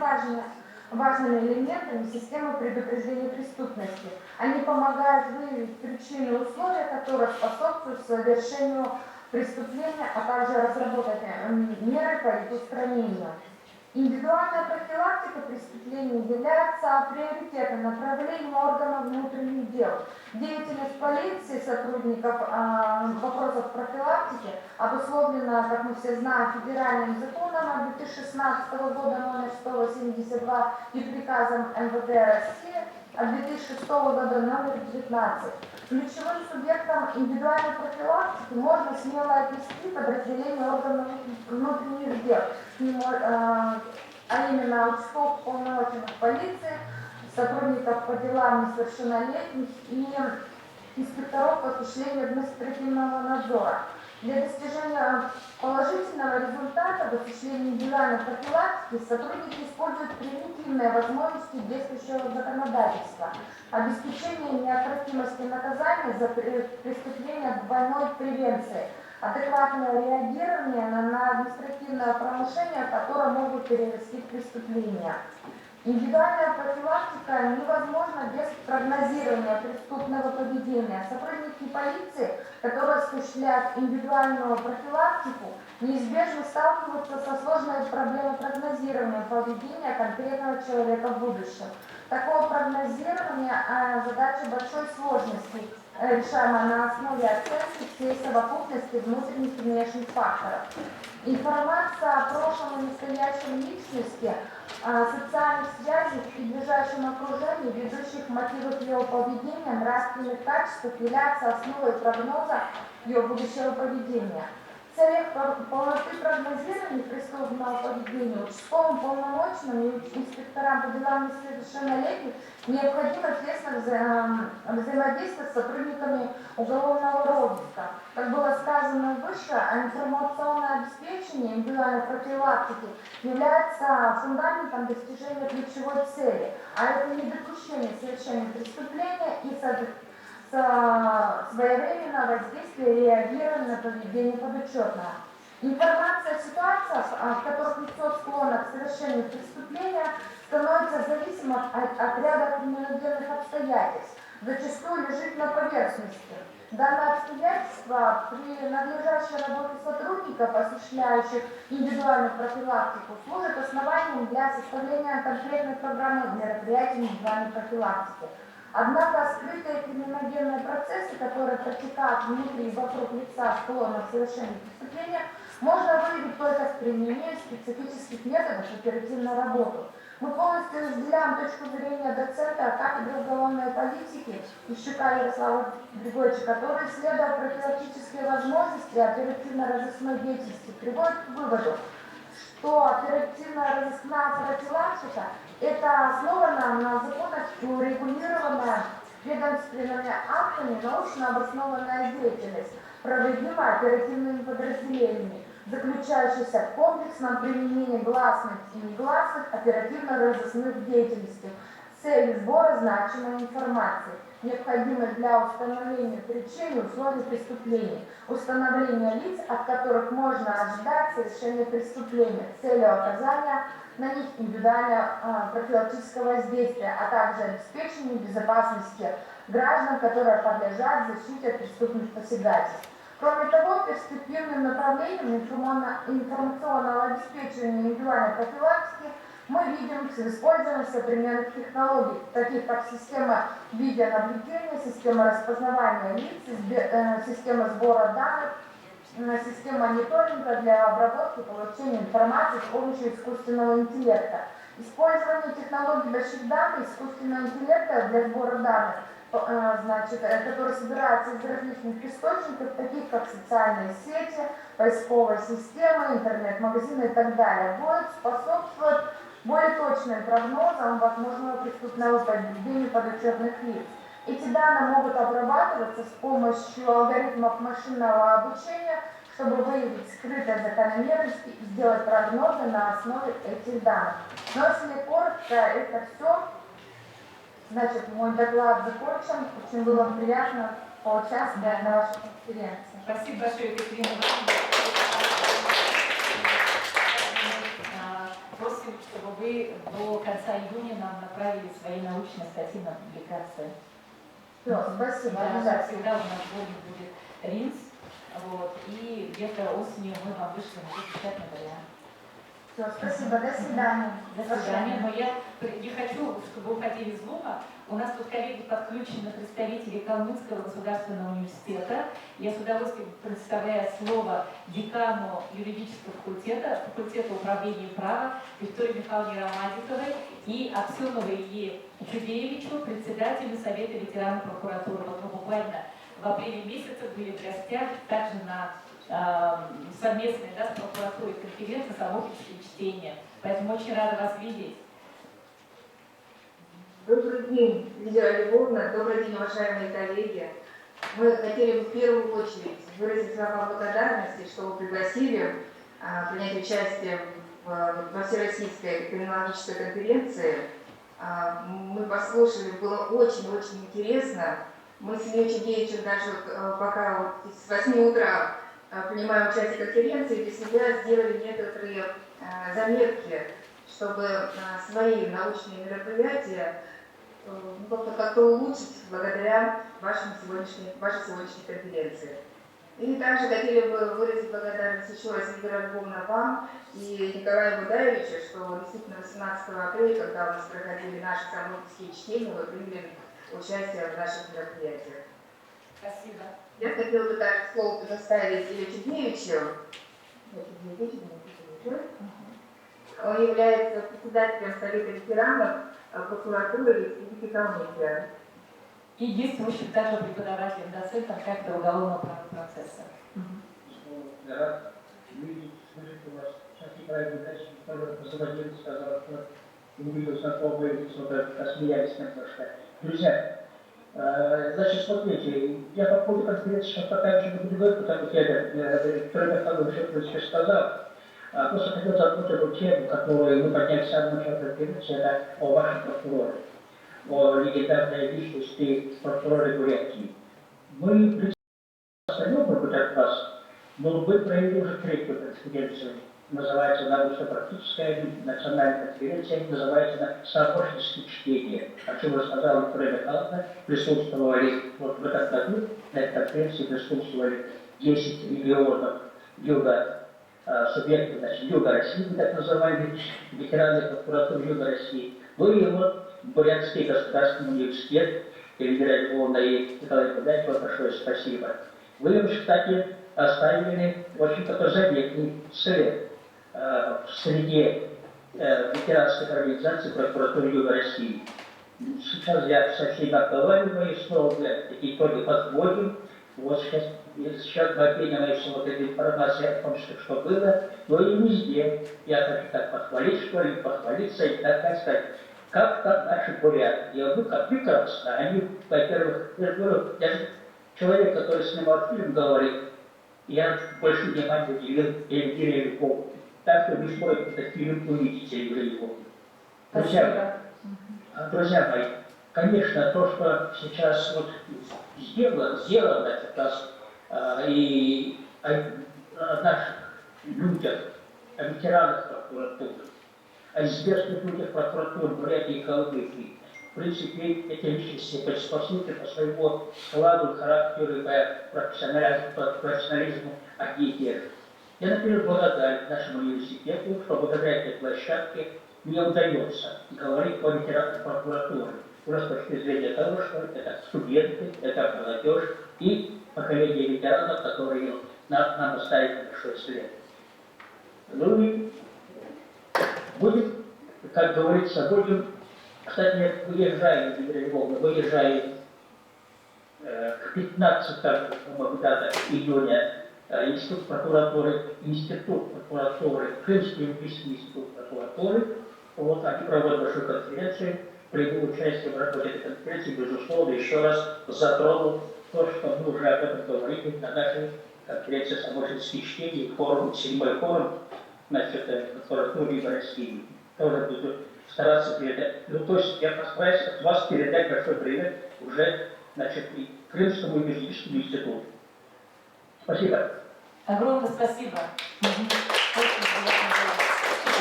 важными элементами системы предупреждения преступности. Они помогают выявить причины и условия, которые способствуют совершению преступления, а также разработать меры по их устранению. Индивидуальная профилактика преступлений является приоритетным направлением органов внутренних дел. Деятельность полиции, сотрудников вопросов профилактики обусловлена, как мы все знаем, федеральным законом от 2016 года номер 182 и приказом МВД России от 2006 года номер 19. Ключевым субъектом индивидуальной профилактики можно смело отнести подразделение органов внутренних дел, а именно участковых полномоченных полиции, сотрудников по делам несовершеннолетних и инспекторов по осуществлению административного надзора. Для достижения положительного результата в осуществлении индивидуальной профилактики сотрудники используют превентивные возможности действующего законодательства, обеспечение неотвратимости наказания за преступление двойной превенции, адекватное реагирование на административное правонарушение, которое могут перерасти в преступления. Индивидуальная профилактика невозможна без прогнозирования преступного поведения. Сотрудники полиции, которые осуществляют индивидуальную профилактику, неизбежно сталкиваются со сложной проблемой прогнозирования поведения конкретного человека в будущем. Такое прогнозирование задача большой сложности, решаемая на основе оценки всей совокупности внутренних и внешних факторов. Информация о прошлом и настоящем личности, социальных связях и ближайшем окружении, ведущих мотивов его поведения, нравственных качеств является основой прогноза его будущего поведения. В целях полноты прогнозирования преступного поведения участковым полномочным и инспекторам по делам несовершеннолетних необходимо тесно взаимодействовать с сотрудниками уголовного розыска. Как было сказано выше, информационное обеспечение индивидуальной профилактики является фундаментом достижения ключевой цели, а это недопущение совершения преступления и своевременное воздействие и реагирование на поведение подотчетного. Информация о ситуациях, в которых лицо склонно к совершению преступления, становится зависимой от ряда криминогенных обстоятельств, зачастую лежит на поверхности. Данное обстоятельство при надлежащей работе сотрудников, осуществляющих индивидуальную профилактику, служит основанием для составления конкретной программы мероприятий индивидуальной профилактики. Однако скрытые криминогенные процессы, которые протекают внутри и вокруг лица, склонных к совершению преступления, можно выявить только с применением специфических методов оперативной работы. Мы полностью разделяем точку зрения доцента кафедры уголовной политики Ищука Ярослава Григорьевича, который, исследуя профилактические возможности оперативно-розыскной деятельности, приводит к выводу, что оперативно-розыскная профилактика – это основано на законах и урегулированная ведомственными актами научно обоснованная деятельность, проводимая оперативными подразделениями, заключающаяся в комплексном применении гласных и негласных оперативно-розыскных деятельностей с целью сбора значимой информации, необходимой для установления причин и условий преступления, установления лиц, от которых можно ожидать совершения преступления с целью оказания на них индивидуального профилактического воздействия, а также обеспечения безопасности граждан, которые подлежат защите от преступных посягательств. Кроме того, перспективным направлением информационного обеспечения индивидуальной профилактики мы видим использование современных технологий, таких как система видеонаблюдения, система распознавания лиц, система сбора данных, система мониторинга для обработки и получения информации с помощью искусственного интеллекта. Использование технологий больших данных, искусственного интеллекта для сбора данных, которые собираются из различных источников, таких как социальные сети, поисковая система, интернет-магазины и так далее, будет способствовать более точным прогнозам возможного преступного поведения подотчетных лиц. Эти данные могут обрабатываться с помощью алгоритмов машинного обучения, чтобы выявить скрытые закономерности и сделать прогнозы на основе этих данных. Но если коротко, это все. Значит, мой доклад закончен. Очень было приятно поучаствовать на вашей конференции. Спасибо большое, Екатерина Васильевна. Просим, чтобы вы до конца июня нам направили свои научные статьи на публикацию. Все, спасибо. Да, всегда у нас будет РИНС, вот, и где-то осенью мы вам вышлем уже печатный вариант. Все, спасибо, до свидания. До свидания. Но я не хочу, чтобы уходили из Зума. У нас тут, коллеги, подключены представители Калмыцкого государственного университета. Я с удовольствием предоставляю слово декану юридического факультета управления права Виктории Михайловне Ромадиковой и Аксеновой Илье Чудеевичу, председателю Совета ветеранов прокуратуры. Вот мы буквально в апреле месяце были в гостях также на совместной с прокуратурой конференции «Сообщество чтения». Поэтому очень рада вас видеть. Добрый день, Лидия Львовна, добрый день, уважаемые коллеги. Мы хотели бы в первую очередь выразить вам благодарности, что вы пригласили принять участие во Всероссийской криминологической конференции. Мы послушали, было очень-очень интересно. Мы с Ильей Чудеевичем даже пока вот с 8 утра принимаем участие в конференции, для себя сделали некоторые заметки, чтобы свои научные мероприятия как-то улучшить благодаря вашей сегодняшней конференции. И также хотели бы выразить благодарность еще раз, Елена Львовна, вам и Николаю Будаевичу, что действительно 18 апреля, когда у нас проходили наши совместные чтения, вы приняли участие в наших мероприятиях. Спасибо. Я хотела бы также слово предоставить Илью Чудеевичу. Он является председателем Совета ветеранов прокуратуры Республики Калмыкия. И действующим также преподавателем, доцентом кафедры уголовного права процесса. Я рад видеть, слышать у вас. Сейчас Николай Дмитриевич освободился, сказал, что не видел знакомые лица, посмеялись немножко. Друзья, значит, смотрите, я по поводу конференции сейчас пока еще не буду говорить, потому что Петр Михайлович уже сказал. Просто хотел затронуть эту тему, которую мы подняли в самом начале конференции, это о вашем прокуроре, о легендарной личности прокурора Бурятии. Мы, в принципе, остальном, может быть, от вас, но вы провели уже третью конференцию, называется научно-практическая национальная конференция, называется «Соборческие чтения», о чем рассказала Виктория Михайловна, присутствовали вот в этом году, на этой конференции присутствовали 10 регионов юга, субъекты, значит, Юга России, так называемые ветераны прокуратуры Юга России. Ну и вот Бурятский государственный университет, Эльвира Львовна и Николай Николаевич, вам большое спасибо. Вы им, кстати, оставили очень такой заметный совет в среде ветеранских организаций прокуратуры Юга России. Сейчас я со всеми обговариваю, снова такие итоги подводим. Вот сейчас мы обмениваемся вот этой информацией о том, что было, но и везде. Я хочу так похвалить, что ли, похвалиться и так сказать, как там наши буряты. Я говорю, как прекрасно. Они, во-первых, я говорю, я же человек, который снимал фильм, говорит, я больше внимания уделил Эльвире Львовне. Так что вы сможете этот фильм увидеть, Эльвира Львовна. Друзья мои, конечно, то, что сейчас вот сделано сейчас и о наших людях, о ветеранах прокуратуры, о известных людях прокуратуры Бурятии и Калмыкии. В принципе, эти личности по сути, по своему складу, характеру и по профессионализму одни и те же. Я, например, благодарен нашему университету, что благодаря этой площадке мне удается говорить о ветеранах прокуратуры. Уже с точки зрения того, что это студенты, это молодежь и поколение ветеранов, которые нам оставят большой след. Ну и будем, как говорится, кстати, выезжаем, Елена Львовна, выезжаем к 15 июня Институт прокуратуры, Крымский Олимпийский институт прокуратуры. Вот, они проводят большую конференцию. Приму участие в работе этой конференции, безусловно, еще раз затрону то, что мы уже об этом говорили на нашей конференции «Соборческие чтения», форум, 7-й форум, значит, прокуратуры Юга России. Тоже буду стараться передать. Ну, то есть я постараюсь от вас передать большой привет уже, значит, и Крымскому юридическому институту. Спасибо. Огромное спасибо. Очень приятно было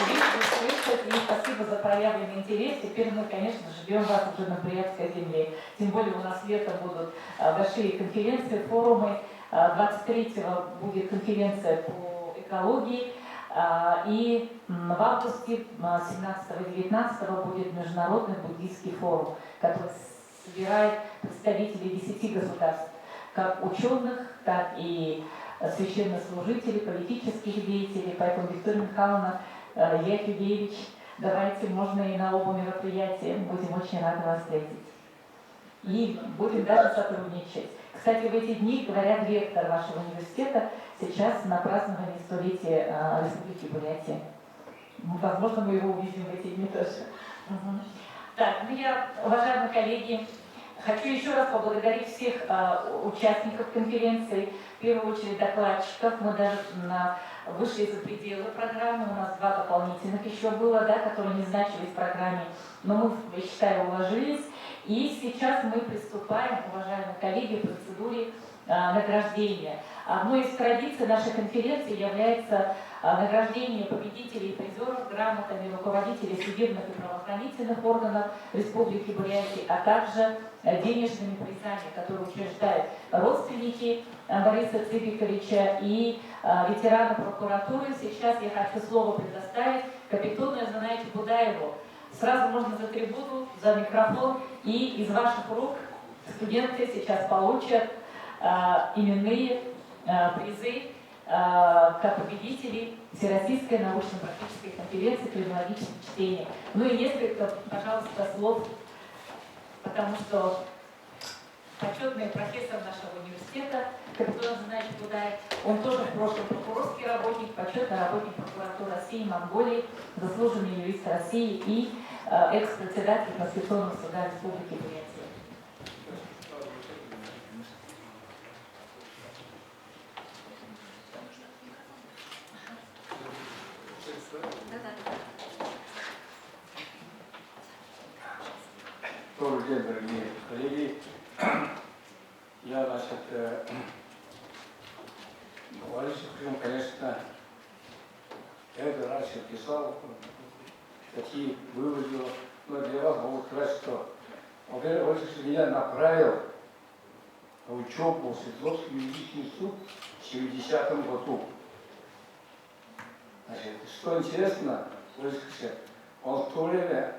увидеть, услышать, и спасибо за проявленный интерес. Теперь мы, конечно, ждем вас уже на Бурятской земле. Тем более у нас летом будут большие конференции, форумы. 23-го будет конференция по экологии. И в августе 17-19 будет международный буддийский форум, который собирает представителей 10 государств, как ученых, так и священнослужителей, политических деятелей. Поэтому, Виктория Михайловна, Яковлевич, давайте, можно и на оба мероприятия, будем очень рады вас встретить. И будем даже сотрудничать. Кстати, в эти дни, говорят, ректор вашего университета сейчас на праздновании столетия Республики Бурятия. Возможно, мы его увидим в эти дни тоже. Так, ну я, уважаемые коллеги, хочу еще раз поблагодарить всех участников конференции, в первую очередь докладчиков. Мы даже вышли за пределы программы, у нас 2 дополнительных еще было, да, которые не значились в программе, но мы, я считаю, уложились. И сейчас мы приступаем, уважаемые коллеги, к процедуре награждения. Одной из традиций нашей конференции является награждение победителей и призеров грамотами руководителей судебных и правоохранительных органов Республики Бурятия, а также денежными призами, которые учреждают родственники Бориса Цыбиковича и ветераны прокуратуры. Сейчас я хочу слово предоставить капитану, знаете, Будаеву. Сразу можно за трибуну, за микрофон, и из ваших рук студенты сейчас получат именные призы как победителей Всероссийской научно-практической конференции «Криминологических чтений». Ну и несколько, пожалуйста, слов, потому что почетный профессор нашего университета, Капитон Зинаевич Будаев. Он тоже в прошлом прокурорский работник, почетный работник прокуратуры России и Монголии, заслуженный юрист России и экс-председатель Конституционного суда Республики Бурятия. Добрый день, дорогие коллеги. Я, Валишев, конечно, я это раньше писал, такие выводил, но для вас могу сказать, что Валишев меня направил на учебу в Свердловский юридический институт в 70-м году. Значит, что интересно, Валишев, он в то время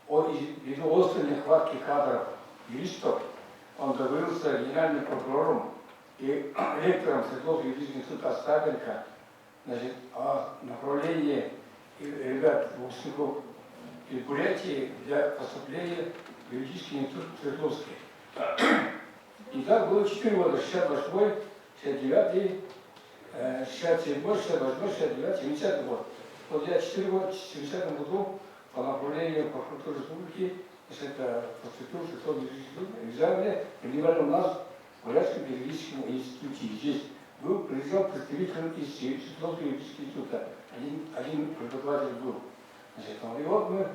ввиду острой нехватки кадров юристов, он договорился генеральным прокурором и ректором Свердловского юридического института Остапенко, значит, о направлении ребят, выпускников из Бурятии для поступления в юридический институт Свердловский. И так было 4 года, 68, 69, 67, 68, 69, 70 год. Вот я 4 года в 70 году по направлению прокуратуры республики, это поступил в Свердловский институт, экзамене принимали у нас в Бурятском юридическом институте. Здесь был приезжал представитель из Свердловского юридического института. Один преподаватель был. Значит, и вот мы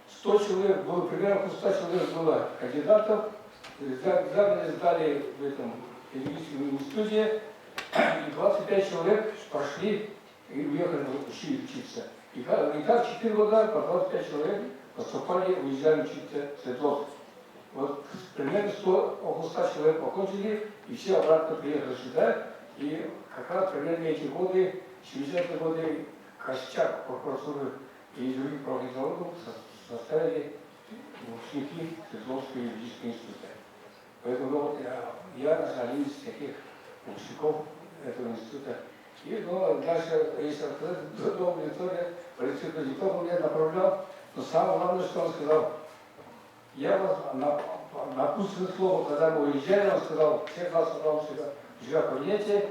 100 человек было, примерно 100 человек было кандидатов, экзамены сдали в этом юридическом институте, и 25 человек прошли и уехали учиться. И так 4 года по 25 человек поступали, уезжали учиться в Свердловск. Вот примерно 100, около 100 человек окончили, и все обратно приехали сюда. И как раз примерно эти годы, 70-е годы, костяк прокуратуры и других правоохранительных составили выпускники Свердловского юридического института. Поэтому вот я один из таких выпускников этого института. И дальше, если рассказать, долгая история, полицейский президент меня направлял, но самое главное, что он сказал, я вас напутственное слово, когда мы уезжали, он сказал, всех нас собрал сюда, живя в кабинете,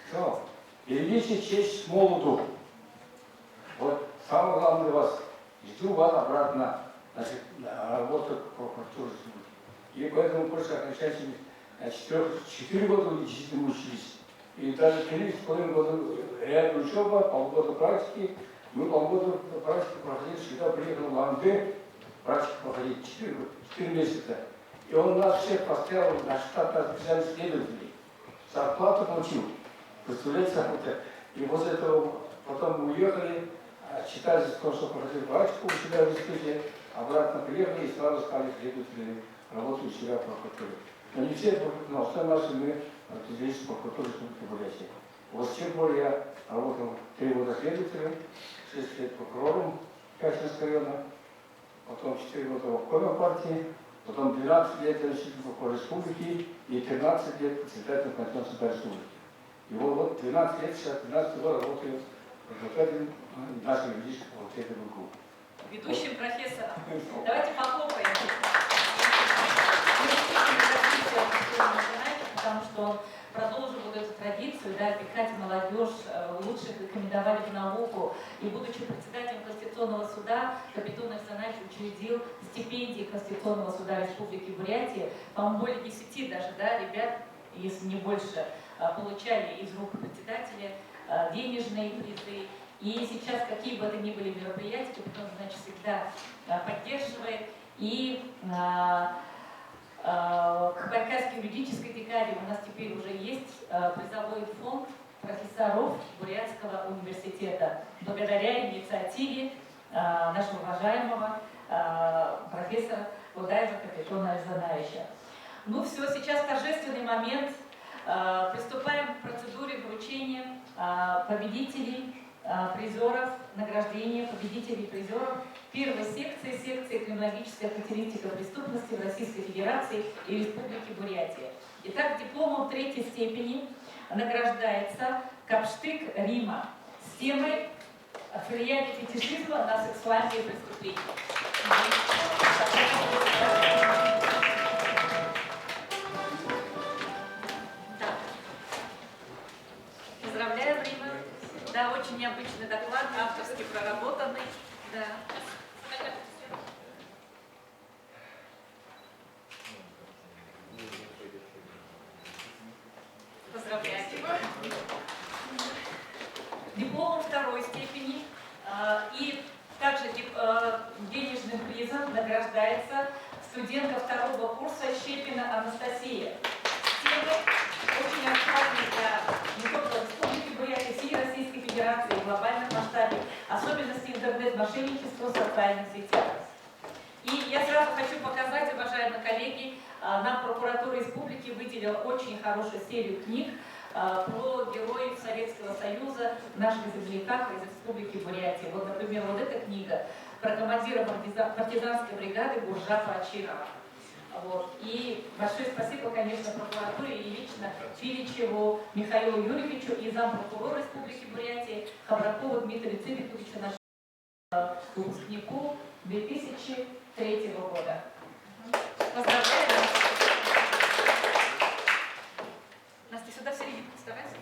сказал, берегите честь с молоду. Вот самое главное вас, жду вас обратно, значит, на работу прокуратуры. И поэтому после окончания 4 года действительно учились. И даже 3,5 года реальная учеба, полгода практики. Мы полгода практики проходили, всегда приехал в АМД, практику проходить 4 месяца. И он нас всех поставил на штат специальных следователей. Зарплату получил. Представляете, это. И после этого потом мы уехали, читали то, что проходили практику у себя в институте, обратно приехали и сразу стали следователями, работать у себя в прокуратуре. Но не все, но все наши мы здесь в прокуратуре Республики Бурятия. Вот с тех пор я работал 3 года следователем, 6 лет прокурором Качинского района, потом 4 года в обкоме партии, потом 12 лет заместителем прокурора республики и 13 лет председателем Конституционного суда республики. И вот 12 лет, сейчас 13 год работаю председателем нашего юридического факультета БГУ. Ведущим профессором. Давайте похлопаем. Потому что он продолжил вот эту традицию, да, пихать молодежь, лучших рекомендовали в науку. И будучи председателем Конституционного суда, Капитон Зинаевич учредил стипендии Конституционного суда Республики Бурятия. По-моему, более 10 даже, да, ребят, если не больше, получали из рук председателя денежные призы. И сейчас, какие бы это ни были мероприятия, Капитон Зинаевич всегда поддерживает. И к Байкальской юридической декаде у нас теперь уже есть призовой фонд профессоров Бурятского университета. Благодаря инициативе нашего уважаемого профессора Будаева Капитона Зинаевича. Ну все, сейчас торжественный момент. Приступаем к процедуре вручения победителей, призеров, награждения победителей призеров первой секции криминологическая характеристика преступности в Российской Федерации и Республике Бурятия. Итак, дипломом 3-й степени награждается Капштык Рима с темой «Влияние фетишизма на сексуальные преступления». очень необычный доклад, авторски проработанный. Да. Поздравляю. Дипломом второй степени и также денежным призом награждается студентка второго курса Щепина Анастасия. Темы очень актуальны для не только Республики Бурятия, всей Российской Федерации в глобальном масштабе, особенности интернет-мошенничества в социальных сетях. И я сразу хочу показать, уважаемые коллеги, нам прокуратура республики выделила очень хорошую серию книг про героев Советского Союза в наших земляках из Республики Бурятия. Вот, например, вот эта книга про командира партизанской бригады Гуржапа Ачирова. Вот. И большое спасибо, конечно, прокуратуре и лично Филичеву Михаилу Юрьевичу и зампрокурора Республики Бурятия Хабракову Дмитрию Цибиковичу, нашему выпускнику 2003 года. Поздравляю! Настя, сюда в серединку вставайте.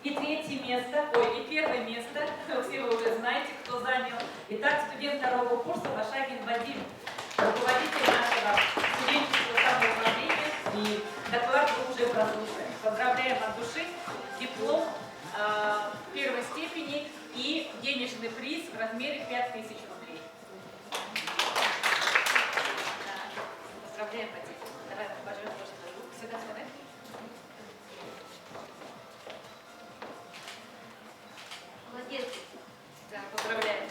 И третье место, и первое место, все вы уже знаете, кто занял. Итак, студент второго курса Вашагин Вадим, руководитель нашего студенческого самоуправления, и доклад вы уже прослушали. Поздравляем от души, диплом первой степени и денежный приз в размере 5000 рублей. Поздравляем, Вадим. Давай пожалуйста, руку сюда, сюда. Молодец. Да, поздравляем.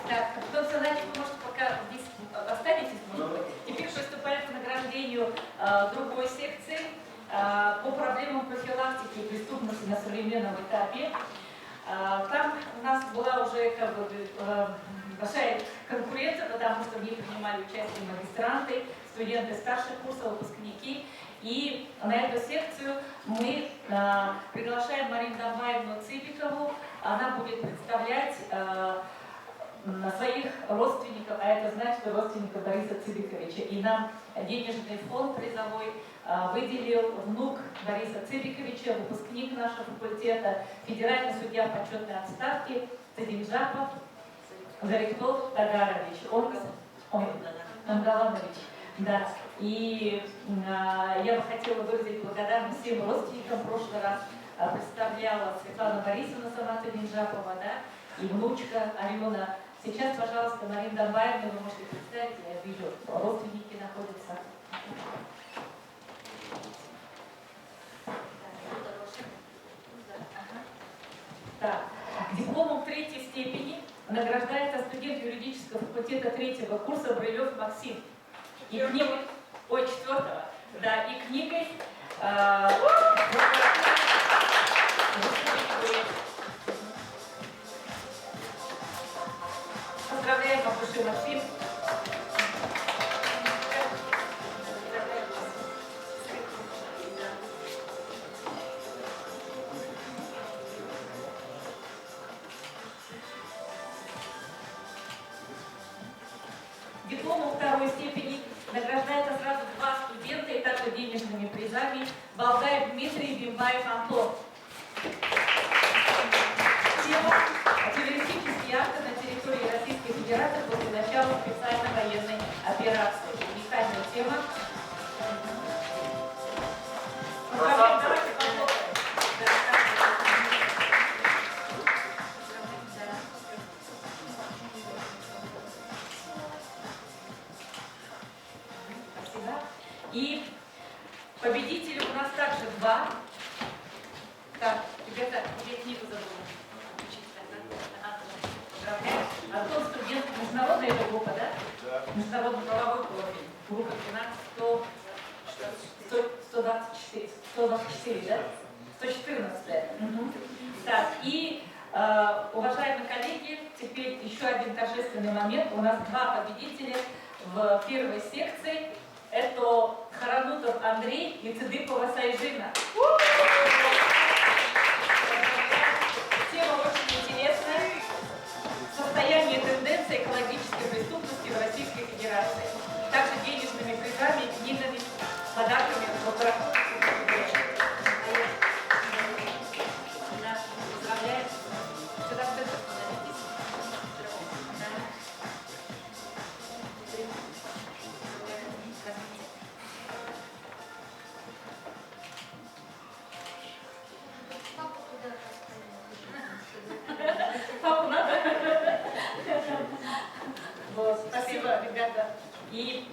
Так, Антон Санаевич, вы, может, пока здесь останетесь, может быть. Теперь приступаем к награждению другой секции по проблемам профилактики и преступности на современном этапе. Там у нас была уже большая конкуренция, потому что в ней принимали участие магистранты, студенты старших курсов, выпускники. И на эту секцию мы приглашаем Марину Дамбаевну Цибикову. Она будет представлять своих родственников, а это значит родственников Бориса Цибиковича. И нам денежный фонд призовой выделил внук Бориса Цибиковича, выпускник нашего факультета, федеральный судья почетной отставки Цидинжапов Гариктов Тагарович. Ангаланович. Да. И я бы хотела выразить благодарность всем родственникам. В прошлый раз представляла Светлана Борисовна сама Цидинжапова, да, и внучка Алена. Сейчас, пожалуйста, Марина Дамбаевна, вы можете представить, я вижу, родственники находятся. Так, дипломом третьей степени награждается студент юридического факультета третьего курса Брылев Максим. И книгой, четвертого, да, и книгой поздравляем, Макуши Максим. Дипломом второй степени награждается сразу два студента и также денежными призами. Балгаев Дмитрий, Бимбаев Антон. Тема террористические акты на территории Российской Федерации после начала специальной военной операции. Уникальная тема. Давайте похлопаем. И победители у нас также два. Так, ребята, я книгу забыла. Поздравляю. Антон студент международная эта группа, да? Да. Международно-правовой профиль. Группа 124, да? 114. Угу. Так, и, уважаемые коллеги, теперь еще один торжественный момент. У нас два победителя в первой секции. Это Харанутов Андрей и Цыдыпова Сайжина. Тема очень интересная. Состояние и тенденции экологической преступности в Российской Федерации. И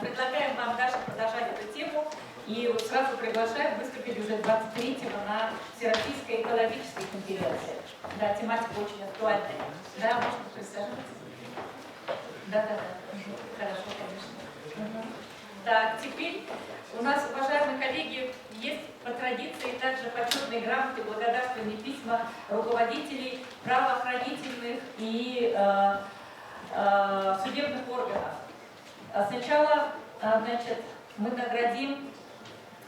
предлагаем вам дальше продолжать эту тему. И вот сразу приглашаем выступить уже 23-го на Всероссийской экологической конференции. Да, тематика очень актуальная. Да, можно присаживаться? Да. Хорошо, конечно. Так, теперь у нас, уважаемые коллеги, есть по традиции также почетные грамоты, благодарственные письма руководителей правоохранительных и судебных органов. Сначала, значит, мы наградим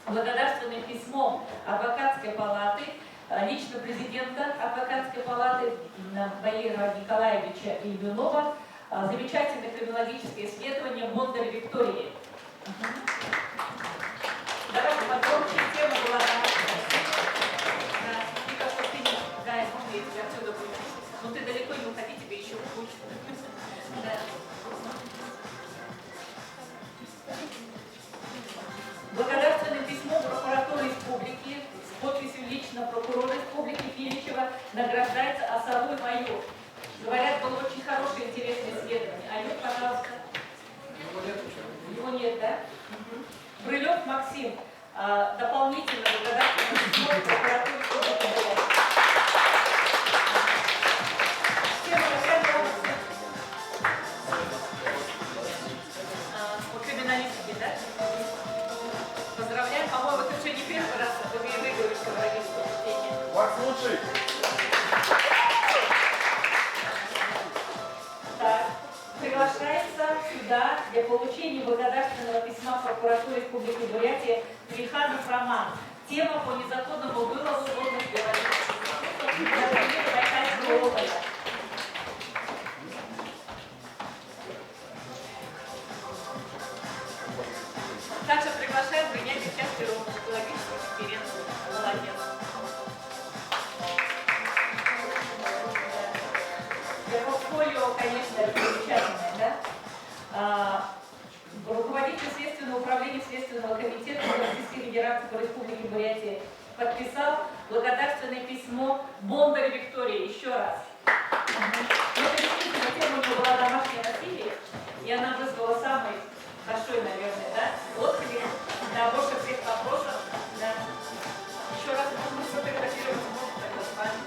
благодарственным письмом Адвокатской палаты, лично президента Адвокатской палаты Баира Николаевича Ильюнова, замечательное криминологическое исследование Бондарь Виктории. Давайте подробнее, тема была домашняя. Да, можно, если отсюда будет. Но ты далеко не уходи, тебе еще будет. Благодарственным письмом прокуратуры республики с подписью лично прокурора республики Пиличева награждается осовой майор. Говорят, было очень хорошее, интересное исследование. Алёк, пожалуйста. Его нет, да? Брылев Максим. Дополнительно благодарственным письмом прокуратуры республики. Тема какая была? По криминалистике, да? Поздравляем, по-моему, это уже не первый раз, вы выигрываешь криминалистику чтение. Макс лучший! Так, приглашается сюда для получения благодарственного письма прокуратуры Республики Бурятия Триханов Роман. Тема по незаконному вывозу водных Байкальского облака. Также приглашаем принять участие в экологической конференции. Молодец. Портфолио, конечно, замечательное, да? Руководитель Следственного управления Следственного комитета Российской Федерации по Республике Бурятия подписал благодарственное письмо Бондарь Виктории. Еще раз. Это действительно тема у нее была домашнее насилие, и она вызвала самый большой, наверное, да, отклик на больше всех вопросов. Да. Еще раз можно сфотографировать, можно тогда с вами.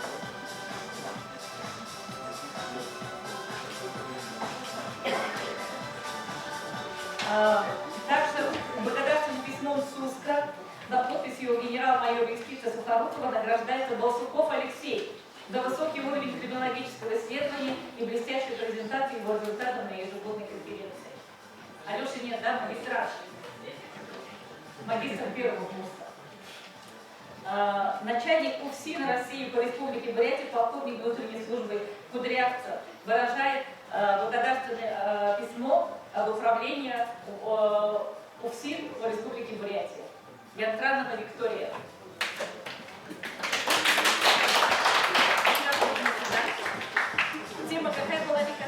Также благодарственным письмом СУСКа за подписью генерал-майора юстиции Сухорукова награждается Балсуков Алексей за высокий уровень криминологического исследования и блестящую презентацию его результатов на ежегодной конференции. Алеши нет, да, магистрат? Магистр первого курса. Начальник УФСИН России по Республике Бурятия, полковник внутренней службы Кудрявцев выражает благодарственное письмо об управлении УФСИН по Республике Бурятия. Янтранова Виктория. Тема какая была, Вика?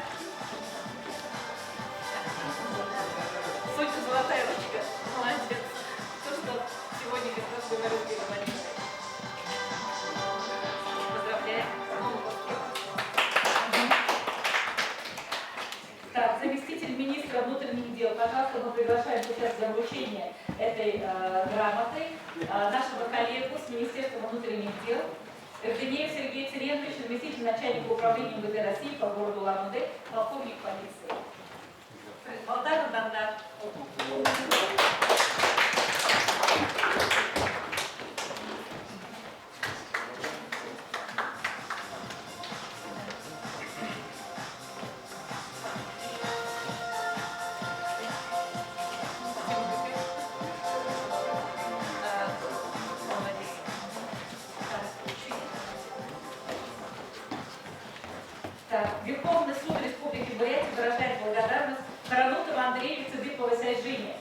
Суть золотая ручка. Молодец. То, что сегодня как раз вы говорили. Поздравляем. Так, заместитель министра внутренних дел. Пожалуйста, мы приглашаем сейчас для вручения этой грамоты нашего коллегу с Министерства внутренних дел Эрденеев Сергей Церенкович, заместитель начальника управления МВД России по городу Улан-Удэ, полковник полиции. Да. Верховный суд Республики Бурятия выражает благодарность Харанутову Андрею Цыдыковой Сайжине.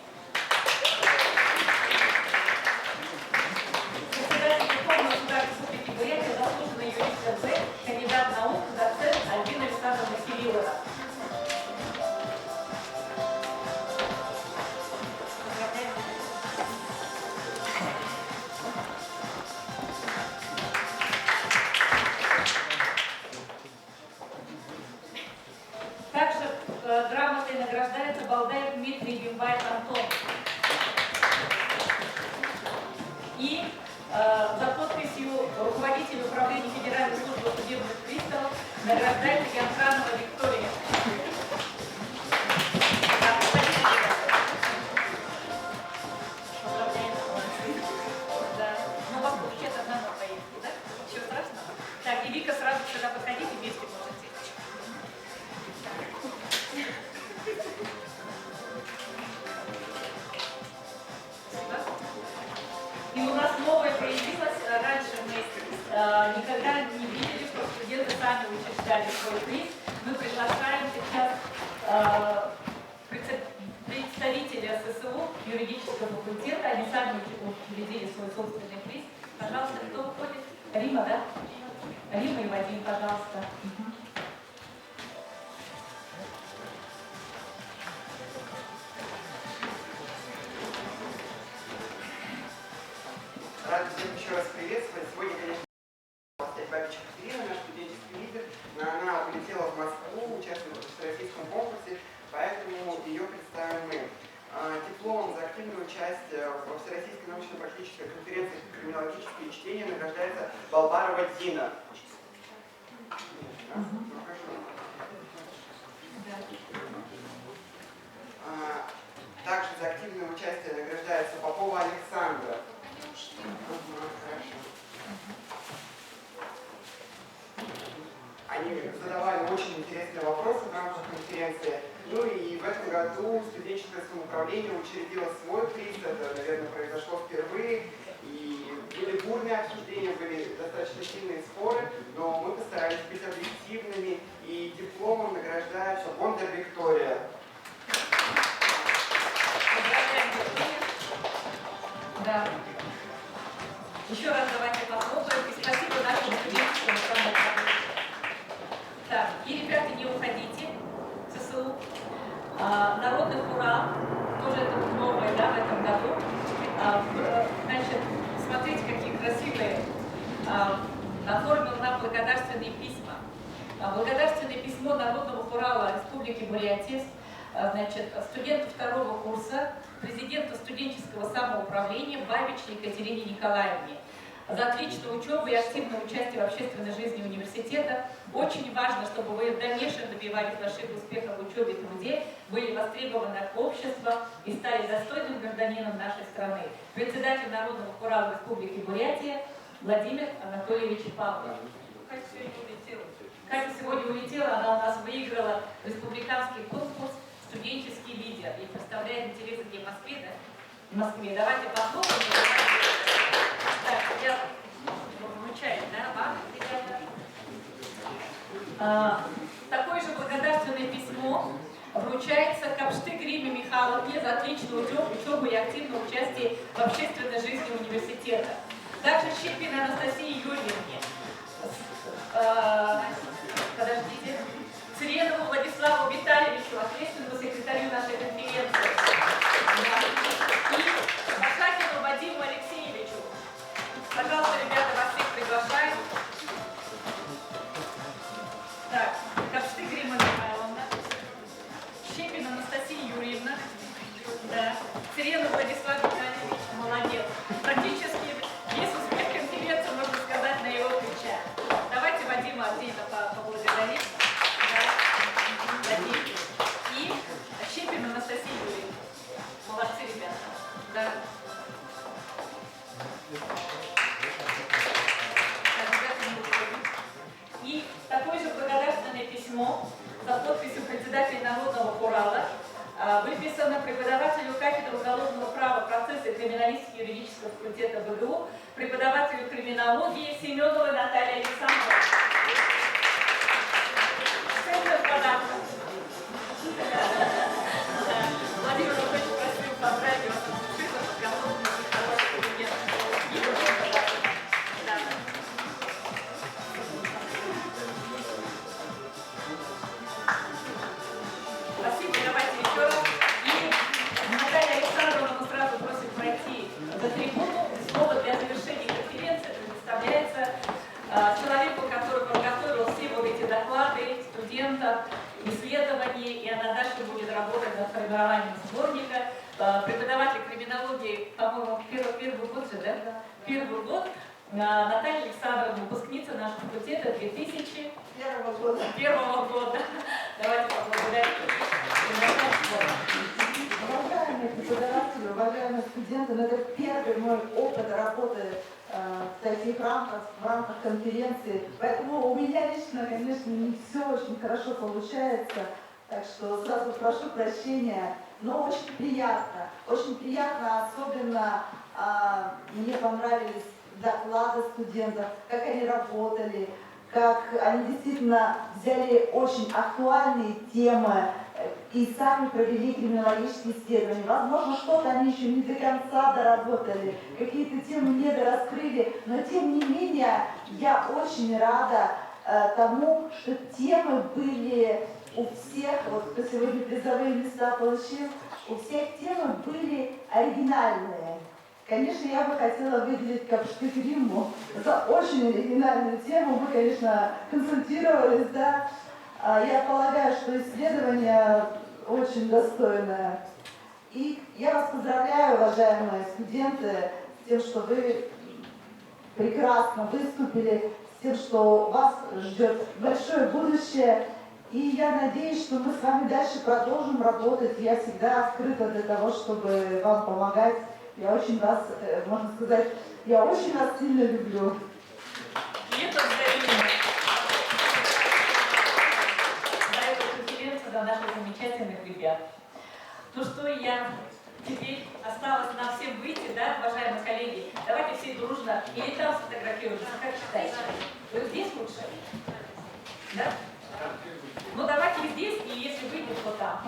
Председатель Верховного суда Республики Бурятия, заслуженный юрист РЗ, кандидат наук, доцент Альбина Александровна Кириллова. Также грамотой награждается Балдаев Дмитрий Награждается Янханова Виктория. Да. Ну, у вас получается одна поездка, да? Ничего страшного. Так, и Вика, сразу сюда подходите, вместе можете. И у нас новое появилось. Раньше мы никогда не видели, что студенты сами учреждали свой приз. Мы приглашаем сейчас представителя ССУ, юридического факультета. Они сами учредили свой собственный приз. Пожалуйста, кто уходит? Рима, да? Рима и Вадим, пожалуйста. Рада всех еще раз приветствовать. Сегодня, конечно, Бабич Екатерина, наш студенческий лидер. Она улетела в Москву, участвует в всероссийском конкурсе, поэтому ее представим мы. Диплом за активное участие во Всероссийской научно-практической конференции «Криминологические чтения» награждается Балбарова Дина. Также за активное участие награждается Попова Александра. Хорошо. Они задавали очень интересные вопросы в рамках конференции. Ну и в этом году студенческое самоуправление учредило свой приз. Это, наверное, произошло впервые. И были бурные обсуждения, были достаточно сильные споры, но мы постарались быть объективными, и дипломом награждается Бондар Виктория. Да. Еще раз давайте похлопаем. И спасибо нашим студентам. Так, и, ребята, не уходите. ССУ. Народный Урал. Тоже это новое, да, в этом году. Значит, смотрите, какие красивые. Оформил нам благодарственные письма. Благодарственное письмо Народного Урала Республики Бурятия. Значит, студенту второго курса, президенту студенческого самоуправления Бабич Екатерине Николаевне за отличную учебу и активное участие в общественной жизни университета. Очень важно, чтобы вы в дальнейшем добивались больших успехов в учебе и труде, были востребованы от общества и стали достойным гражданином нашей страны. Председатель Народного Урала Республики Бурятия Владимир Анатольевич Павлов. Катя сегодня улетела, она у нас выиграла республиканский конкурс «Студенческий лидер» и представляет интересы где в Москве, да? В Москве. Давайте послушаем. Так, я вручаю, да, вам, ребята. Такое же благодарственное письмо вручается Капштык Риме Михайловне за отличную учебу и активное участие в общественной жизни университета. Также Щепиной Анастасии Юрьевне. Подождите. Цыренову Владиславу Витальевичу, ответственному секретарю нашей конференции. И Башакину Вадиму Алексеевичу. Пожалуйста, ребята, вас всех приглашаем. Так, Капштык Рима Михайловна. Щепина Анастасия Юрьевна. Да. Цыренов Владислав Витальевич. Молодец. Практически весь успех конференции, можно сказать, на его плечах. Давайте Вадима отдельно поблагодарим. И Щепина Анастасия Юрьевна. Молодцы, ребята. Да. И такое же благодарственное письмо за подписью председателя Народного Урала выписано преподавателю кафедры уголовного права, процесса и криминалистики юридического факультета БГУ, преподавателю криминологии Семеновой Наталье Александровне. Центр подарка. Владимир Ильич, просил поздравить вас с сыном, подготовленным и хорошим студентом. Спасибо, давайте еще раз. И Наталья Александровна, мы сразу просим пройти за трибуну. Слово для завершения конференции предоставляется человеку, который подготовил все вот эти доклады студентов, исследований, и она дальше будет работать над формированием сборника. Преподаватель криминологии, по-моему, первый год же, да? Первый год Наталья Александровна, выпускница нашего факультета 2001 года. Давайте поблагодарим. Уважаемые преподаватели, уважаемые студенты, это первый мой опыт работы в таких рамках, в рамках конференции. Поэтому у меня лично, конечно, не все очень хорошо получается. Так что сразу прошу прощения. Но очень приятно. Очень приятно, особенно мне понравились доклады студентов, как они работали, как они действительно взяли очень актуальные темы и сами провели криминологические исследования. Возможно, что-то они еще не до конца доработали, какие-то темы не дораскрыли, но тем не менее я очень рада тому, что темы были у всех, вот кто сегодня призовые места получил, у всех темы были оригинальные. Конечно, я бы хотела выделить Капштык Римму за очень оригинальную тему. Мы, конечно, консультировались, да. Я полагаю, что исследование очень достойное. И я вас поздравляю, уважаемые студенты, с тем, что вы прекрасно выступили, с тем, что вас ждет большое будущее. И я надеюсь, что мы с вами дальше продолжим работать. Я всегда открыта для того, чтобы вам помогать. Я очень вас, можно сказать, я очень вас сильно люблю. И это взаимно. За эту конференцию, за наших замечательных ребят. Ну что, я теперь осталось нам всем выйти, да, уважаемые коллеги? Давайте все дружно. Или там сфотографируемся, как считаете? Вы здесь лучше? Да? Ну давайте здесь, и если выйдет, то там.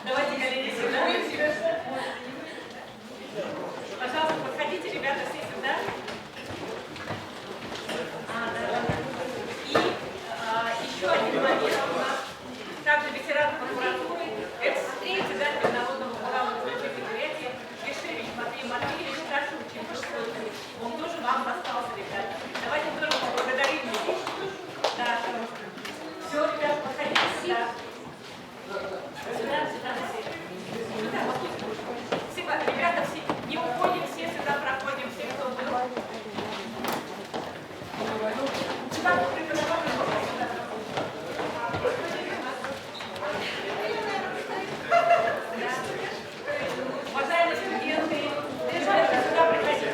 Давайте, коллеги, сюда. Пожалуйста, подходите, ребята, все сюда. И еще один момент у нас. Также ветеран прокуратуры, экс-председатель Народного управления предприятия Кишевич Матвей Матвеевич, старший ученик. Он тоже вам достался, ребята. Давайте тоже поблагодарим его. Да. Все, ребята, подходите сюда. Сюда, сюда, сюда. Спасибо, ребята, все не уходим, все сюда проходим, все, кто был. Сюда преподавали, сюда. Уважаемые студенты, сюда проходите.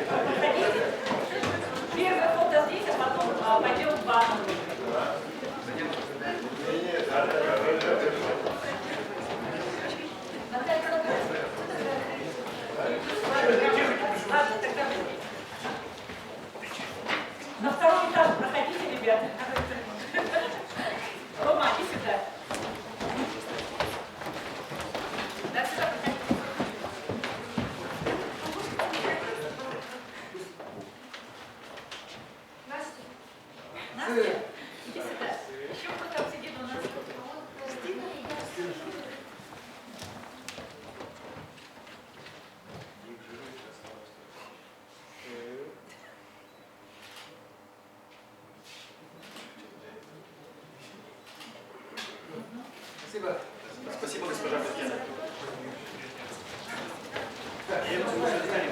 Первое фото здесь, а потом пойдем в ванну. На второй этаж проходите, ребята. Рома, иди сюда. Да, сюда проходите. Настя. Настя, иди сюда. Еще кто там сидит у нас? Спасибо. Спасибо, госпожа.